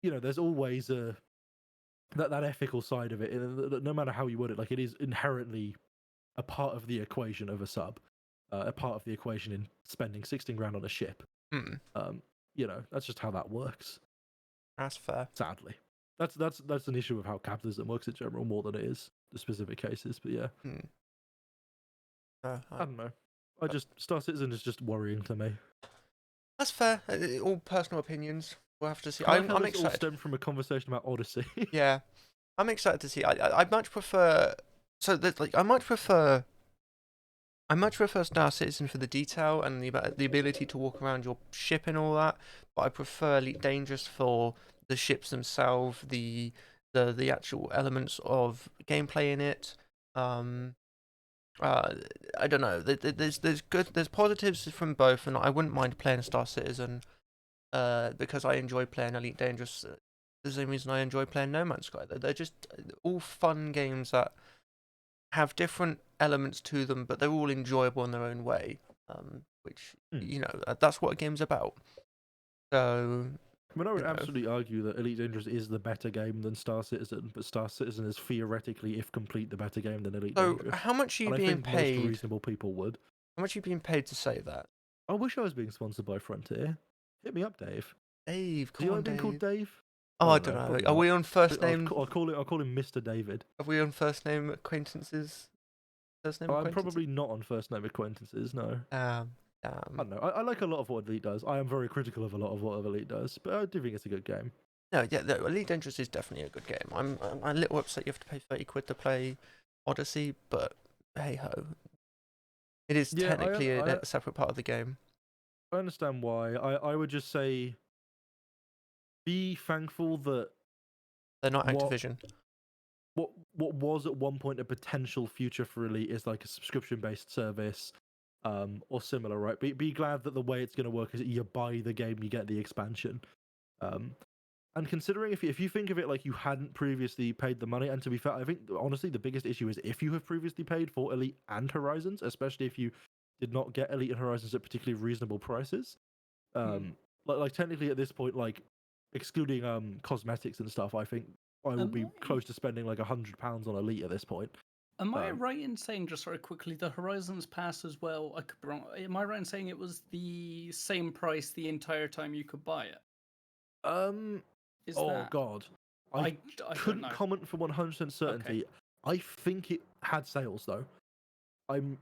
there's always that ethical side of it. No matter how you word it, like it is inherently a part of the equation of a sub, a part of the equation in spending 16 grand on a ship. Hmm, That's just how that works. that's fair. Sadly, that's an issue of how capitalism works in general more than it is the specific cases. But yeah. Hmm. I don't know. Star Citizen is just worrying to me. That's fair. All personal opinions. We'll have to see. I like how I'm this all excited. stemmed from a conversation about Odyssey. Yeah, I'm excited to see. I much prefer. So there's like I much prefer Star Citizen for the detail and the ability to walk around your ship and all that. But I prefer Elite Dangerous for the ships themselves, the actual elements of gameplay in it. I don't know. There's positives from both, and I wouldn't mind playing Star Citizen. Because I enjoy playing Elite Dangerous. The same reason I enjoy playing No Man's Sky. They're just all fun games that have different elements to them, but they're all enjoyable in their own way. Which that's what a game's about. So I mean, I would absolutely argue that Elite Dangerous is the better game than Star Citizen, but Star Citizen is theoretically, if complete, the better game than Elite So Dangerous. how much are you And I being think paid? most reasonable people would. How much are you being paid to say that? I wish I was being sponsored by Frontier. Hit me up, Dave. Dave, Is he come on, like being called Dave. Dave? Oh, I don't know. probably Are not. we on first name? I'll call him Mr. David. Are we on first name acquaintances? First name I'm acquaintances? probably not on first name acquaintances, no. I don't know. I like a lot of what Elite does. I am very critical of a lot of what Elite does, but I do think it's a good game. No, yeah, the Elite Dangerous is definitely a good game. I'm a little upset you have to pay 30 quid to play Odyssey, but hey ho. It is technically a separate part of the game. I understand why. I would just say be thankful that they're not Activision. What was at one point a potential future for Elite is like a subscription-based service, or similar, right? Be glad that the way it's going to work is that you buy the game, you get the expansion. And considering if you think of it like you hadn't previously paid the money, and to be fair, I think honestly the biggest issue is if you have previously paid for Elite and Horizons, especially if you did not get Elite and Horizons at particularly reasonable prices. Like technically at this point, like excluding cosmetics and stuff, I think I will be close to spending like £100 on Elite at this point. Am I right in saying, just very quickly, the Horizons Pass as well? I could be wrong. Am I right in saying it was the same price the entire time you could buy it? Is Oh that? God, I don't couldn't know. comment for 100% certainty. I think it had sales though. I'm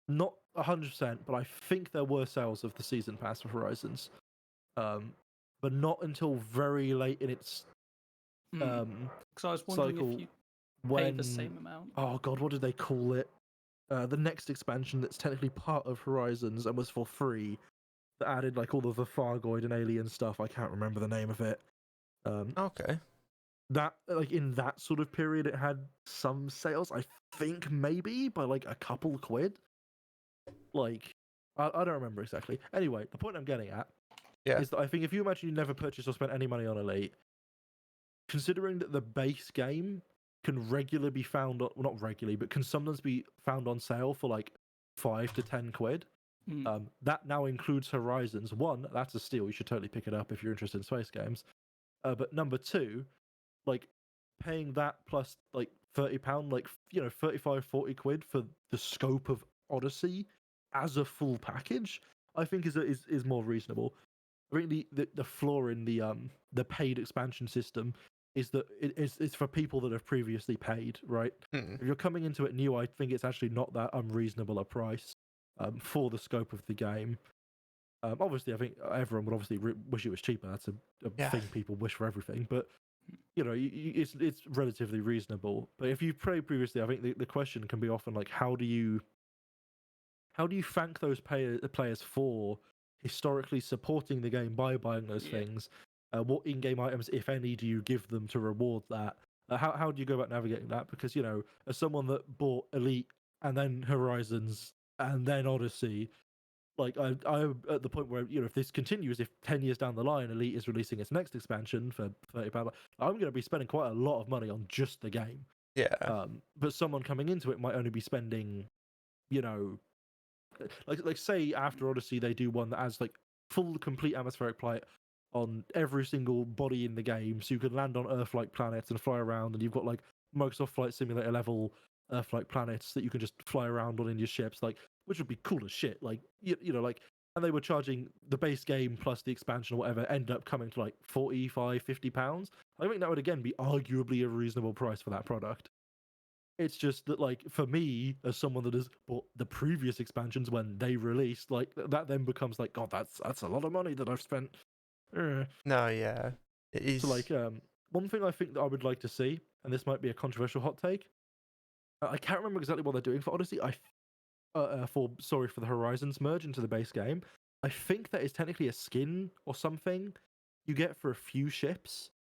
not 100%, but I think there were sales of the season pass for Horizons. But not until very late in its Because I was wondering cycle if you pay when the same amount. oh God, what did they call it? The next expansion that's technically part of Horizons and was for free that added like all of the Fargoid and alien stuff. I can't remember the name of it. Okay. That like in that sort of period, it had some sales. I think maybe by like a couple quid. Like I don't remember exactly. Anyway, the point I'm getting at is that I think if you imagine you never purchased or spent any money on Elite, considering that the base game can regularly be found on, well, not regularly, but can sometimes be found on sale for like 5 to 10 quid. That now includes Horizons. One, that's a steal. You should totally pick it up if you're interested in space games. But number two, like paying that plus like £30, like 35, 40 quid for the scope of Odyssey as a full package, I think is more reasonable. I think the flaw in the paid expansion system is that it's for people that have previously paid, right? If you're coming into it new, I think it's actually not that unreasonable a price for the scope of the game. Obviously, I think everyone would obviously wish it was cheaper. That's a thing people wish for everything. But it's relatively reasonable. But if you've played previously, I think the question can be often like, how do you thank those players for historically supporting the game by buying those things? What in-game items, if any, do you give them to reward that? How do you go about navigating that? Because as someone that bought Elite and then Horizons and then Odyssey, like I'm at the point where if this continues, if 10 years down the line Elite is releasing its next expansion for £30, I'm going to be spending quite a lot of money on just the game. But someone coming into it might only be spending, like say after Odyssey they do one that has like full complete atmospheric flight on every single body in the game, so you can land on Earth-like planets and fly around, and you've got like Microsoft Flight Simulator level Earth-like planets that you can just fly around on in your ships, like, which would be cool as shit. Like like, and they were charging the base game plus the expansion or whatever, end up coming to like £45-50. I think that would again be arguably a reasonable price for that product. It's just that, like, for me, as someone that has bought the previous expansions when they released, like, that then becomes like, God, that's a lot of money that I've spent. No, yeah, it is. So, like, one thing I think that I would like to see, and this might be a controversial hot take, I can't remember exactly what they're doing for Odyssey. For the Horizons merge into the base game. I think that is technically a skin or something you get for a few ships.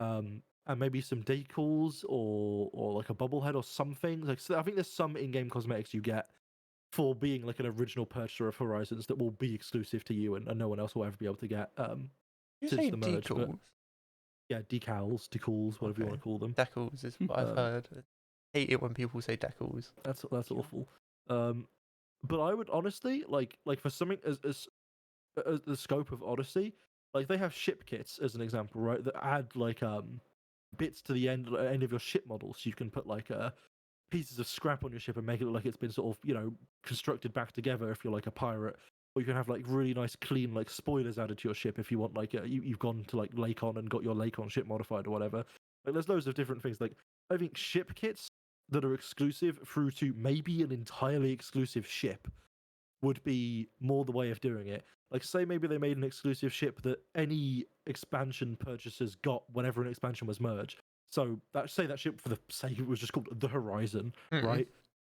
And maybe some decals or like a bubblehead or something. Like, so I think there's some in-game cosmetics you get for being like an original purchaser of Horizons that will be exclusive to you and no one else will ever be able to get You since say the merge. But decals? yeah, decals, whatever you want to call them. Decals is what I've heard. I hate it when people say decals. That's awful. But I would honestly like for something as the scope of Odyssey, like they have ship kits as an example, right? That add like bits to the end of your ship model, so you can put like pieces of scrap on your ship and make it look like it's been sort of constructed back together if you're like a pirate, or you can have like really nice clean like spoilers added to your ship if you want like you've gone to like Lakon and got your Lakon ship modified or whatever. Like there's loads of different things. Like I think ship kits that are exclusive through to maybe an entirely exclusive ship would be more the way of doing it. Like, say maybe they made an exclusive ship that any expansion purchasers got whenever an expansion was merged. So that ship for the sake it was just called the Horizon, right?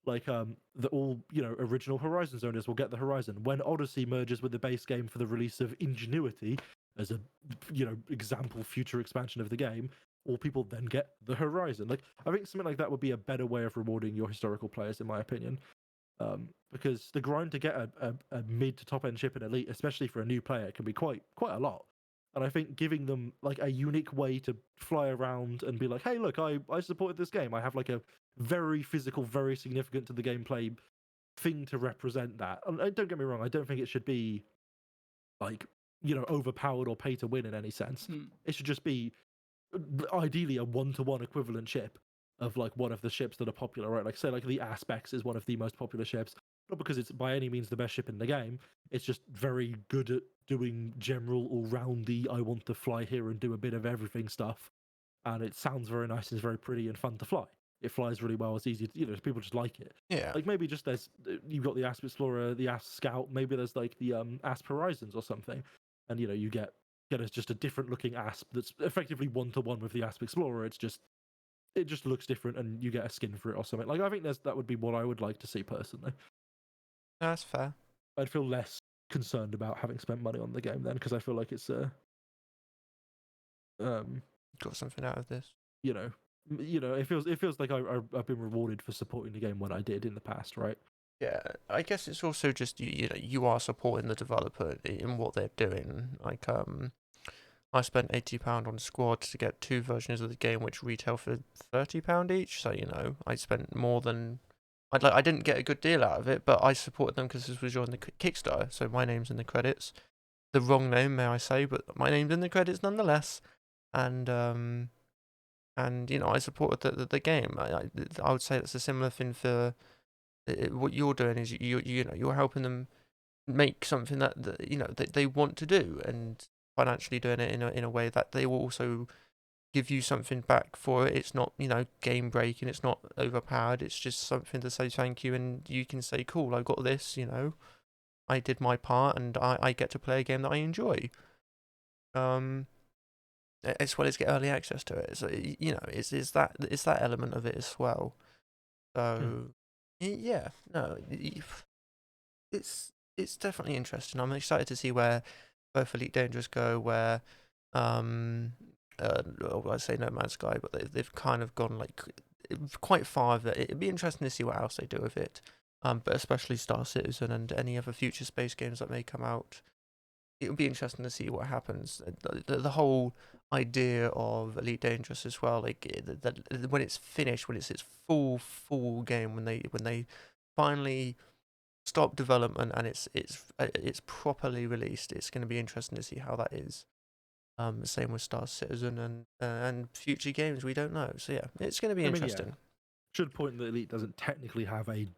Like the all original Horizons owners will get the Horizon. When Odyssey merges with the base game for the release of Ingenuity as a example future expansion of the game, all people then get the Horizon. Like I think something like that would be a better way of rewarding your historical players, in my opinion. Because the grind to get a mid to top end ship in Elite, especially for a new player, can be quite a lot. And I think giving them like a unique way to fly around and be like, hey, look, I supported this game. I have like a very physical, very significant to the gameplay thing to represent that. And don't get me wrong, I don't think it should be like overpowered or pay to win in any sense. It should just be ideally a 1-to-1 equivalent ship. of like one of the ships that are popular, right? Like say like the Aspects is one of the most popular ships, not because it's by any means the best ship in the game. It's just very good at doing general all-roundy, I want to fly here and do a bit of everything stuff, and it sounds very nice and it's very pretty and fun to fly. It flies really well. It's easy to, people just like it. Yeah. Like maybe just you've got the Asp Explorer, the Asp Scout. Maybe there's like the Asp Horizons or something, and you get just a different looking Asp that's effectively 1-to-1 with the Asp Explorer. It just looks different, and you get a skin for it or something. Like I think that would be what I would like to see personally. That's fair. I'd feel less concerned about having spent money on the game then, because I feel like it's Got something out of this. it feels like I've been rewarded for supporting the game when I did in the past, right? Yeah, I guess it's also just you are supporting the developer in what they're doing. Like I spent £80 on Squad to get 2 versions of the game, which retail for £30 each. So I spent more than I didn't get a good deal out of it, but I supported them because this was on the Kickstarter, so my name's in the credits. The wrong name, may I say, but my name's in the credits nonetheless. And I supported the game. I would say that's a similar thing for what you're doing. Is you're helping them make something that they want to do, and financially doing it in a way that they will also give you something back for it. It's not game breaking. It's not overpowered. It's just something to say thank you, and you can say, cool, I got this. I did my part, and I get to play a game that I enjoy. As well as get early access to it. So it's that element of it as well. So yeah, no, it's definitely interesting. I'm excited to see where both Elite Dangerous go. Where I say No Man's Sky, but they've kind of gone like quite far. It'd be interesting to see what else they do with it. But especially Star Citizen and any other future space games that may come out. It would be interesting to see what happens. The whole idea of Elite Dangerous as well, like when it's finished, when it's its full game, when they finally stop development and it's properly released, it's going to be interesting to see how that is. Same with Star Citizen and future games, we don't know. So yeah, it's going to be interesting. Should point that Elite doesn't technically have a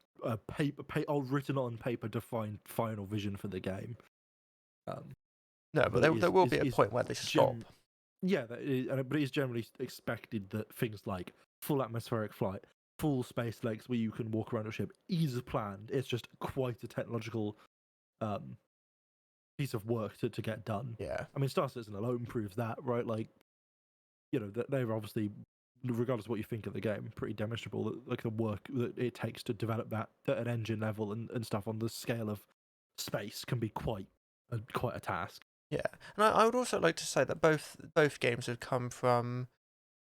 written on paper defined final vision for the game. No, but there will be a point where they stop. Yeah, but it is generally expected that things like full atmospheric flight, full space legs where you can walk around your ship is planned. It's just quite a technological piece of work to get done. Yeah. I mean, Star Citizen alone proves that, right? Like, they're obviously, regardless of what you think of the game, pretty demonstrable that like the work that it takes to develop that at an engine level and stuff on the scale of space can be quite a task. Yeah, and I would also like to say that both games have come from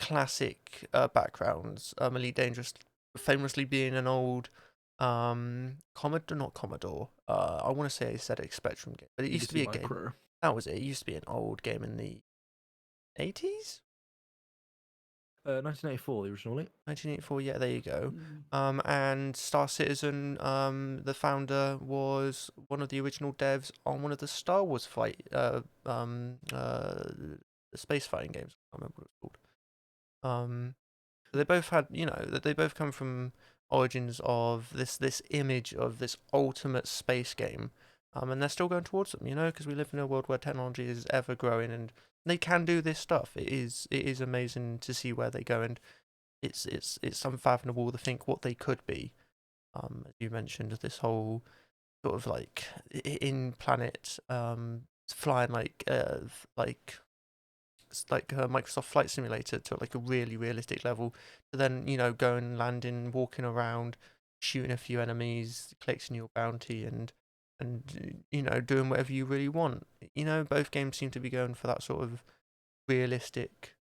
classic backgrounds. Elite Dangerous famously being an old Commodore. I want to say a ZX Spectrum game, but it used to be a game. That was it. It used to be an old game in the 80s. 1984 originally. 1984, yeah, there you go. And Star Citizen, the founder was one of the original devs on one of the Star Wars space fighting games. I can't remember what it's called. They both had, they both come from origins of this image of this ultimate space game. And they're still going towards them, because we live in a world where technology is ever growing and they can do this stuff. It is amazing to see where they go, and it's unfathomable to think what they could be. As you mentioned, this whole sort of like in planet flying like Microsoft Flight Simulator to like a really realistic level, to then going landing, walking around, shooting a few enemies, collecting your bounty, and doing whatever you really want. Both games seem to be going for that sort of realistic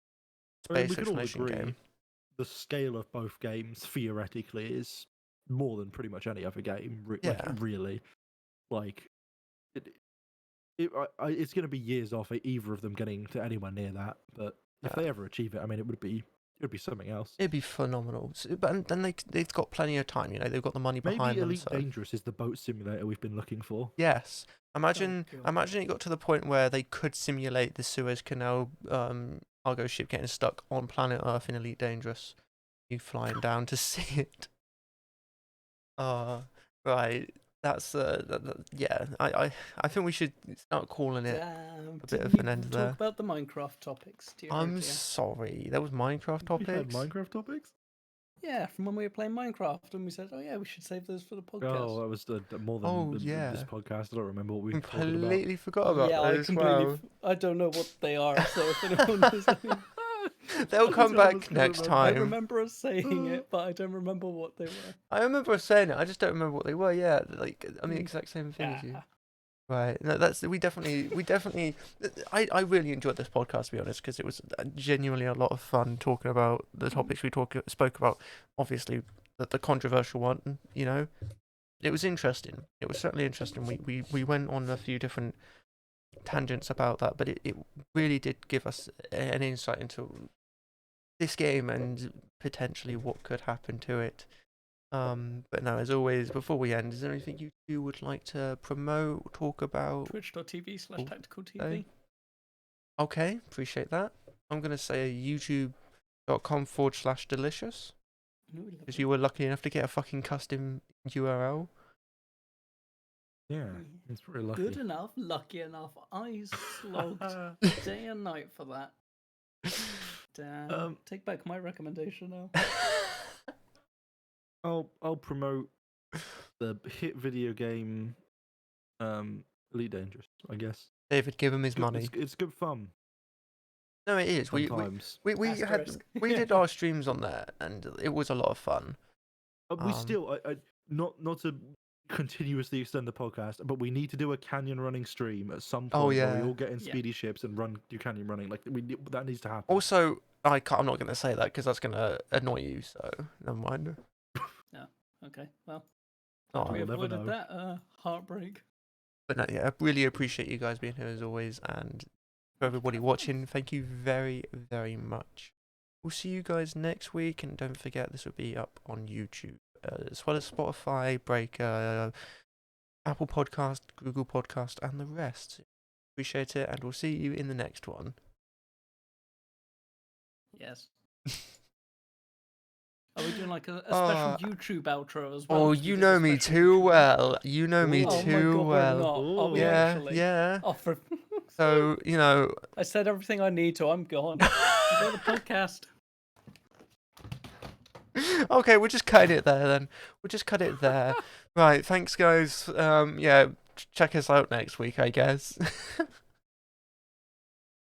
space exploration game. The scale of both games theoretically is more than pretty much any other game. Really, like it's going to be years off either of them getting to anywhere near that. But if they ever achieve it, I mean, it would be something else. It'd be phenomenal. But then they've got plenty of time. They've got the money behind them. Maybe Elite Dangerous is the boat simulator we've been looking for. Yes. Imagine it got to the point where they could simulate the Suez Canal cargo ship getting stuck on planet Earth in Elite Dangerous. you flying down to see it. Right. That's yeah. I think we should start calling it Damn, a bit didn't of an you end talk there. about the Minecraft topics? Dear, oh I'm dear. sorry. There was Minecraft We had topics. Minecraft topics? Yeah, from when we were playing Minecraft, and we said, "Oh yeah, we should save those for the podcast." Oh, that was more than Oh, this yeah. podcast. I don't remember what we were talking about. Completely forgot about yeah, those. Wow. I don't know what they are, so if anyone knows, They'll come None of us back can next remember. I time. remember us saying it, but I don't remember what they were. I remember us saying it. I just don't remember what they were. Yeah, like I mean, exact same thing as you. Yeah. Right. No, we definitely. I really enjoyed this podcast, to be honest, because it was genuinely a lot of fun talking about the topics we spoke about. Obviously, the controversial one. You know, it was interesting. It was certainly interesting. We went on a few different tangents about that, but it really did give us an insight into this game and potentially what could happen to it. But no, as always, before we end, is there anything you two would like to promote, talk about? Twitch.tv/tacticaltv. Okay, appreciate that. I'm going to say youtube.com/delicious, because you were lucky enough to get a fucking custom URL. Yeah, it's pretty lucky. Good enough, lucky enough. I slogged day and night for that. Damn. Take back my recommendation now. I'll promote the hit video game, Elite Dangerous. I guess. David, give him his money. It's good fun. No, it is. Sometimes. We did our streams on there, and it was a lot of fun. We still, not to continuously extend the podcast, but we need to do a canyon running stream at some point. Oh, yeah. Where we all get in speedy ships and do canyon running. Like that needs to happen. Also, I'm not going to say that because that's going to annoy you. So never mind. Yeah. Okay. Well, Oh, we we'll never avoided know. that heartbreak. But no, yeah, I really appreciate you guys being here as always, and for everybody watching, thank you very, very much. We'll see you guys next week, and don't forget this will be up on YouTube, as well as Spotify, Breaker, Apple Podcast, Google Podcast, and the rest. Appreciate it, and we'll see you in the next one. Yes. Are we doing like a special YouTube outro as well? Oh, you know me too well. You know me Oh too my God, well. we're not. Are we Yeah, actually? yeah. Oh, So, you know. I said everything I need to. I'm gone. Enjoy the podcast. Okay, we'll just cut it there then. We'll just cut it there. Right, thanks guys. Yeah, check us out next week, I guess.